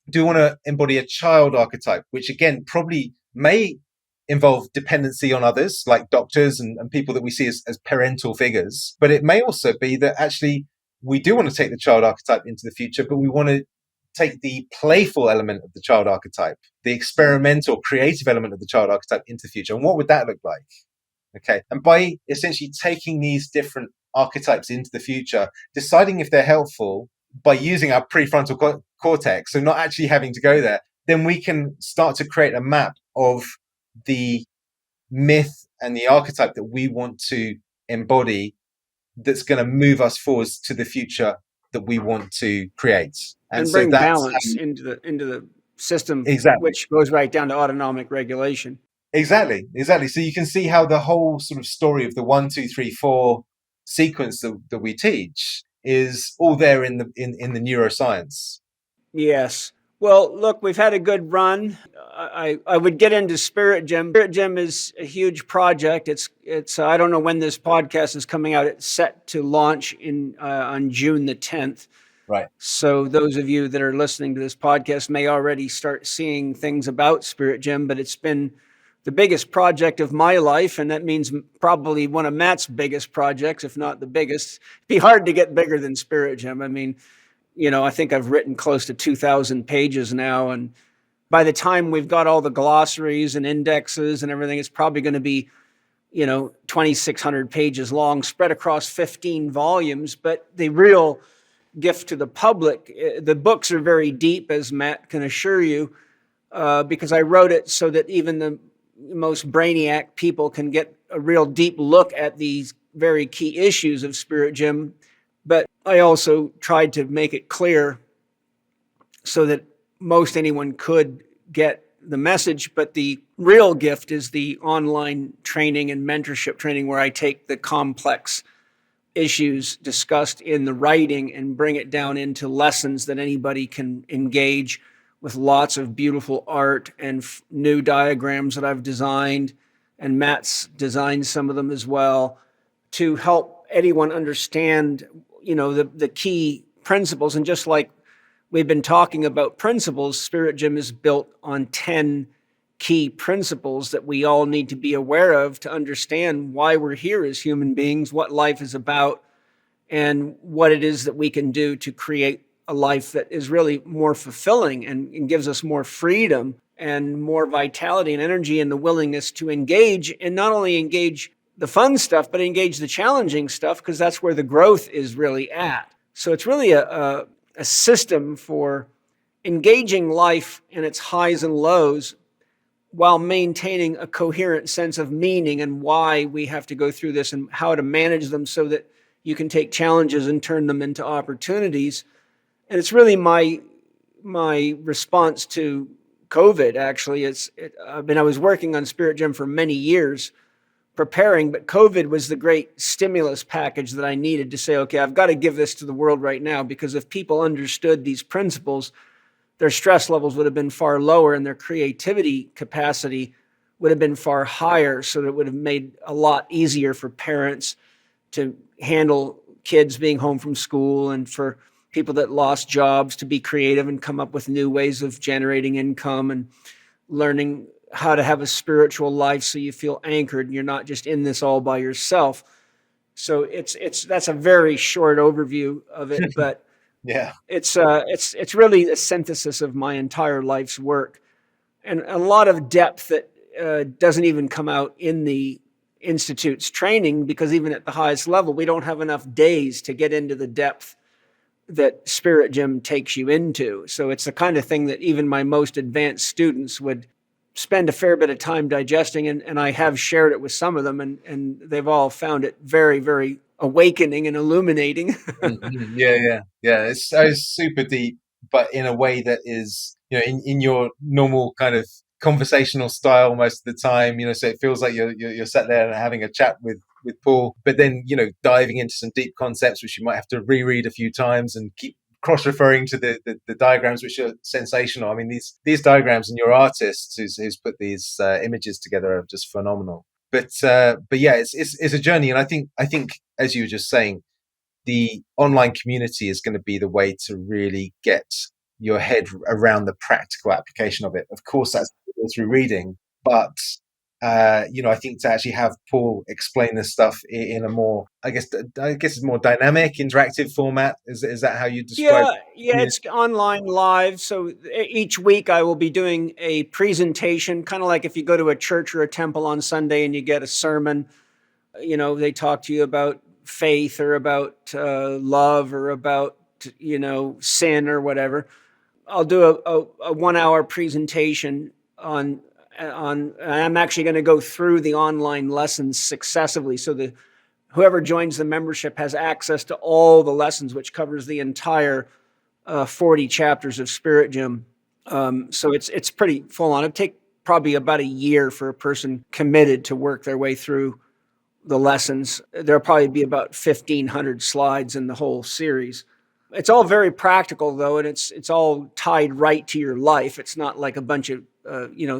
Do we want to embody a child archetype, which again probably may involve dependency on others, like doctors and people that we see as parental figures. But it may also be that actually we do want to take the child archetype into the future, but we want to take the playful element of the child archetype, the experimental, creative element of the child archetype into the future. And what would that look like? Okay. And by essentially taking these different archetypes into the future, deciding if they're helpful by using our prefrontal cortex, so not actually having to go there, then we can start to create a map of the myth and the archetype that we want to embody that's going to move us forwards to the future that we want to create. And So bring that's balance into the system, exactly. which goes right down to autonomic regulation. Exactly. So you can see how the whole sort of story of the 1, 2, 3, 4 sequence that we teach is all there in the neuroscience. Yes. Well, look, we've had a good run. I would get into Spirit Gym. Spirit Gym is a huge project. It's I don't know when this podcast is coming out. It's set to launch on June the 10th. Right. So those of you that are listening to this podcast may already start seeing things about Spirit Gym, but it's been the biggest project of my life, and that means probably one of Matt's biggest projects, if not the biggest. It'd be hard to get bigger than Spirit Gym. I mean, I think I've written close to 2,000 pages now, and by the time we've got all the glossaries and indexes and everything, it's probably going to be 2,600 pages long, spread across 15 volumes. But the real gift to the public, the books are very deep, as Matt can assure you, because I wrote it so that even the most brainiac people can get a real deep look at these very key issues of Spirit Gym. But I also tried to make it clear so that most anyone could get the message. But the real gift is the online training and mentorship training, where I take the complex issues discussed in the writing and bring it down into lessons that anybody can engage with, lots of beautiful art and new diagrams that I've designed, and Matt's designed some of them as well, to help anyone understand the key principles. And just like we've been talking about principles, Spirit Gym is built on 10 key principles that we all need to be aware of to understand why we're here as human beings, what life is about, and what it is that we can do to create a life that is really more fulfilling and gives us more freedom and more vitality and energy and the willingness to engage, and not only engage the fun stuff, but engage the challenging stuff, because that's where the growth is really at. So it's really a system for engaging life in its highs and lows while maintaining a coherent sense of meaning and why we have to go through this and how to manage them so that you can take challenges and turn them into opportunities. And it's really my response to COVID, actually. I was working on Spirit Gym for many years, preparing, but COVID was the great stimulus package that I needed to say, okay, I've got to give this to the world right now, because if people understood these principles, their stress levels would have been far lower and their creativity capacity would have been far higher. So that it would have made a lot easier for parents to handle kids being home from school, and for people that lost jobs to be creative and come up with new ways of generating income and learning how to have a spiritual life so you feel anchored and you're not just in this all by yourself. So that's a very short overview of it, but Yeah. It's really a synthesis of my entire life's work, and a lot of depth that doesn't even come out in the institute's training, because even at the highest level, we don't have enough days to get into the depth that Spirit Gym takes you into. So it's the kind of thing that even my most advanced students would spend a fair bit of time digesting, and I have shared it with some of them, and they've all found it very, very awakening and illuminating. Yeah. It's super deep, but in a way that is, in your normal kind of conversational style most of the time. So it feels like you're sat there and having a chat with Paul, but then diving into some deep concepts which you might have to reread a few times and keep cross-referring to the diagrams, which are sensational. I mean, these diagrams, and your artist who's put these images together are just phenomenal. But yeah, it's a journey, and I think as you were just saying, the online community is going to be the way to really get your head around the practical application of it. Of course, that's through reading, but I think to actually have Paul explain this stuff in a more, I guess it's more dynamic, interactive format. Is that how you describe? Yeah, it's online live. So each week I will be doing a presentation, kind of like if you go to a church or a temple on Sunday and you get a sermon. They talk to you about faith or about love or about sin or whatever. I'll do a 1 hour presentation on. I'm actually going to go through the online lessons successively, so that whoever joins the membership has access to all the lessons, which covers the entire 40 chapters of Spirit Gym. So it's pretty full on. It'd take probably about a year for a person committed to work their way through the lessons. There'll probably be about 1,500 slides in the whole series. It's all very practical, though, and it's all tied right to your life. It's not like a bunch of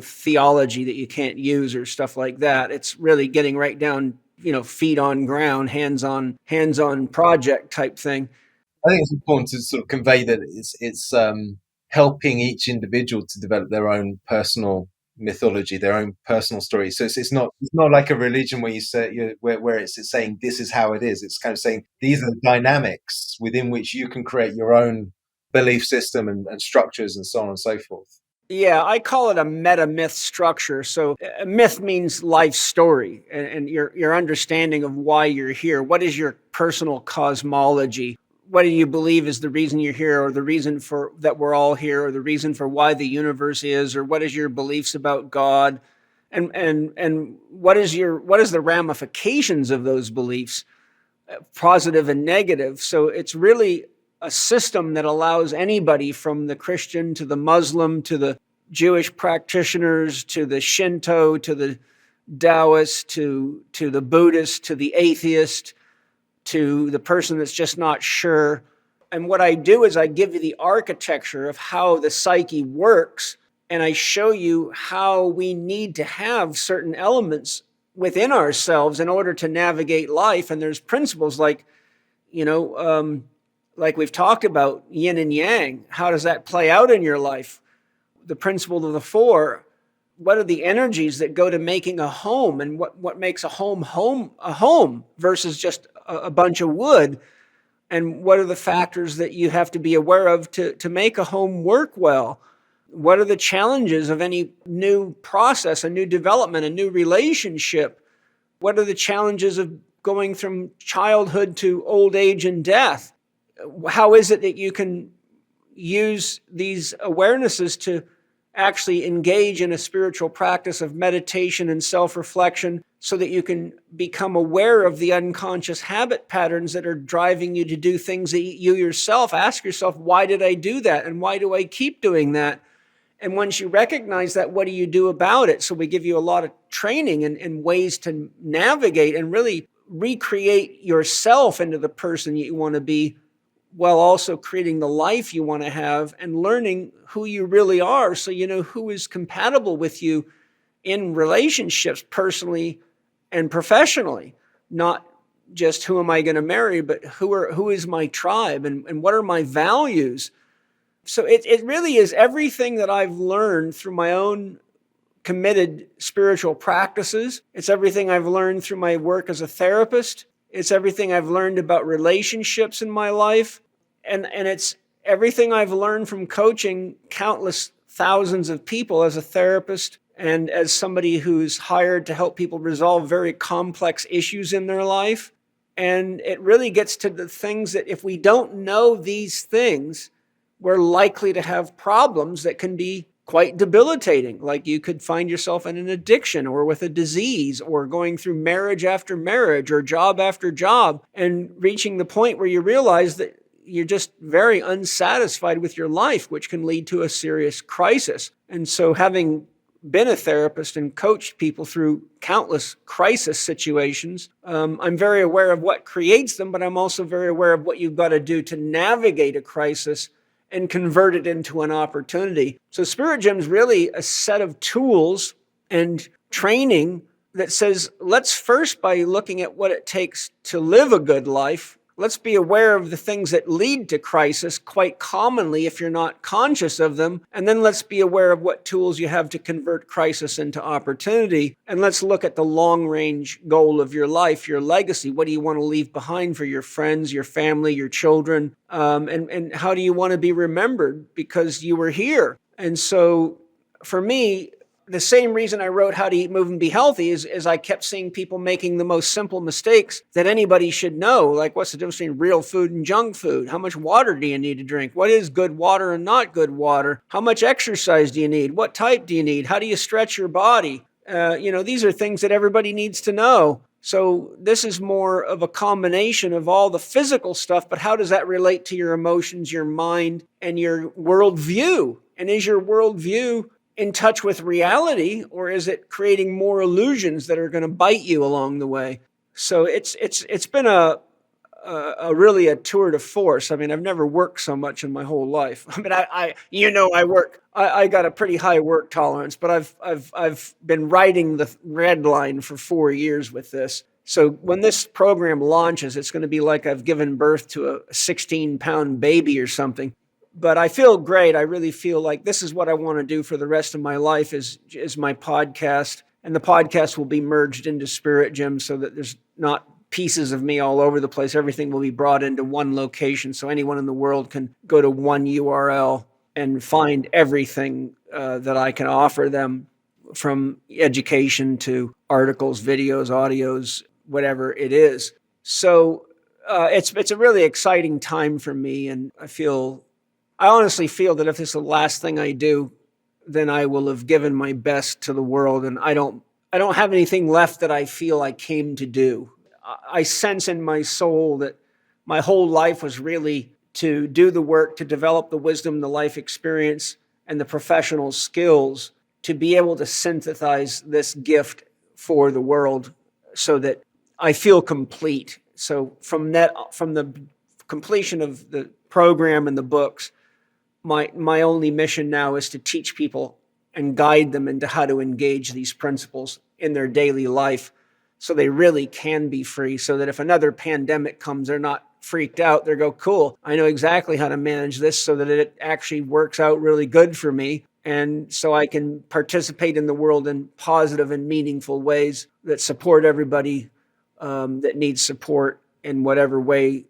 theology that you can't use or stuff like that. It's really getting right down, feet on ground, hands-on project type thing. I think it's important to sort of convey that it's helping each individual to develop their own personal mythology, their own personal story. So it's not like a religion where you say where it's saying this is how it is. It's kind of saying these are the dynamics within which you can create your own belief system and structures and so on and so forth. Yeah, I call it a meta-myth structure. So a myth means life story and your understanding of why you're here. What is your personal cosmology? What do you believe is the reason you're here, or the reason for that we're all here, or the reason for why the universe is, or what is your beliefs about God? And what is the ramifications of those beliefs, positive and negative? So it's really a system that allows anybody, from the Christian to the Muslim to the Jewish practitioners to the Shinto to the Taoist to the Buddhist to the atheist to the person that's just not sure. And what I do is I give you the architecture of how the psyche works, and I show you how we need to have certain elements within ourselves in order to navigate life. And there's principles like, like we've talked about, yin and yang. How does that play out in your life? The principle of the four. What are the energies that go to making a home, and what makes a home versus just a bunch of wood? And what are the factors that you have to be aware of to make a home work well? What are the challenges of any new process, a new development, a new relationship? What are the challenges of going from childhood to old age and death? How is it that you can use these awarenesses to actually engage in a spiritual practice of meditation and self-reflection, so that you can become aware of the unconscious habit patterns that are driving you to do things that you yourself ask yourself, why did I do that? And why do I keep doing that? And once you recognize that, what do you do about it? So we give you a lot of training and ways to navigate and really recreate yourself into the person you want to be, while also creating the life you want to have and learning who you really are, so you know who is compatible with you in relationships, personally and professionally. Not just who am I going to marry, but who is my tribe, and what are my values. So it really is everything that I've learned through my own committed spiritual practices. It's everything I've learned through my work as a therapist. It's everything I've learned about relationships in my life. and it's everything I've learned from coaching countless thousands of people as a therapist and as somebody who's hired to help people resolve very complex issues in their life. And it really gets to the things that if we don't know these things, we're likely to have problems that can be quite debilitating. Like you could find yourself in an addiction or with a disease or going through marriage after marriage or job after job and reaching the point where you realize that you're just very unsatisfied with your life, which can lead to a serious crisis. And so having been a therapist and coached people through countless crisis situations, I'm very aware of what creates them, but I'm also very aware of what you've got to do to navigate a crisis and convert it into an opportunity. So Spirit Gym's really a set of tools and training that says, let's first, by looking at what it takes to live a good life, let's be aware of the things that lead to crisis quite commonly if you're not conscious of them. And then let's be aware of what tools you have to convert crisis into opportunity. And let's look at the long-range goal of your life, your legacy. What do you want to leave behind for your friends, your family, your children? And how do you want to be remembered because you were here? And so for me, the same reason I wrote How to Eat, Move, and Be Healthy is I kept seeing people making the most simple mistakes that anybody should know. Like, what's the difference between real food and junk food? How much water do you need to drink? What is good water and not good water? How much exercise do you need? What type do you need? How do you stretch your body? These are things that everybody needs to know. So this is more of a combination of all the physical stuff, but how does that relate to your emotions, your mind, and your worldview? And is your worldview in touch with reality, or is it creating more illusions that are going to bite you along the way? So it's been a really a tour de force. I mean, I've never worked so much in my whole life. I mean, I got a pretty high work tolerance, but I've been riding the red line for 4 years with this. So when this program launches, it's going to be like I've given birth to a 16-pound baby or something. But I feel great. I really feel like this is what I want to do for the rest of my life is my podcast. And the podcast will be merged into Spirit Gym so that there's not pieces of me all over the place. Everything will be brought into one location so anyone in the world can go to one URL and find everything that I can offer them, from education to articles, videos, audios, whatever it is. So it's a really exciting time for me, and I honestly feel that if this is the last thing I do, then I will have given my best to the world, and I don't have anything left that I feel I came to do. I sense in my soul that my whole life was really to do the work, to develop the wisdom, the life experience, and the professional skills to be able to synthesize this gift for the world so that I feel complete. So from the completion of the program and the books, my only mission now is to teach people and guide them into how to engage these principles in their daily life so they really can be free, so that if another pandemic comes, they're not freaked out. They go, cool, I know exactly how to manage this so that it actually works out really good for me. And so I can participate in the world in positive and meaningful ways that support everybody that needs support in whatever way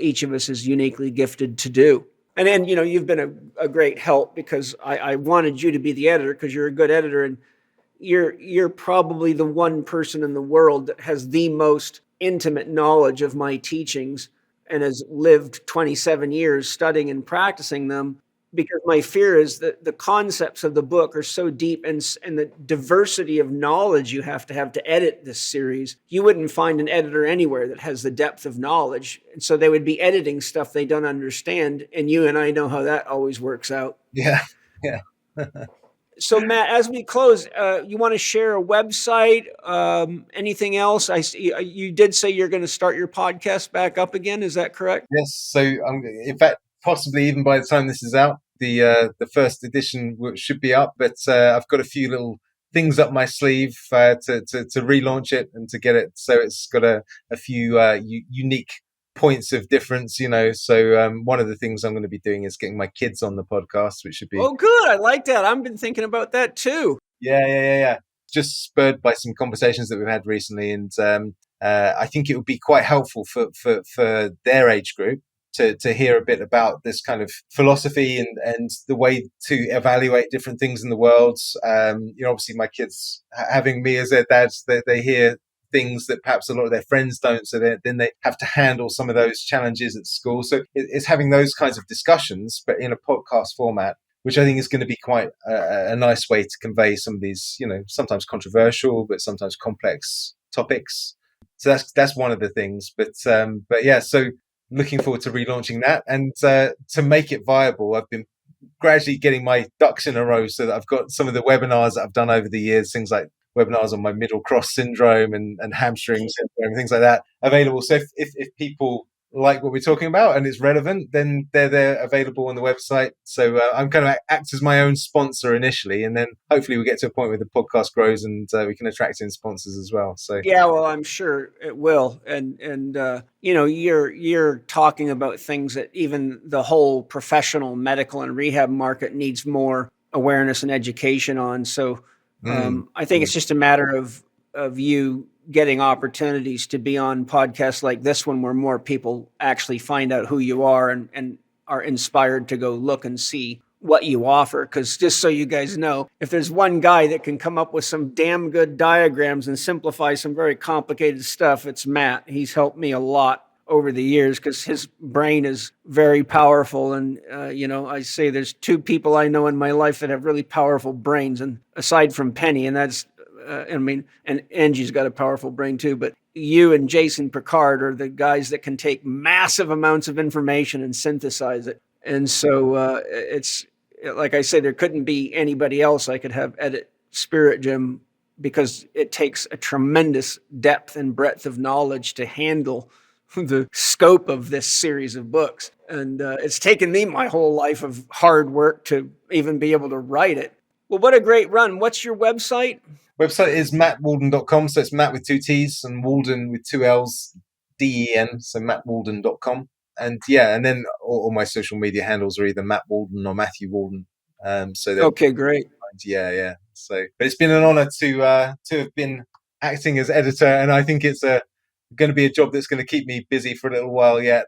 each of us is uniquely gifted to do. And then, you've been a great help because I wanted you to be the editor because you're a good editor, and you're probably the one person in the world that has the most intimate knowledge of my teachings and has lived 27 years studying and practicing them. Because my fear is that the concepts of the book are so deep, and the diversity of knowledge you have to edit this series. You wouldn't find an editor anywhere that has the depth of knowledge. And so they would be editing stuff they don't understand. And you and I know how that always works out. Yeah. Yeah. So Matt, as we close, you want to share a website, anything else? I see you did say you're going to start your podcast back up again. Is that correct? Yes. So in fact, possibly even by the time this is out, the first edition should be up. But I've got a few little things up my sleeve to relaunch it and to get it so it's got a few unique points of difference. So one of the things I'm going to be doing is getting my kids on the podcast, which should be good. I like that. I've been thinking about that too. Yeah. Just spurred by some conversations that we've had recently, and I think it would be quite helpful for their age group to hear a bit about this kind of philosophy and the way to evaluate different things in the world. Obviously my kids having me as their dads, they hear things that perhaps a lot of their friends don't, so then they have to handle some of those challenges at school. So it's having those kinds of discussions, but in a podcast format, which I think is going to be quite a nice way to convey some of these, sometimes controversial, but sometimes complex topics. So that's one of the things. But yeah, so looking forward to relaunching that. And to make it viable, I've been gradually getting my ducks in a row so that I've got some of the webinars that I've done over the years, things like webinars on my middle cross syndrome and hamstring syndrome, things like that, available. So if people like what we're talking about and it's relevant, then they're available on the website. So I'm kind of act as my own sponsor initially, and then hopefully we get to a point where the podcast grows and we can attract in sponsors as well. So yeah, well, I'm sure it will. And you're talking about things that even the whole professional medical and rehab market needs more awareness and education on. So I think it's just a matter of you getting opportunities to be on podcasts like this one, where more people actually find out who you are and are inspired to go look and see what you offer. Because just so you guys know, if there's one guy that can come up with some damn good diagrams and simplify some very complicated stuff, it's Matt. He's helped me a lot over the years because his brain is very powerful. And, I say there's two people I know in my life that have really powerful brains, and aside from Penny, and that's, and Angie's got a powerful brain too, but you and Jason Picard are the guys that can take massive amounts of information and synthesize it. And so it's, like I say, there couldn't be anybody else I could have edit Spirit Gym, because it takes a tremendous depth and breadth of knowledge to handle the scope of this series of books. And it's taken me my whole life of hard work to even be able to write it. Well, what a great run. What's your website? Website is mattwallden.com. So it's Matt with 2 T's and Wallden with 2 L's, DEN. So mattwallden.com. And yeah, and then all my social media handles are either Matt Wallden or Matthew Wallden. Okay, great. Yeah. So, but it's been an honor to have been acting as editor, and I think it's going to be a job that's going to keep me busy for a little while yet.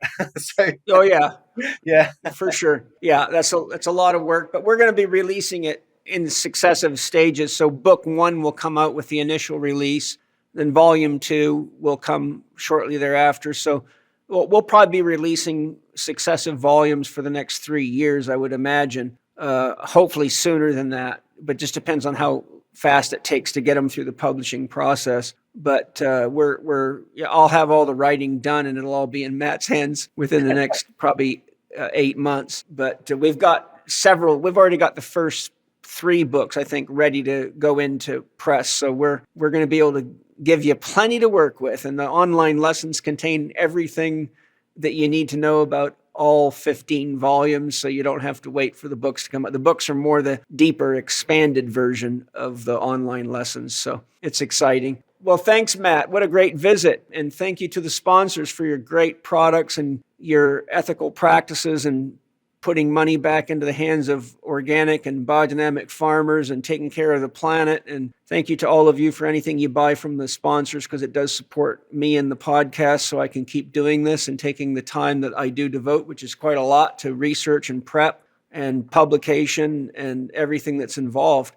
Oh yeah, yeah, for sure. Yeah, that's a lot of work, but we're going to be releasing it in successive stages. So book 1 will come out with the initial release, then volume 2 will come shortly thereafter. So we'll probably be releasing successive volumes for the next 3 years, I would imagine. Hopefully sooner than that, but just depends on how fast it takes to get them through the publishing process. But I'll have all the writing done, and it'll all be in Matt's hands within the next probably 8 months. But we've got several. We've already got the first 3 books, I think, ready to go into press. So we're going to be able to give you plenty to work with, and the online lessons contain everything that you need to know about all 15 volumes, so you don't have to wait for the books to come out. The books are more the deeper, expanded version of the online lessons, so it's exciting. Well, thanks, Matt. What a great visit. And thank you to the sponsors for your great products and your ethical practices and putting money back into the hands of organic and biodynamic farmers and taking care of the planet. And thank you to all of you for anything you buy from the sponsors, because it does support me and the podcast so I can keep doing this and taking the time that I do devote, which is quite a lot, to research and prep and publication and everything that's involved.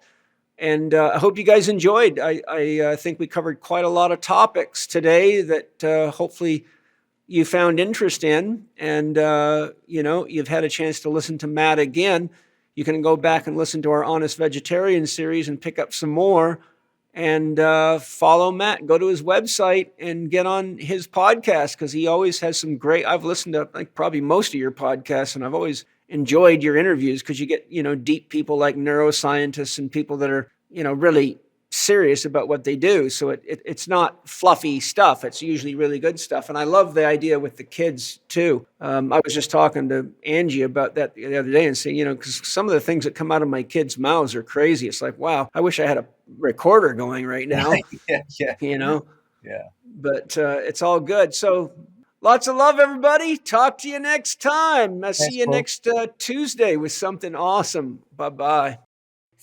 And I hope you guys enjoyed. I think we covered quite a lot of topics today that hopefully you found interest in, and you've had a chance to listen to Matt again. You can go back and listen to our Honest Vegetarian series and pick up some more, and follow Matt. Go to his website and get on his podcast, because he always has some great. I've listened to probably most of your podcasts, and I've always enjoyed your interviews, because you get deep people like neuroscientists and people that are really serious about what they do. So it's not fluffy stuff. It's usually really good stuff. And I love the idea with the kids too. I was just talking to Angie about that the other day and saying, because some of the things that come out of my kids' mouths are crazy. It's like, wow, I wish I had a recorder going right now. yeah. Yeah. But it's all good. So lots of love, everybody. Talk to you next time. I'll see you next Tuesday with something awesome. Bye-bye.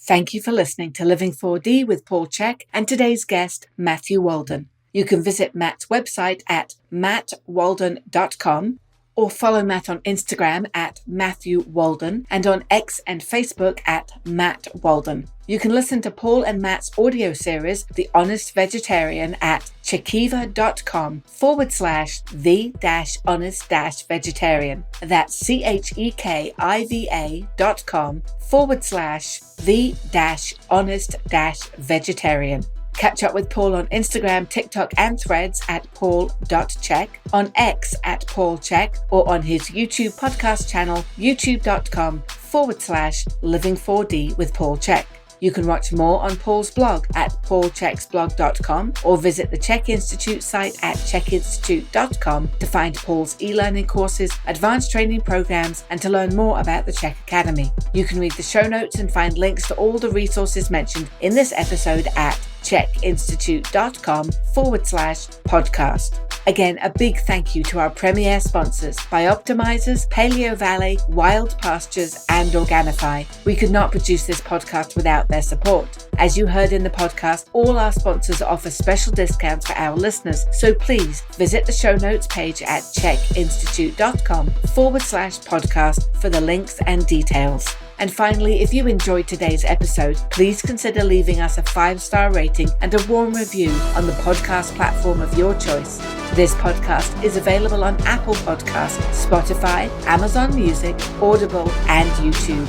Thank you for listening to Living 4D with Paul Chek and today's guest, Matthew Wallden. You can visit Matt's website at mattwalden.com. or follow Matt on Instagram at Matthew Wallden and on X and Facebook at Matt Wallden. You can listen to Paul and Matt's audio series, The Honest Vegetarian, at chekiva.com/the-honest-vegetarian. That's chekiva.com/the-honest-vegetarian. Catch up with Paul on Instagram, TikTok, and Threads at paul.chek, on X at Paul Chek, or on his YouTube podcast channel, youtube.com/living4D with Paul Chek. You can watch more on Paul's blog at paulcheksblog.com or visit the Chek Institute site at chekinstitute.com to find Paul's e-learning courses, advanced training programs, and to learn more about the Chek Academy. You can read the show notes and find links to all the resources mentioned in this episode at chekinstitute.com/podcast. Again, a big thank you to our premier sponsors, Bioptimizers, Paleo Valley, Wild Pastures, and Organifi. We could not produce this podcast without their support. As you heard in the podcast, all our sponsors offer special discounts for our listeners, so please visit the show notes page at chekinstitute.com/podcast for the links and details. And finally, if you enjoyed today's episode, please consider leaving us a 5-star rating and a warm review on the podcast platform of your choice. This podcast is available on Apple Podcasts, Spotify, Amazon Music, Audible, and YouTube.